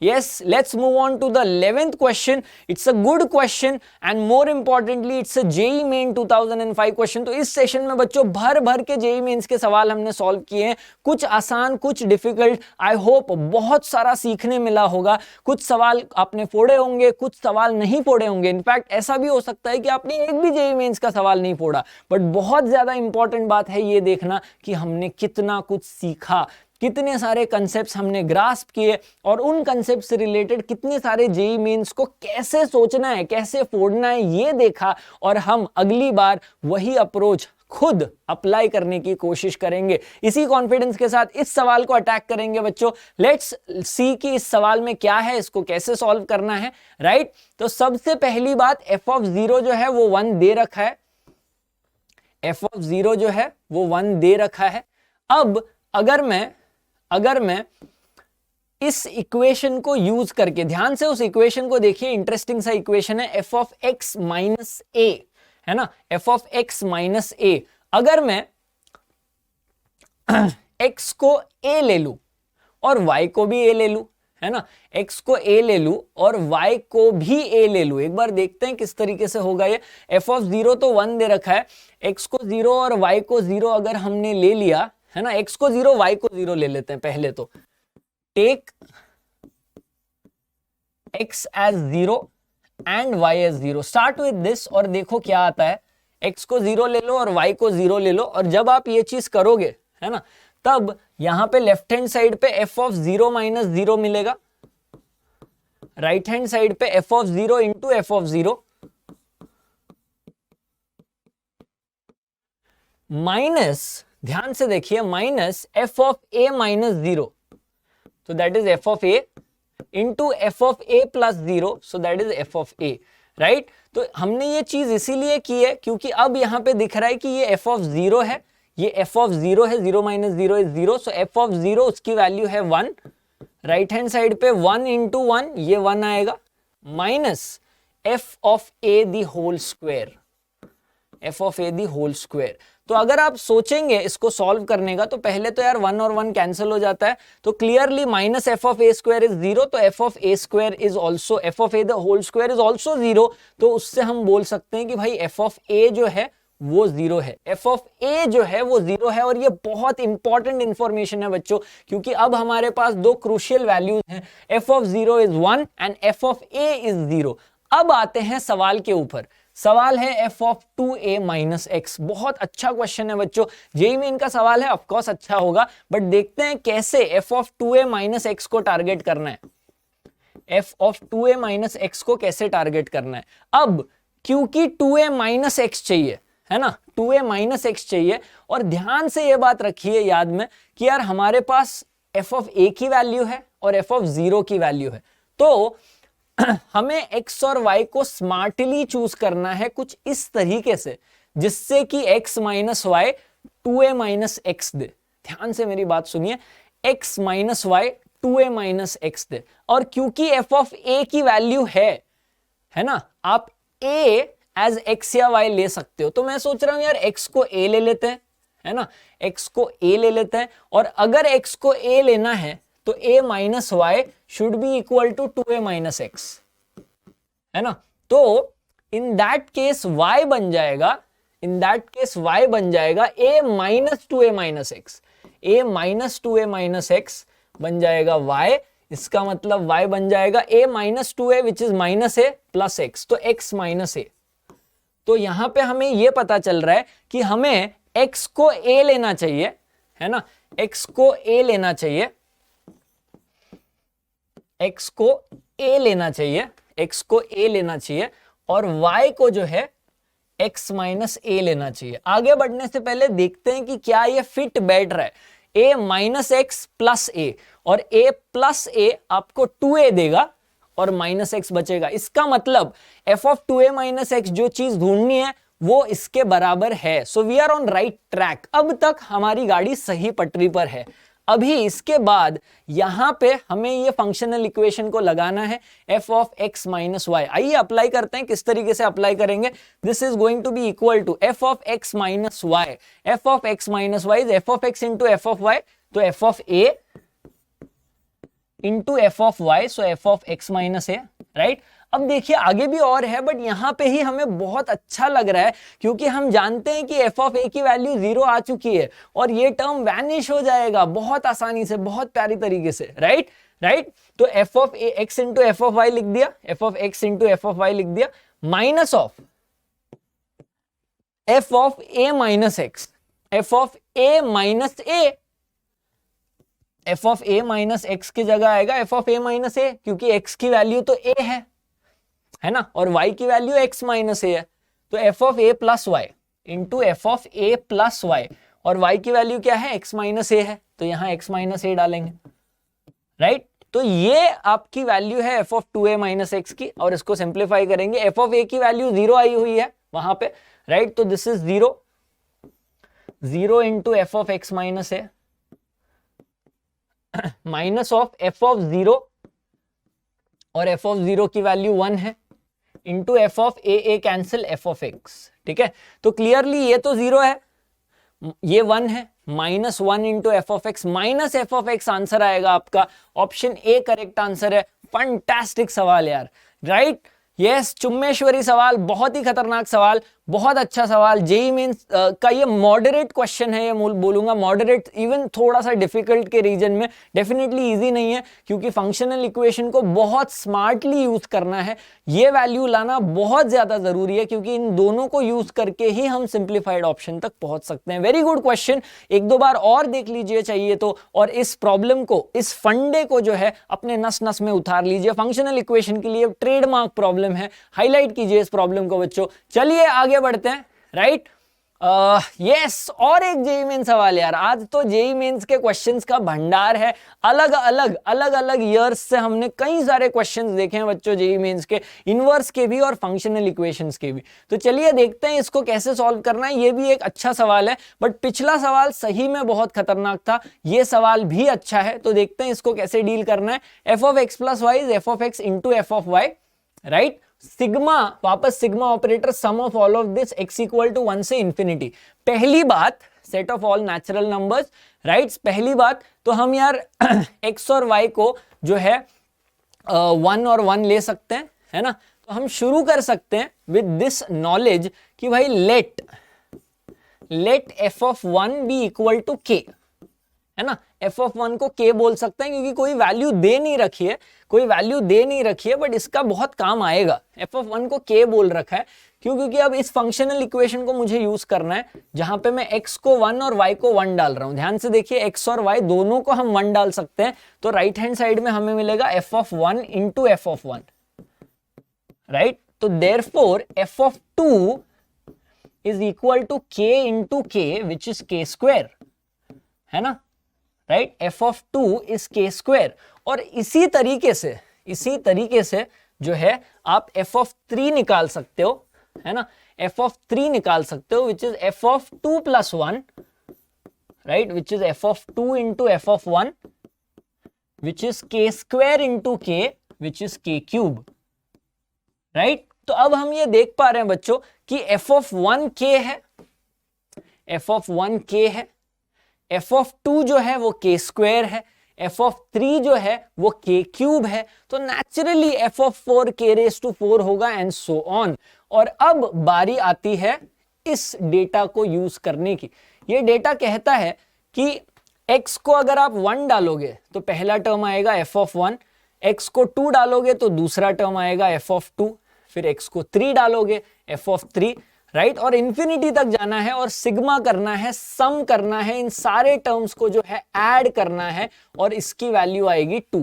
Yes, let's move on to the 11th question. It's a good question and more importantly it's a JEE Main 2005 question। तो इस सेशन में बच्चों भर भर के JEE Mains के सवाल हमने सॉल्व किए हैं, कुछ आसान कुछ डिफिकल्ट। आई होप बहुत सारा सीखने मिला होगा। कुछ सवाल आपने फोड़े होंगे, कुछ सवाल नहीं फोड़े होंगे। इनफैक्ट ऐसा भी हो सकता है कि आपने एक भी JEE Mains का सवाल नहीं फोड़ा, बट बहुत ज्यादा इंपॉर्टेंट बात है ये देखना कि हमने कितना कुछ सीखा, कितने सारे कंसेप्ट्स हमने ग्रास्प किए, और उन कंसेप्ट से रिलेटेड कितने सारे जेईई मेंस को कैसे सोचना है, कैसे फोड़ना है, ये देखा। और हम अगली बार वही अप्रोच खुद अप्लाई करने की कोशिश करेंगे। इसी कॉन्फिडेंस के साथ इस सवाल को अटैक करेंगे बच्चों। लेट्स सी कि इस सवाल में क्या है, इसको कैसे सॉल्व करना है, राइट। तो सबसे पहली बात, एफ ऑफ 0 जो है वो 1 दे रखा है, एफ ऑफ 0 जो है वो 1 दे रखा है। अब अगर मैं इस इक्वेशन को यूज करके, ध्यान से उस इक्वेशन को देखिए, इंटरेस्टिंग सा इक्वेशन है, एफ ऑफ एक्स माइनस ए, है ना, एफ ऑफ एक्स माइनस ए। अगर मैं एक्स को ए ले लू और वाई को भी ए ले लू, है ना, एक्स को ए ले लू और वाई को भी ए ले लू, एक बार देखते हैं किस तरीके से होगा ये। एफ ऑफ 0 तो 1 दे रखा है, एक्स को 0 और वाई को 0 अगर हमने ले लिया, है ना, एक्स को 0 वाई को 0 ले लेते हैं पहले तो। Take x as 0 and y as 0, start with this, और देखो क्या आता है। एक्स को 0 ले लो और वाई को 0 ले लो, और जब आप ये चीज करोगे, है ना, तब यहां पे लेफ्ट हैंड साइड पे एफ ऑफ 0 माइनस 0 मिलेगा, राइट हैंड साइड पे F of 0 into f of 0 minus, ध्यान से देखिए, minus f of A minus 0, तो that is f of A into f of A plus 0, so that is f of A, right. तो हमने ये चीज इसीलिए की है क्योंकि अब यहां पे दिख रहा है कि ये एफ ऑफ 0 है, ये एफ ऑफ 0 है, 0 minus 0 is 0, so F of 0 उसकी वैल्यू है 1, राइट हैंड साइड पे 1 इंटू 1 ये 1 आएगा, minus f of a the whole square, f of a the whole square. तो अगर आप सोचेंगे इसको सॉल्व करने का, तो पहले तो यार 1 और 1 कैंसिल हो जाता है, तो clearly minus f of a square is 0, तो f of a square is also, f of a the whole square is also 0, तो उससे हम बोल सकते हैं कि भाई एफ ऑफ ए जो है वो 0 है, एफ ऑफ ए जो है वो 0 है। और ये बहुत इंपॉर्टेंट इंफॉर्मेशन है बच्चों, क्योंकि अब हमारे पास दो क्रूशियल वैल्यूज हैं, F of 0 is 1 and F of A is 0। अब आते हैं सवाल के ऊपर, सवाल है f of 2a minus x. बहुत अच्छा क्वेश्चन है बच्चों, जेईई मेन का सवाल है, ऑफकोर्स अच्छा होगा, बट देखते हैं कैसे F of 2a minus x को टारगेट करना है, f of 2a minus x को कैसे टारगेट करना है। अब क्योंकि 2a माइनस एक्स चाहिए, है ना, 2a माइनस एक्स चाहिए, और ध्यान से ये बात रखिए याद में कि यार हमारे पास एफ ऑफ ए की वैल्यू है और एफ ऑफ 0 की वैल्यू है, तो हमें x और y को स्मार्टली चूज करना है कुछ इस तरीके से जिससे कि x minus y 2a minus x दे। ध्यान से मेरी बात सुनिए, x minus y 2a minus x दे। और क्योंकि एफ ऑफ ए की वैल्यू है ना, आप a एज x या y ले सकते हो, तो मैं सोच रहा हूं यार x को a ले लेते हैं, है ना, x को a ले लेते हैं। और अगर x को a लेना है तो a minus y should be equal to 2a minus x, है ना। तो इन दैट केस y बन जाएगा, a minus 2a minus x, a minus 2a minus x बन जाएगा y। इसका मतलब y बन जाएगा a minus 2a which is minus a plus x, तो x माइनस a। तो यहां पे हमें यह पता चल रहा है कि हमें x को a लेना चाहिए, है ना, x को a लेना चाहिए, x को a लेना चाहिए, x को a लेना चाहिए, और y को जो है x माइनस a लेना चाहिए। आगे बढ़ने से पहले देखते हैं कि क्या ये फिट बैठ रहा है। a minus x plus a, और a प्लस a आपको 2a देगा और माइनस एक्स बचेगा। इसका मतलब f of 2a minus x जो चीज ढूंढनी है वो इसके बराबर है। So we are on right track, अब तक हमारी गाड़ी सही पटरी पर है। अभी इसके बाद यहां पे हमें ये फंक्शनल इक्वेशन को लगाना है, f of x minus y. आइए अप्लाई करते हैं, किस तरीके से अप्लाई करेंगे। This is going to be equal to f of x minus y, f of x minus y is f of x into f of y, तो f of a into f of y, so f of x minus a, right. अब देखिए आगे भी और है, but यहां पे ही हमें बहुत अच्छा लग रहा है क्योंकि हम जानते हैं कि f ऑफ a की वैल्यू 0 आ चुकी है और ये टर्म वैनिश हो जाएगा बहुत आसानी से, बहुत प्यारी तरीके से, राइट। तो f of x into f of y लिख दिया, f of x into f of y लिख दिया, minus of f of a minus x, f of a minus a, f of a minus x की जगह आएगा f of a minus a, क्योंकि x की value तो a है ना, और y की वैल्यू x माइनस a है, तो f of a plus y into f of a plus y, और y की वैल्यू क्या है, x माइनस a है, तो यहां x माइनस a डालेंगे, राइट। तो ये आपकी वैल्यू है f of 2a minus x की, और इसको सिंप्लीफाई करेंगे, f ऑफ a की वैल्यू 0 आई हुई है वहां पे, राइट। तो this is 0 into f of x minus a minus of f of 0, और f ऑफ 0 की वैल्यू 1 है, into f of a cancel f of x, ठीक है। तो क्लियरली ये तो 0 है, ये 1 है, minus 1 into f of x minus f of x answer आएगा आपका, ऑप्शन ए करेक्ट आंसर है। फंटास्टिक सवाल यार, राइट, यस, चुम्मेश्वरी सवाल, बहुत ही खतरनाक सवाल, बहुत अच्छा सवाल। जेईई मेंस का ये मॉडरेट क्वेश्चन है, ये बोलूंगा मॉडरेट, इवन थोड़ा सा डिफिकल्ट के रीजन में, डेफिनेटली इजी नहीं है क्योंकि फंक्शनल इक्वेशन को बहुत स्मार्टली यूज करना है, ये वैल्यू लाना बहुत ज्यादा जरूरी है क्योंकि इन दोनों को यूज करके ही हम सिंप्लीफाइड ऑप्शन तक पहुंच सकते हैं। वेरी गुड क्वेश्चन, एक दो बार और देख लीजिए चाहिए तो, और इस प्रॉब्लम को, इस फंडे को जो है अपने नस नस में उतार लीजिए। फंक्शनल इक्वेशन के लिए ट्रेडमार्क प्रॉब्लम है, हाईलाइट कीजिए इस प्रॉब्लम को बच्चों। चलिए आगे बढ़ते हैं, राइट। यस, और एक जेईई मेंस सवाल यार, आज तो जेईई मेंस के क्वेश्चंस का भंडार है, अलग अलग ईयर्स से हमने कई सारे क्वेश्चंस देखे हैं बच्चों, जेईई मेंस के, इनवर्स के भी और फंक्शनल इक्वेशंस के भी। तो चलिए देखते हैं इसको कैसे सॉल्व करना है। ये भी एक अच्छा सवाल है, बट पिछला सवाल सही में बहुत खतरनाक था, ये सवाल भी अच्छा है, तो देखते हैं इसको कैसे डील करना है। F of x plus y is f of x into f of y, right. Sigma, वापस sigma operator, sum of all of this x equal to 1 से इंफिनिटी। पहली बात, set of all natural numbers, right. पहली बात तो हम यार x और y को जो है 1 और 1 ले सकते हैं, है ना। तो हम शुरू कर सकते हैं विद दिस नॉलेज कि भाई let f of 1 be equal to k, है ना। f ऑफ 1 को k बोल सकते हैं क्योंकि कोई वैल्यू दे नहीं रखी है, बट इसका बहुत काम आएगा। f ऑफ 1 को k बोल रखा है क्योंकि अब इस फंक्शनल इक्वेशन को मुझे यूज करना है जहां पे मैं x को 1 और y को 1 डाल रहा हूं। ध्यान से देखिए, x और y दोनों को हम 1 डाल सकते हैं, तो राइट हैंड साइड में हमें मिलेगा f of 1 into f of 1, right. तो therefore f of 2 is equal to k into k which is k square, है ना, right. f of 2 is k square. और इसी तरीके से जो है आप f ऑफ 3 निकाल सकते हो, है ना, f ऑफ 3 निकाल सकते हो which is f of 2 plus 1, right, which is f of 2 into f of 1 which is k square into k which is k cube, right. तो अब हम ये देख पा रहे हैं बच्चों कि f ऑफ 1 k है, f ऑफ 1 k है, f ऑफ 2 जो है वो k स्क्वायर है, f ऑफ 3 जो है वो k क्यूब है, तो naturally f of 4 k raise to 4 होगा एंड सो ऑन। और अब बारी आती है इस डेटा को यूज करने की। ये डेटा कहता है कि x को अगर आप 1 डालोगे तो पहला टर्म आएगा f ऑफ 1, x को 2 डालोगे तो दूसरा टर्म आएगा f ऑफ 2, फिर x को 3 डालोगे f ऑफ 3, राइट। और इंफिनिटी तक जाना है और सिग्मा करना है, सम करना है, इन सारे टर्म्स को जो है ऐड करना है और इसकी वैल्यू आएगी 2।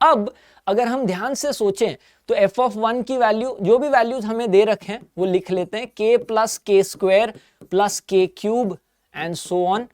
अब अगर हम ध्यान से सोचें तो f ऑफ 1 की वैल्यू, जो भी वैल्यूज हमें दे रखे हैं वो लिख लेते हैं, k plus k square plus k cube and so on,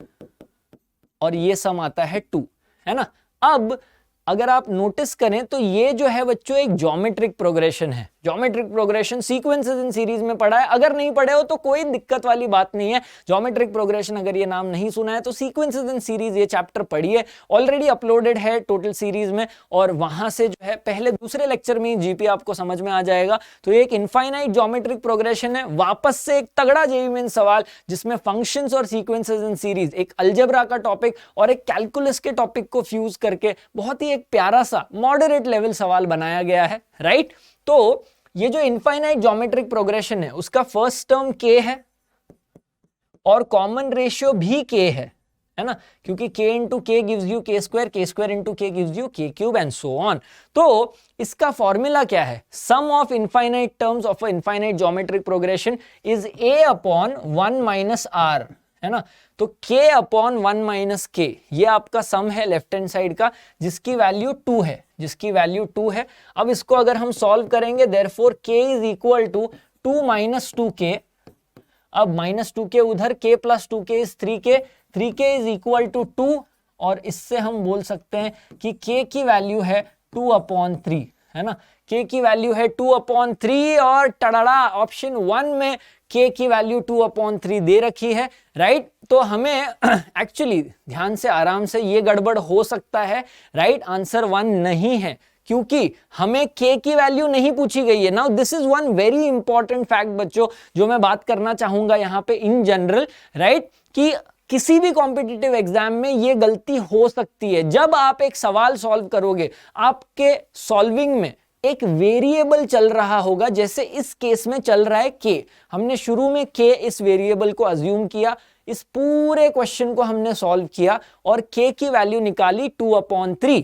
और ये सम आता है 2, है ना। अब अगर आप नोटिस करें तो ये जो है बच्चों एक ज्योमेट्रिक प्रोग्रेशन है। Geometric progression sequences in series में पढ़ा है, अगर नहीं पढ़े हो तो कोई दिक्कत वाली बात नहीं है। ज्योमेट्रिक प्रोग्रेशन अगर ये नाम नहीं सुना है तो सीक्वेंसेस इन सीरीज ये चैप्टर पढ़िए, ऑलरेडी अपलोडेड है टोटल सीरीज में, और वहां से जो है पहले दूसरे लेक्चर में जीपी आपको समझ में आ जाएगा। तो एक इनफाइनाइट ज्योमेट्रिक प्रोग्रेशन है, वापस से एक तगड़ा जेईई मेंस सवाल जिसमें फंक्शंस और सीक्वेंसेस इन सीरीज, एक अलजेब्रा का टॉपिक और एक कैलकुलस के टॉपिक को फ्यूज करके बहुत ही एक प्यारा सा मॉडरेट लेवल सवाल बनाया गया है, राइट। तो ये जो इनफाइनाइट ज्योमेट्रिक प्रोग्रेशन है उसका फर्स्ट टर्म k है और कॉमन रेशियो भी k है ना, क्योंकि k into k gives you k square into k gives you k cube and so on. तो इसका फॉर्मूला क्या है, sum of infinite terms of a infinite geometric progression is a upon 1 minus r, है ना। तो k upon 1 minus k ये आपका सम है लेफ्ट हैंड साइड का, जिसकी वैल्यू 2 है, जिसकी वैल्यू 2 है। अब इसको अगर हम सॉल्व करेंगे therefore k is equal to 2 minus 2k, अब माइनस 2k उधर, k plus 2k is 3k, 3k is equal to 2, और इससे हम बोल सकते हैं कि k की वैल्यू है 2 अपॉन 3, है ना। k की वैल्यू है 2 अपॉन 3 और टड़ाड़ा ऑप्शन 1 में k की वैल्यू 2 अपॉन 3 दे रखी है, राइट। तो हमें एक्चुअली ध्यान से आराम से ये गड़बड़ हो सकता है, राइट। आंसर 1 नहीं है क्योंकि हमें k की वैल्यू नहीं पूछी गई है। Now this is one very important fact बच्चों जो मैं बात करना चाहूंगा यहाँ पे इन जनरल, राइट, कि किसी भी कॉम्पिटिटिव एग्जाम में ये गलती हो सकती है। जब आप एक सवाल सॉल्व करोगे, आपके सॉल्विंग में एक वेरिएबल चल रहा होगा, जैसे इस केस में चल रहा है k। हमने शुरू में k इस वेरिएबल को अज्यूम किया, इस पूरे क्वेश्चन को हमने सॉल्व किया और k की वैल्यू निकाली 2 अपॉन 3।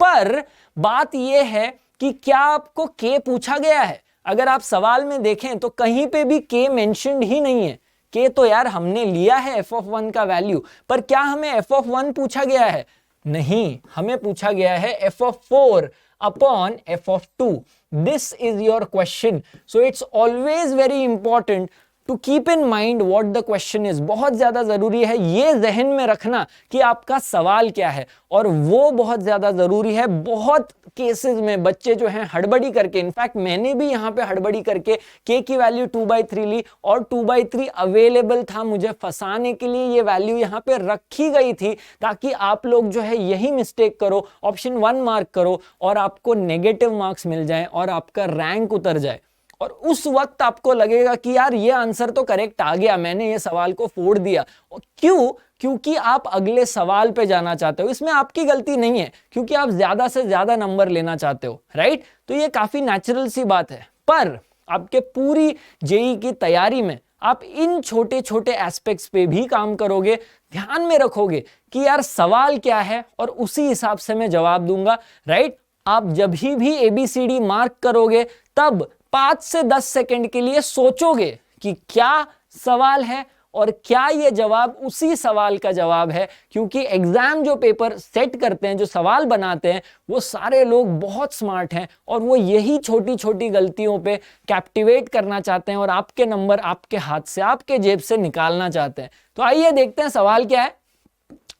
पर बात यह है कि क्या आपको k पूछा गया है? अगर आप सवाल में देखें तो कहीं पे भी k मेंशन्ड ही नहीं है। k तो यार हमने लिया है f ऑफ 1 का वैल्यू, पर क्या हमें f ऑफ 1 पूछा गया है? नहीं, हमें पूछा गया है f of 4 upon f of 2. This is your question. So it's always very important to keep in mind what the question is. बहुत ज्यादा जरूरी है ये जहन में रखना कि आपका सवाल क्या है, और वो बहुत ज्यादा जरूरी है। बहुत केसेस में बच्चे जो हैं हड़बड़ी करके, इनफैक्ट मैंने भी यहाँ पे हड़बड़ी करके k की वैल्यू 2/3 ली और 2/3 अवेलेबल था, मुझे फंसाने के लिए ये वैल्यू यहाँ पे रखी गई थी ताकि आप लोग जो है यही मिस्टेक करो, ऑप्शन 1 मार्क करो और आपको नेगेटिव मार्क्स मिल जाए और आपका रैंक उतर जाए। और उस वक्त आपको लगेगा कि यार ये आंसर तो करेक्ट आ गया, मैंने ये सवाल को फोड़ दिया। क्यों? क्योंकि आप अगले सवाल पे जाना चाहते हो। इसमें आपकी गलती नहीं है क्योंकि आप ज्यादा से ज्यादा नंबर लेना चाहते हो, राइट। तो ये काफी नेचुरल सी बात है। पर आपके पूरी जेईई की तैयारी में आप इन छोटे छोटे एस्पेक्ट्स पे भी काम करोगे, ध्यान में रखोगे कि यार सवाल क्या है और उसी हिसाब से मैं जवाब दूंगा, राइट। आप जब भी ABCD मार्क करोगे तब 5 से 10 सेकंड के लिए सोचोगे कि क्या सवाल है और क्या ये जवाब उसी सवाल का जवाब है, क्योंकि एग्जाम जो पेपर सेट करते हैं, जो सवाल बनाते हैं, वो सारे लोग बहुत स्मार्ट हैं और वो यही छोटी छोटी गलतियों पे कैप्टिवेट करना चाहते हैं और आपके नंबर आपके हाथ से, आपके जेब से निकालना चाहते हैं। तो आइए देखते हैं सवाल क्या है।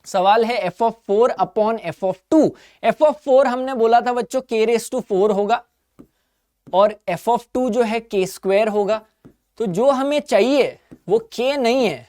सवाल है f of 4 upon f of 2। f of 4 हमने बोला था बच्चों k⁴ होगा और f ऑफ 2 जो है k स्क्वायर होगा। तो जो हमें चाहिए वो k नहीं है,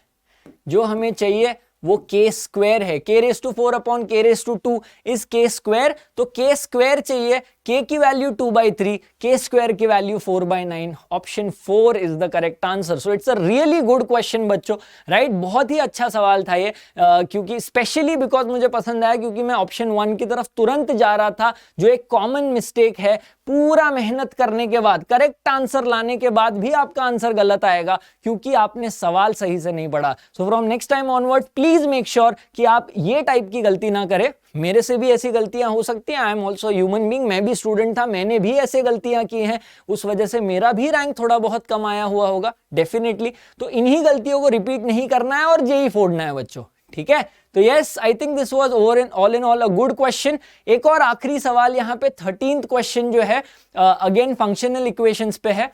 जो हमें चाहिए वो k स्क्वायर है, k raise to 4 upon k raise to 2 is k square, तो k स्क्वायर चाहिए, k की वैल्यू 2/3, k स्क्वायर की value 4/9, option 4 is the correct answer. So it's a really good question बच्चों, राइट? बहुत ही अच्छा सवाल था ये, क्योंकि स्पेशली बिकॉज मुझे पसंद आया, क्योंकि मैं ऑप्शन 1 की तरफ तुरंत जा रहा था, जो एक कॉमन मिस्टेक है, पूरा मेहनत करने के बाद, करेक्ट आंसर लाने के बाद भी आपका आंसर गलत आएगा, क्योंकि आपने सवाल सही से नहीं पढ़ा। So from next time onward please make sure कि आप ये टाइप की गलती ना करें। मेरे से भी ऐसी गलतियां हो सकती हैं, I am also human being, मैं भी स्टूडेंट था, मैंने भी ऐसे गलतियां की हैं, उस वजह से मेरा भी रैंक थोड़ा बहुत कम आया हुआ होगा डेफिनेटली। तो इन्हीं गलतियों को रिपीट नहीं करना है और जेई फोड़ना है बच्चों, ठीक है? तो yes, I think this was over in all a good question. एक और आखिरी सवाल यहाँ पे 13th क्वेश्चन जो है, अगेन फंक्शनल इक्वेशंस पे है।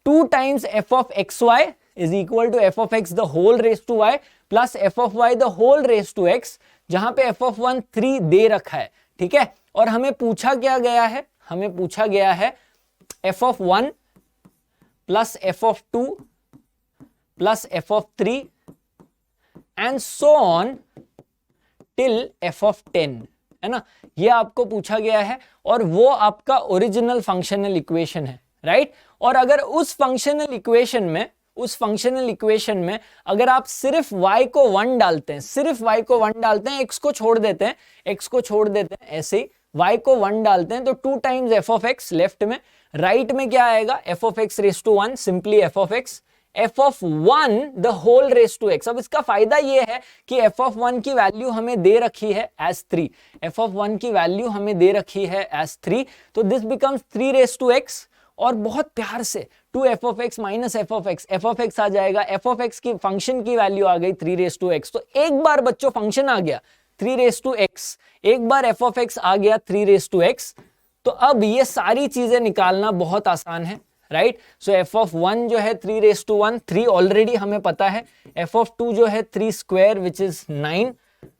2 times f of xy is equal to f of x the whole raised to y plus f of y the whole raised to x, जहां पे f of 1 3 दे रखा है, ठीक है? और हमें पूछा क्या गया है, हमें पूछा गया है f of 1 plus f of 2 plus f of 3 and so on till f of 10, है ना? ये आपको पूछा गया है और वो आपका ओरिजिनल फंक्शनल इक्वेशन है, राइट? और अगर उस फंक्शनल इक्वेशन में अगर आप सिर्फ y को 1 डालते हैं, सिर्फ y को 1 डालते हैं, x को छोड़ देते हैं, ऐसे ही y को 1 डालते हैं, तो 2 times f of x left में, राइट में क्या आएगा? f of x raised to 1, simply f of x, f of 1 the whole raised to x। अब इसका फायदा ये है कि f of 1 की वैल्यू हमें दे रखी है as 3, f of 1 की वैल्यू हमें दे रखी है as 3, तो this becomes 3 raised to x, और बहुत प्यार से 2f of x minus f of x आ जाएगा, f of x की फंक्शन की वैल्यू आ गई 3 raised to x। तो एक बार बच्चों फंक्शन आ गया 3 raised to x, एक बार f of x आ गया 3 raised to x, तो अब ये सारी चीजें निकालना बहुत आसान है, राइट? सो f of 1 जो है 3 raised to 1, 3 ऑलरेडी हमें पता है, f of 2 जो है 3 square which is 9,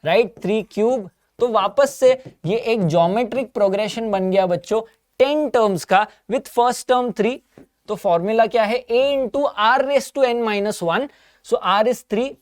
right? 3 cube, तो वापस से ये एक ज्योमेट्रिक प्रोग्रेशन बन गया बच्चों 10 टर्म्स का, विथ फर्स्ट टर्म 3, तो फॉर्मूला क्या है? a into r raised to n minus 1, so r is 3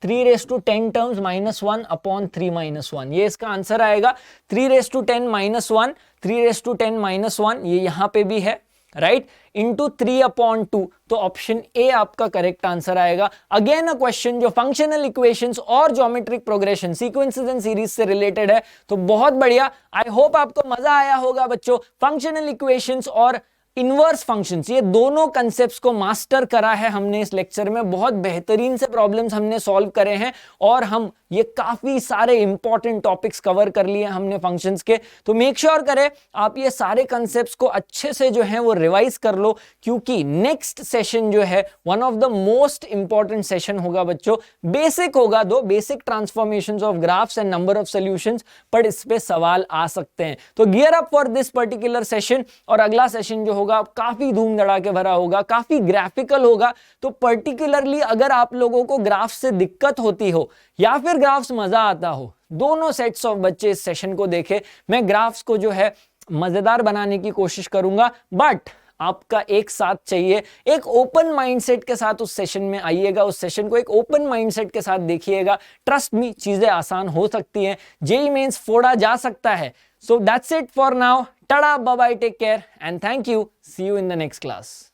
raised to 10 terms minus 1 upon 3 minus 1, ये इसका आंसर आएगा। 3 raised to 10 minus 1, 3 raised to 10 minus 1, ये यहां पे भी है, राइट? इंटू 3 अपॉन 2, तो ऑप्शन ए आपका करेक्ट आंसर आएगा। अगेन अ क्वेश्चन जो फंक्शनल इक्वेशंस और geometric progression, sequences and series से रिलेटेड है, तो बहुत बढ़िया। आई होप आपको मजा आया होगा बच्चों। फंक्शनल इक्वेशंस और इनवर्स फंक्शंस, ये दोनों कंसेप्ट्स को मास्टर करा है हमने इस लेक्चर में, बहुत बेहतरीन से प्रॉब्लम्स हमने सॉल्व करे हैं, और हम ये काफी सारे इंपॉर्टेंट टॉपिक्स कवर कर लिए हमने फंक्शंस के। तो मेक श्योर करें आप ये सारे कंसेप्ट्स को अच्छे से जो है वो रिवाइज कर लो, क्योंकि नेक्स्ट सेशन जो है one of the most important session होगा बच्चों। बेसिक होगा, दो basic transformations of graphs and number of solutions, पर इस पे सवाल आ सकते हैं। तो gear up for this particular session, और अगला सेशन जो होगा काफी धूम धड़ाके भरा होगा, काफी ग्राफिकल होगा। तो पर्टिकुलरली अगर आप लोगों को ग्राफ से दिक्कत होती हो या फिर ग्राफ्स मजा आता हो, दोनों सेट्स ऑफ बच्चे इस सेशन को देखें। मैं ग्राफ्स को जो है मजेदार बनाने की कोशिश करूंगा, बट आपका एक साथ चाहिए, एक ओपन माइंडसेट के साथ उस सेशन में आइएगा, उस सेशन को एक ओपन माइंडसेट के साथ देखिएगा। ट्रस्ट मी, चीजें आसान हो सकती हैं, जेईई मेंस फोड़ा जा सकता है। So that's it for now. Tada, bye bye, take care, and thank you. See you in the next class.